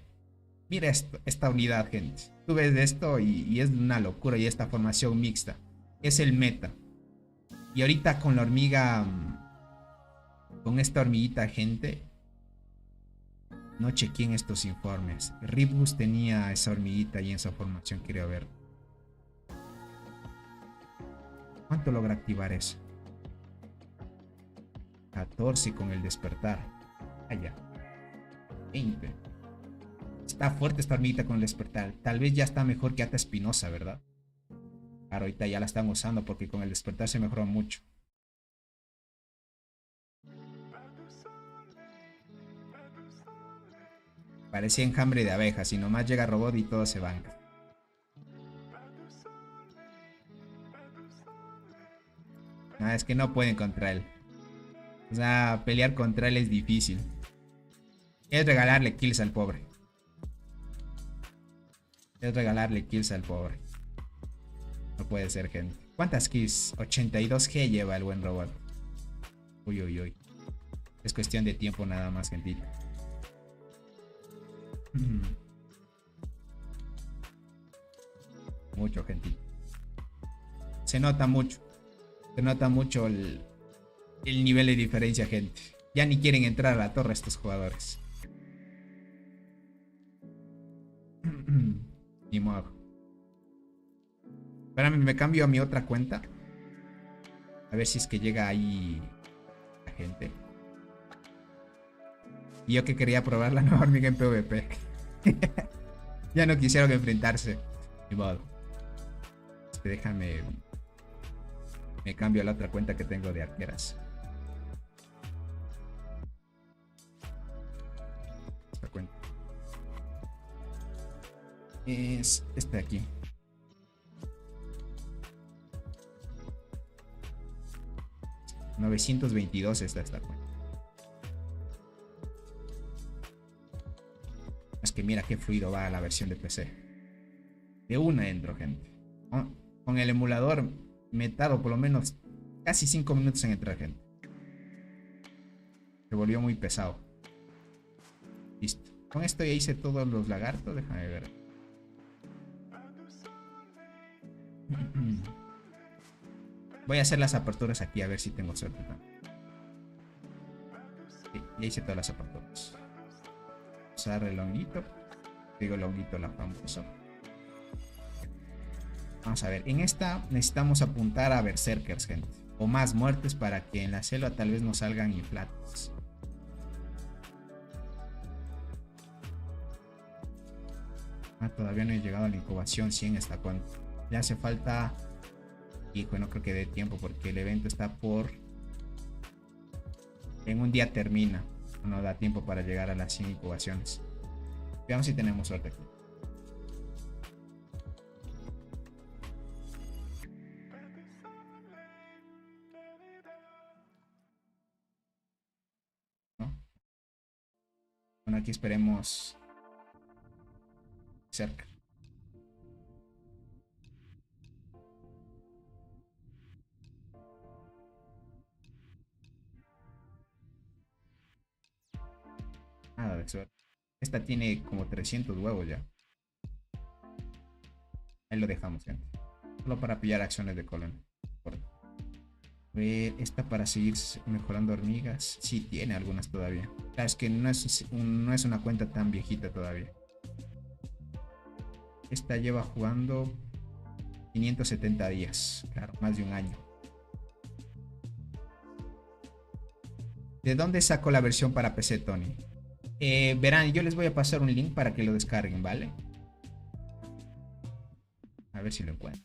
Mira esta unidad, gente. Tú ves esto y es una locura. Y esta formación mixta. Es el meta. Y ahorita con la hormiga... Con esta hormiguita, gente. No chequeé en estos informes. Ribus tenía esa hormiguita y en esa formación quiero ver. ¿Cuánto logra activar eso? 14 con el despertar. Allá. 20. Está fuerte esta hormiguita con el despertar. Tal vez ya está mejor que Ata Espinosa, ¿verdad? Claro, ahorita ya la están usando porque con el despertar se mejoró mucho. Parecía enjambre de abejas y nomás llega Robot y todos se van. No, es que no pueden contra él. O sea, pelear contra él es difícil. Es regalarle kills al pobre. Es regalarle kills al pobre. No puede ser, gente. ¿Cuántas kills? 82G lleva el buen Robot. Uy, uy, uy. Es cuestión de tiempo nada más, gentita. Mucho, gentita. Se nota mucho. Se nota mucho el nivel de diferencia, gente. Ya ni quieren entrar a la torre estos jugadores. Ni modo. Espérame, me cambio a mi otra cuenta. A ver si es que llega ahí la gente. Y yo que quería probar la nueva hormiga en PvP. Ya no quisieron enfrentarse. Ni modo. Déjame. Me cambio a la otra cuenta que tengo de arqueras. Esta cuenta es esta de aquí. $922 está esta cuenta. que mira qué fluido va la versión de PC. De una dentro, gente. Con el emulador me tardo por lo menos casi 5 minutos en entrar, gente. Se volvió muy pesado. Listo. Con esto ya hice todos los lagartos. Déjame ver. Voy a hacer las aperturas aquí a ver si tengo suerte también. Sí, ya hice todas las aperturas. Usar el honguito. Digo el honguito, la famosa. Vamos a ver. En esta necesitamos apuntar a berserkers, gente. O más muertes para que en la selva tal vez nos salgan inflates. Todavía no he llegado a la incubación 100 hasta cuando. Le hace falta. Y bueno, creo que dé tiempo porque el evento está por. En un día termina. No da tiempo para llegar a las 100 incubaciones. Veamos si tenemos suerte aquí. ¿No? Bueno, aquí esperemos. Cerca. Nada de suerte. Esta tiene como 300 huevos ya. Ahí lo dejamos, gente. Solo para pillar acciones de colonia. Esta para seguir mejorando hormigas. Sí, tiene algunas todavía. Claro, es que no es una cuenta tan viejita todavía. Esta lleva jugando 570 días. Claro, más de un año. ¿De dónde saco la versión para PC, Tony? Verán, yo les voy a pasar un link para que lo descarguen, ¿vale? A ver si lo encuentro.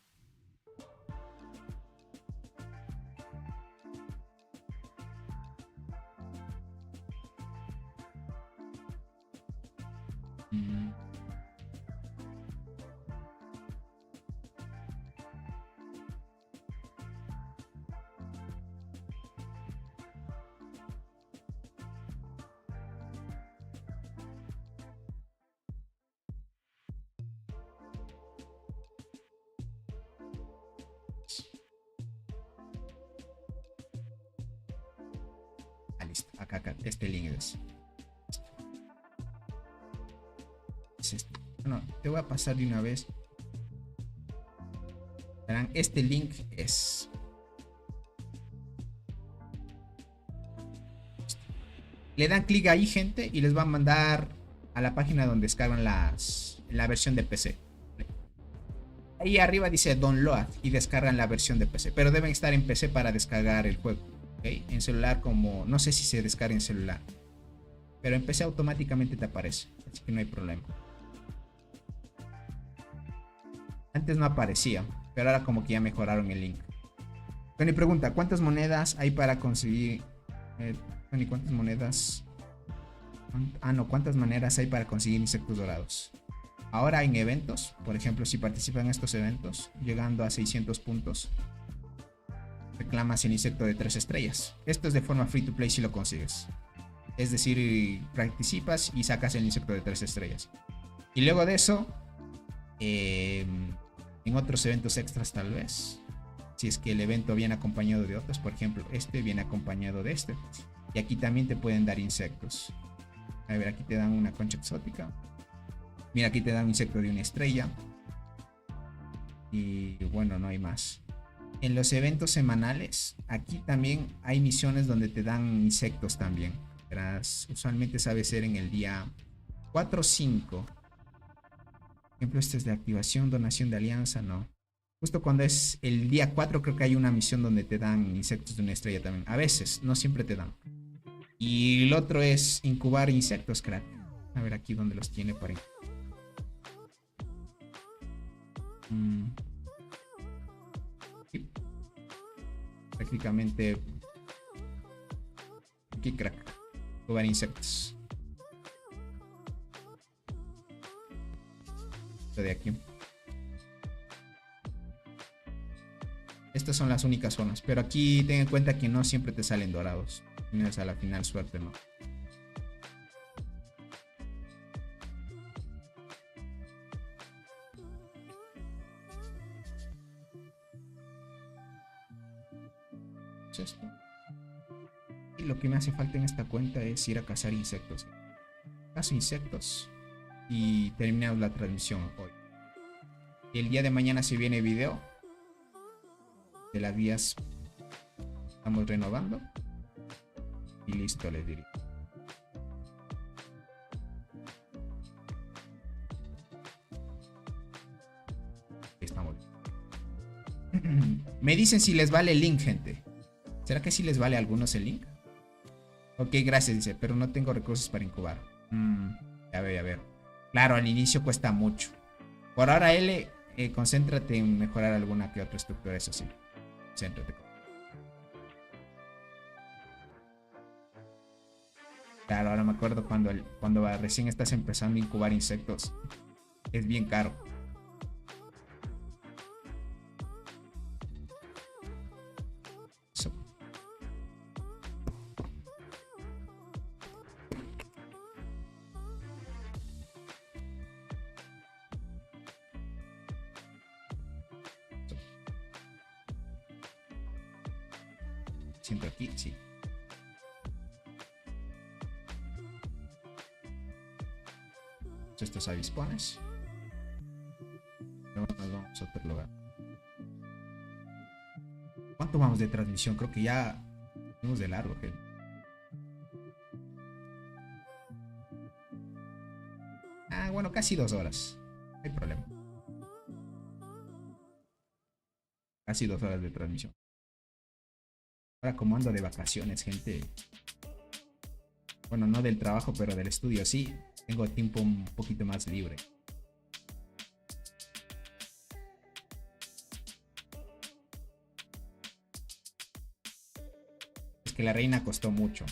Listo, acá, este link es este. Bueno, te voy a pasar de una vez. Verán, este link es. Le dan clic ahí, gente, y les va a mandar a la página donde descargan la versión de PC. Ahí arriba dice download y descargan la versión de PC, pero deben estar en PC para descargar el juego. ¿Okay? En celular, como no sé si se descarga en celular, pero en PC automáticamente te aparece, así que no hay problema. Antes no aparecía, pero ahora como que ya mejoraron el link. Tony pregunta, ¿cuántas monedas hay para conseguir? Tony, ¿cuántas monedas? ¿Cuántas maneras hay para conseguir insectos dorados? Ahora en eventos, por ejemplo, si participan en estos eventos, llegando a 600 puntos, reclamas el insecto de 3 estrellas. Esto es de forma free to play si lo consigues. Es decir, participas y sacas el insecto de 3 estrellas. Y luego de eso, en otros eventos extras tal vez, si es que el evento viene acompañado de otros, por ejemplo, este viene acompañado de este. Y aquí también te pueden dar insectos. A ver, aquí te dan una concha exótica. Mira, aquí te dan un insecto de 1 estrella. Y bueno, no hay más. En los eventos semanales, aquí también hay misiones donde te dan insectos también. Verás, usualmente sabe ser en el día 4 o 5. Por ejemplo, este es de activación, donación de alianza, no. Justo cuando es el día 4 creo que hay una misión donde te dan insectos de 1 estrella también. A veces, no siempre te dan. Y el otro es incubar insectos, crack. A ver aquí donde los tiene para incubar. Sí. Prácticamente aquí, crack. Incubar insectos. Esto de aquí. Estas son las únicas zonas, pero aquí ten en cuenta que no siempre te salen dorados. Tienes a la final suerte, ¿no? esto. Y lo que me hace falta en esta cuenta es ir a cazar insectos. Cazo insectos y terminamos la transmisión hoy. Y el día de mañana se viene video de las vías. Estamos renovando. Y listo, les diría. Estamos. Me dicen si les vale el link, gente. ¿Será que sí les vale a algunos el link? Ok, gracias, dice, pero no tengo recursos para incubar. Ya veo, ya veo. Claro, al inicio cuesta mucho. Por ahora, L, concéntrate en mejorar alguna que otra estructura, eso sí. Concéntrate. Claro, ahora me acuerdo cuando recién estás empezando a incubar insectos. Es bien caro. Eso. Siento aquí, sí. Estos avispones. Luego nos vamos a otro lugar. ¿Cuánto vamos de transmisión? Creo que ya vamos de largo, gente. Bueno, casi 2 horas. No hay problema. Casi 2 horas de transmisión. Ahora como ando de vacaciones, gente. Bueno, no del trabajo, pero del estudio sí. Tengo tiempo un poquito más libre. Es que la reina costó mucho.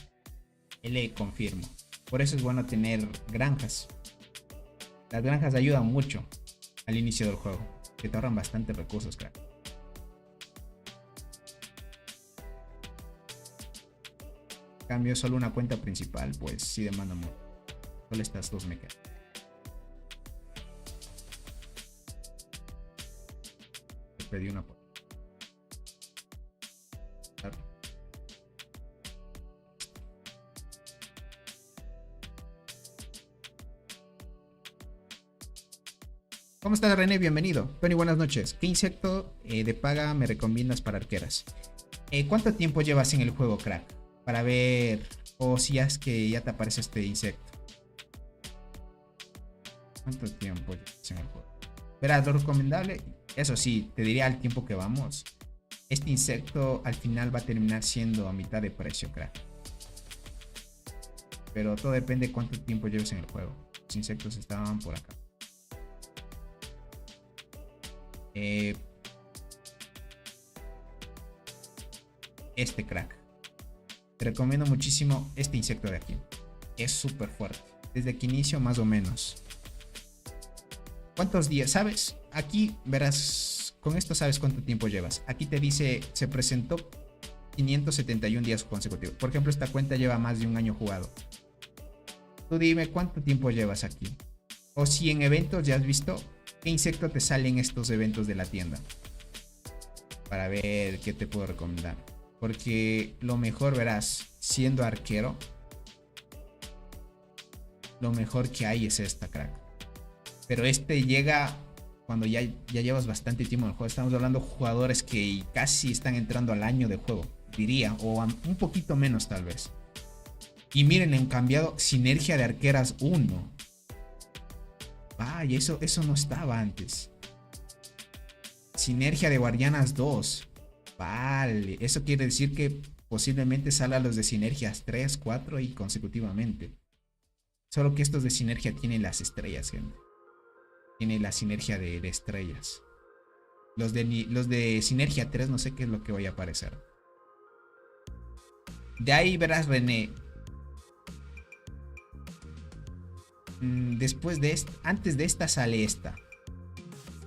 Le confirmo. Por eso es bueno tener granjas. Las granjas ayudan mucho al inicio del juego. Que te ahorran bastantes recursos, claro. Cambio solo una cuenta principal, pues sí demanda mucho. Solo estas dos me quedan. Te pedí una por. ¿Cómo estás, René? Bienvenido. Tony, buenas noches. ¿Qué insecto de paga me recomiendas para arqueras? ¿Cuánto tiempo llevas en el juego, crack? Para ver, o si es que ya te aparece este insecto. ¿Cuánto tiempo llevas en el juego? Verás, lo recomendable, eso sí, te diría al tiempo que vamos. Este insecto al final va a terminar siendo a mitad de precio, crack. Pero todo depende de cuánto tiempo lleves en el juego. Los insectos estaban por acá. Este crack. Te recomiendo muchísimo este insecto de aquí. Es súper fuerte. Desde que inicio más o menos. ¿Cuántos días? ¿Sabes? Aquí verás. Con esto sabes cuánto tiempo llevas. Aquí te dice, se presentó 571 días consecutivos. Por ejemplo, esta cuenta lleva más de un año jugado. Tú dime cuánto tiempo llevas aquí. O si en eventos ya has visto qué insecto te sale en estos eventos de la tienda. Para ver qué te puedo recomendar. Porque lo mejor, verás, siendo arquero, lo mejor que hay es esta, crack. Pero este llega cuando ya llevas bastante tiempo en el juego. Estamos hablando de jugadores que casi están entrando al año de juego, diría, o un poquito menos tal vez. Y miren, han cambiado sinergia de arqueras 1. Vaya, eso no estaba antes. Sinergia de guardianas 2. Vale, eso quiere decir que posiblemente salgan los de sinergias 3, 4 y consecutivamente. Solo que estos de sinergia tienen las estrellas, gente. Tiene la sinergia de estrellas. Los de sinergia 3 no sé qué es lo que vaya a aparecer. De ahí verás, René. Después de esta, antes de esta sale esta.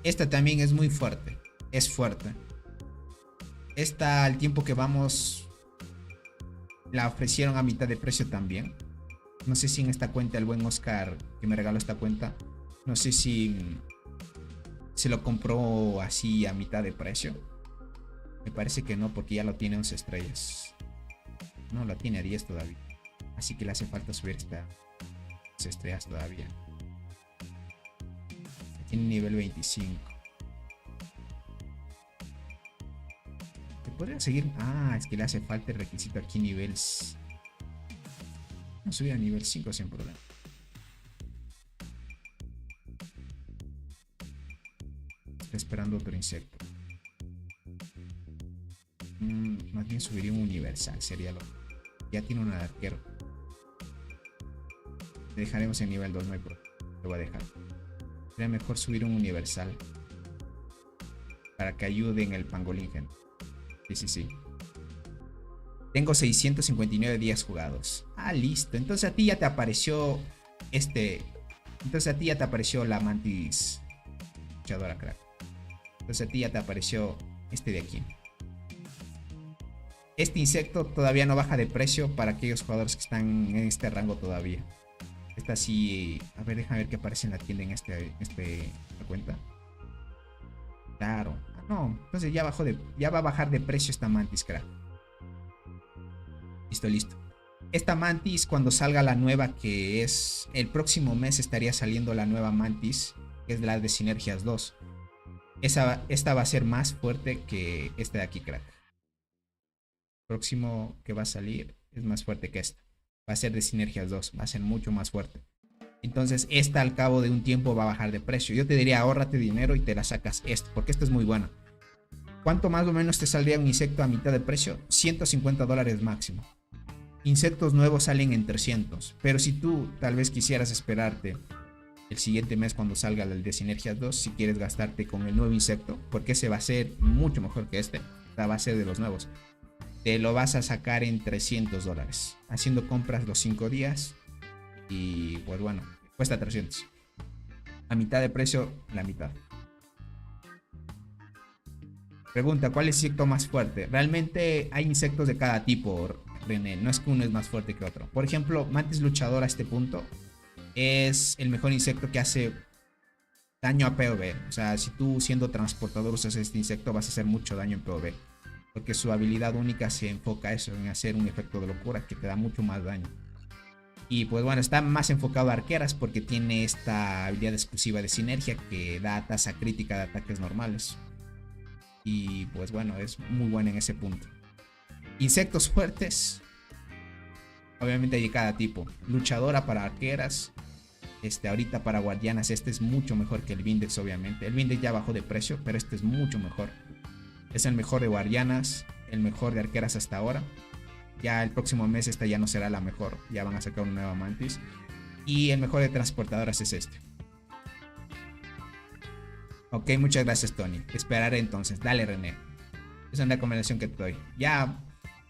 Esta también es muy fuerte. Es fuerte. Esta, al tiempo que vamos, la ofrecieron a mitad de precio también. No sé si en esta cuenta el buen Oscar que me regaló esta cuenta, no sé si se lo compró así a mitad de precio. Me parece que no, porque ya lo tiene 11 estrellas. No, lo tiene a 10 todavía. Así que le hace falta subir esta 11 estrellas todavía. Tiene nivel 25. ¿Se podría seguir? Ah, es que le hace falta el requisito aquí nivel... No subir a nivel 5 sin problema. Está esperando otro insecto. Más bien subiría un universal, sería lo... Ya tiene un arquero. Le dejaremos en nivel 2, no hay problema. Lo voy a dejar. Sería mejor subir un universal. Para que ayude en el pangolín, gente. Sí. Tengo 659 días jugados. Ah, listo. Entonces a ti ya te apareció Entonces a ti ya te apareció la mantis luchadora, crack. Entonces a ti ya te apareció este de aquí. Este insecto todavía no baja de precio para aquellos jugadores que están en este rango todavía. Esta sí... A ver, déjame ver qué aparece en la tienda en la cuenta. Claro. Ah, no. Entonces ya va a bajar de precio esta mantis, crack. Listo. Esta mantis, cuando salga la nueva, que es... El próximo mes estaría saliendo la nueva mantis, que es la de Sinergias 2. Esta va a ser más fuerte que esta de aquí, crack. Próximo que va a salir es más fuerte que esta. Va a ser de Sinergias 2, va a ser mucho más fuerte. Entonces esta al cabo de un tiempo va a bajar de precio. Yo te diría, ahórrate dinero y te la sacas esto, porque esta es muy buena. ¿Cuánto más o menos te saldría un insecto a mitad de precio? $150 máximo. Insectos nuevos salen en 300, pero si tú tal vez quisieras esperarte el siguiente mes cuando salga el de Sinergias 2, si quieres gastarte con el nuevo insecto, porque ese va a ser mucho mejor que este, o sea, va a ser de los nuevos. Te lo vas a sacar en $300, haciendo compras los 5 días y pues bueno, cuesta 300. A mitad de precio, la mitad. Pregunta, ¿cuál es el insecto más fuerte? Realmente hay insectos de cada tipo, René, no es que uno es más fuerte que otro. Por ejemplo, mantis luchadora a este punto es el mejor insecto que hace daño a PvP. O sea, si tú siendo transportador usas este insecto vas a hacer mucho daño en PvP. Porque su habilidad única se enfoca a eso, en hacer un efecto de locura que te da mucho más daño. Y pues bueno, está más enfocado a arqueras porque tiene esta habilidad exclusiva de sinergia que da tasa crítica de ataques normales. Y pues bueno, es muy bueno en ese punto. Insectos fuertes. Obviamente hay de cada tipo. Luchadora para arqueras. Ahorita para guardianas este es mucho mejor que el Vindex, obviamente. El Vindex ya bajó de precio, pero este es mucho mejor. Es el mejor de guardianas, el mejor de arqueras hasta ahora. Ya el próximo mes esta ya no será la mejor. Ya van a sacar una nueva mantis. Y el mejor de transportadoras es este. Ok, muchas gracias, Tony. Te esperaré entonces. Dale, René. Esa es la recomendación que te doy. Ya,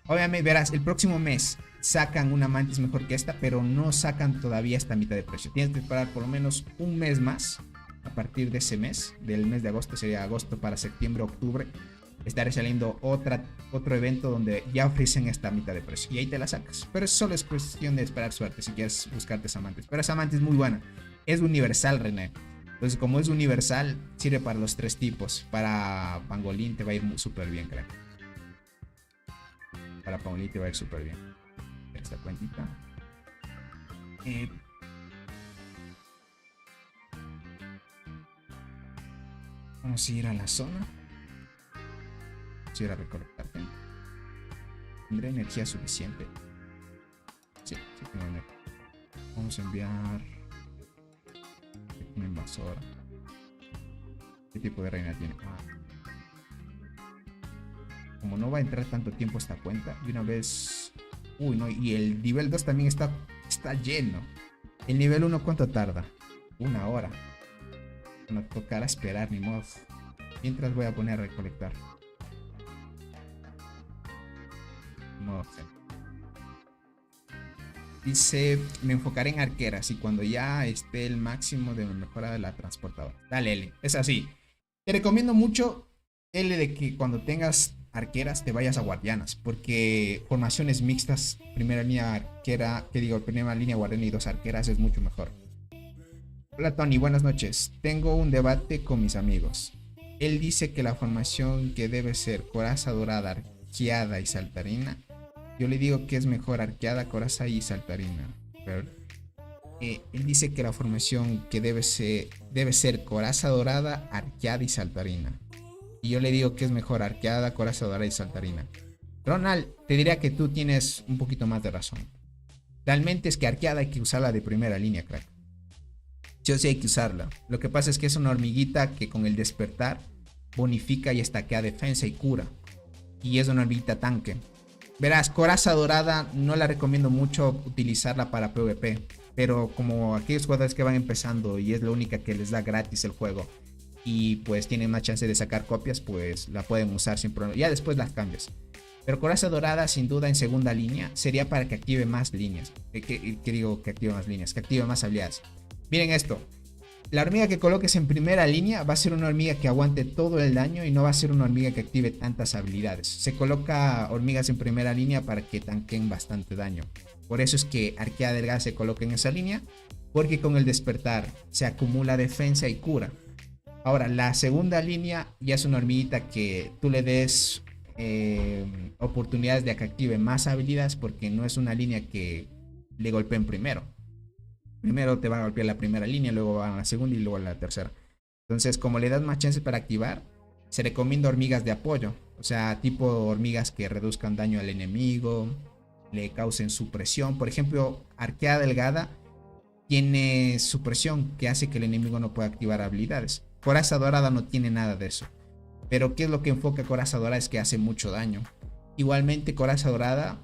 obviamente verás, el próximo mes sacan una mantis mejor que esta, pero no sacan todavía esta mitad de precio. Tienes que esperar por lo menos un mes más. A partir de ese mes, del mes de agosto, sería agosto para septiembre, octubre. Estaré saliendo otro evento donde ya ofrecen esta mitad de precio. Y ahí te la sacas. Pero solo es cuestión de esperar suerte si quieres buscarte esa mantis. Pero esa mantis es muy buena. Es universal, René. Entonces, como es universal, sirve para los 3 tipos. Para pangolín te va a ir súper bien, creo. Para pangolín te va a ir súper bien. Esta cuentita. Vamos a ir a la zona. Vamos a ir a recolectar. ¿Tendré energía suficiente? Sí tengo energía. Vamos a enviar una invasora. ¿Qué tipo de reina tiene? Como no va a entrar tanto tiempo esta cuenta, de una vez... Uy, no, y el nivel 2 también está lleno. El nivel 1, ¿cuánto tarda? 1 hora. No tocará esperar, ni modo. Mientras voy a poner a recolectar. No sé. Dice, me enfocaré en arqueras y cuando ya esté el máximo de mejora de la transportadora. Dale, L. Es así. Te recomiendo mucho, L, de que cuando tengas arqueras te vayas a guardianas. Porque formaciones mixtas, primera línea arquera, primera línea guardiana y 2 arqueras es mucho mejor. Hola Tony, buenas noches. Tengo un debate con mis amigos. Él dice que la formación que debe ser coraza dorada, arqueada y saltarina. Yo le digo que es mejor arqueada, coraza y saltarina. Pero, él dice que la formación que debe ser coraza dorada, arqueada y saltarina. Y yo le digo que es mejor arqueada, coraza dorada y saltarina. Ronald, te diría que tú tienes un poquito más de razón. Realmente es que arqueada hay que usarla de primera línea, crack. Yo sí hay que usarla. Lo que pasa es que es una hormiguita que con el despertar bonifica y estaquea defensa y cura. Y es una hormiguita tanque. Verás, coraza dorada no la recomiendo mucho utilizarla para PvP. Pero como aquellos jugadores que van empezando y es la única que les da gratis el juego y pues tienen más chance de sacar copias, pues la pueden usar sin problema. Ya después las cambias. Pero coraza dorada sin duda en segunda línea sería para que active más líneas. Que digo que active más líneas, que active más habilidades. Miren esto. La hormiga que coloques en primera línea va a ser una hormiga que aguante todo el daño y no va a ser una hormiga que active tantas habilidades. Se coloca hormigas en primera línea para que tanquen bastante daño. Por eso es que arqueada delgada se coloca en esa línea, porque con el despertar se acumula defensa y cura. Ahora, la segunda línea ya es una hormiguita que tú le des oportunidades de que active más habilidades, porque no es una línea que le golpeen primero. Primero te va a golpear la primera línea, luego va a la segunda y luego a la tercera. Entonces, como le das más chances para activar, se recomienda hormigas de apoyo. O sea, tipo hormigas que reduzcan daño al enemigo, le causen supresión. Por ejemplo, arqueada delgada tiene supresión que hace que el enemigo no pueda activar habilidades. Coraza dorada no tiene nada de eso. Pero ¿qué es lo que enfoca coraza dorada? Es que hace mucho daño. Igualmente coraza dorada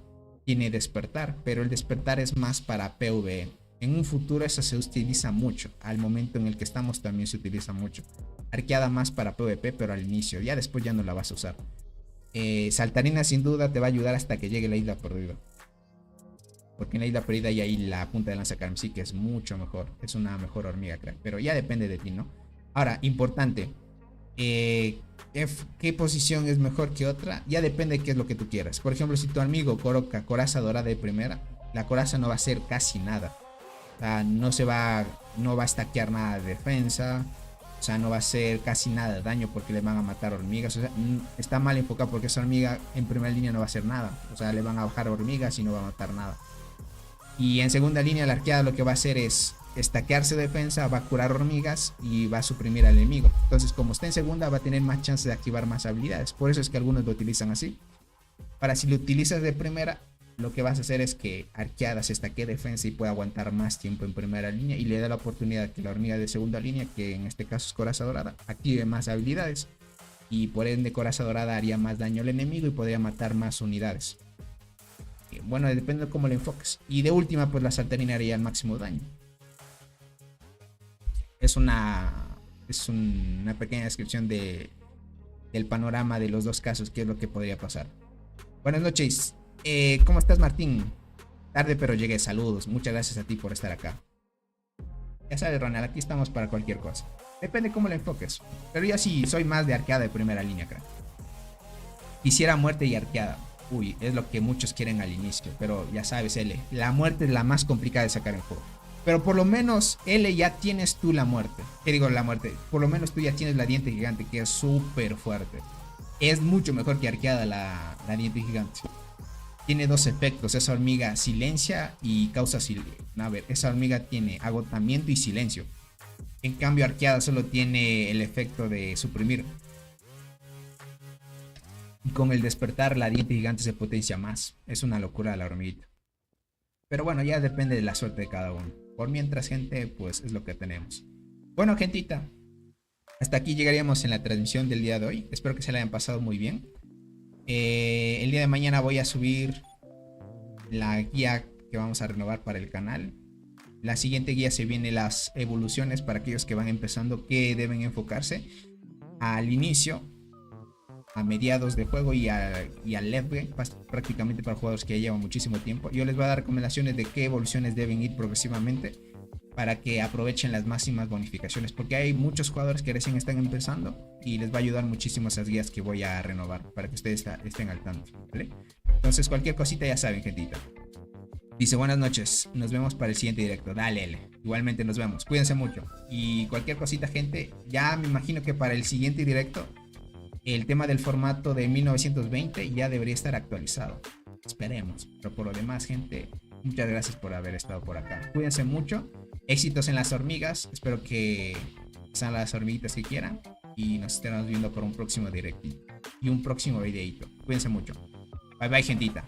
tiene despertar, pero el despertar es más para PvE. En un futuro eso se utiliza mucho. Al momento en el que estamos también se utiliza mucho. Arqueada más para PvP, pero al inicio. Ya después ya no la vas a usar. Saltarina sin duda te va a ayudar hasta que llegue la isla perdida. Porque en la isla perdida hay ahí la punta de lanza sí que es mucho mejor. Es una mejor hormiga, crack. Pero ya depende de ti, ¿no? Ahora, importante. ¿Qué posición es mejor que otra? Ya depende de qué es lo que tú quieras. Por ejemplo, si tu amigo coloca coraza dorada de primera, la coraza no va a hacer casi nada. O sea, no va a stackear nada de defensa. O sea, no va a hacer casi nada de daño porque le van a matar hormigas. O sea, está mal enfocado porque esa hormiga en primera línea no va a hacer nada. O sea, le van a bajar hormigas y no va a matar nada. Y en segunda línea la arqueada lo que va a hacer es stackearse defensa, va a curar hormigas y va a suprimir al enemigo. Entonces, como está en segunda, va a tener más chance de activar más habilidades. Por eso es que algunos lo utilizan así. Para si lo utilizas de primera, lo que vas a hacer es que arqueada se estaquee defensa y pueda aguantar más tiempo en primera línea y le da la oportunidad que la hormiga de segunda línea, que en este caso es coraza dorada, active más habilidades y por ende coraza dorada haría más daño al enemigo y podría matar más unidades. Bueno, depende de cómo lo enfoques. Y de última, pues la saltarina haría el máximo daño. Es una pequeña descripción del panorama de los dos casos, qué es lo que podría pasar. Buenas noches. ¿Cómo estás, Martín? Tarde pero llegué, saludos. Muchas gracias a ti por estar acá. Ya sabes, Ronald, aquí estamos para cualquier cosa. Depende cómo lo enfoques. Pero yo sí soy más de arqueada de primera línea, crack. Quisiera muerte y arqueada. Uy, es lo que muchos quieren al inicio. Pero ya sabes, L, la muerte es la más complicada de sacar en juego. Pero por lo menos, L, ya tienes tú la muerte. ¿Qué digo la muerte? Por lo menos tú ya tienes la diente gigante, que es súper fuerte. Es mucho mejor que arqueada la diente gigante. Tiene dos efectos. Esa hormiga silencia y causa silencio. A ver, esa hormiga tiene agotamiento y silencio. En cambio, arqueada solo tiene el efecto de suprimir. Y con el despertar, la diente gigante se potencia más. Es una locura la hormiguita. Pero bueno, ya depende de la suerte de cada uno. Por mientras, gente, pues es lo que tenemos. Bueno, gentita, hasta aquí llegaríamos en la transmisión del día de hoy. Espero que se la hayan pasado muy bien. El día de mañana voy a subir la guía que vamos a renovar para el canal. La siguiente guía se viene las evoluciones para aquellos que van empezando, que deben enfocarse al inicio, a mediados de juego y al late game, prácticamente para jugadores que ya llevan muchísimo tiempo. Yo les voy a dar recomendaciones de qué evoluciones deben ir progresivamente para que aprovechen las máximas bonificaciones, porque hay muchos jugadores que recién están empezando y les va a ayudar muchísimo esas guías que voy a renovar para que ustedes estén al tanto, ¿vale? Entonces cualquier cosita ya saben, gentita. Dice, buenas noches, nos vemos para el siguiente directo. Dale, L. Igualmente nos vemos, cuídense mucho. Y cualquier cosita, gente, ya me imagino que para el siguiente directo el tema del formato de 1920 ya debería estar actualizado. Esperemos. Pero por lo demás, gente, muchas gracias por haber estado por acá. Cuídense mucho. Éxitos en las hormigas. Espero que sean las hormiguitas que quieran. Y nos estaremos viendo por un próximo directo y un próximo videito. Cuídense mucho. Bye bye, gentita.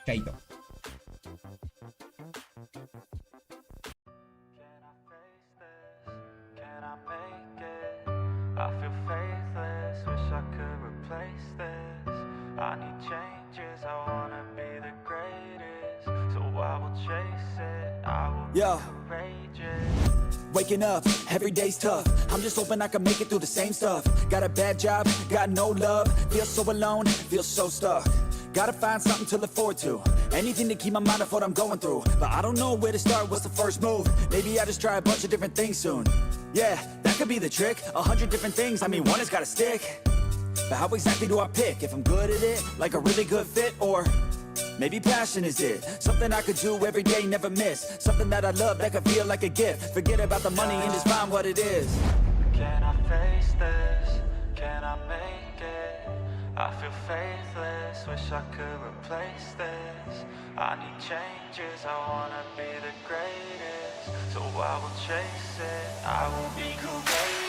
Chaito. I feel faithless, wish I could replace this. I need changes, I wanna be the greatest. So I will chase it, I will be courageous. Waking up, every day's tough. I'm just hoping I can make it through the same stuff. Got a bad job, got no love. Feel so alone, feel so stuck. Gotta find something to look forward to. Anything to keep my mind off what I'm going through. But I don't know where to start, what's the first move? Maybe I just try a bunch of different things soon. Yeah, that could be the trick. 100 different things, I mean, one has gotta stick. But how exactly do I pick? If I'm good at it, like a really good fit, or maybe passion is it? Something I could do every day, never miss. Something that I love that could feel like a gift. Forget about the money and just find what it is. Can I face this? Can I make it? I feel faithless, wish I could replace this. I need changes, I wanna be the greatest. So I will chase it, I will be courageous.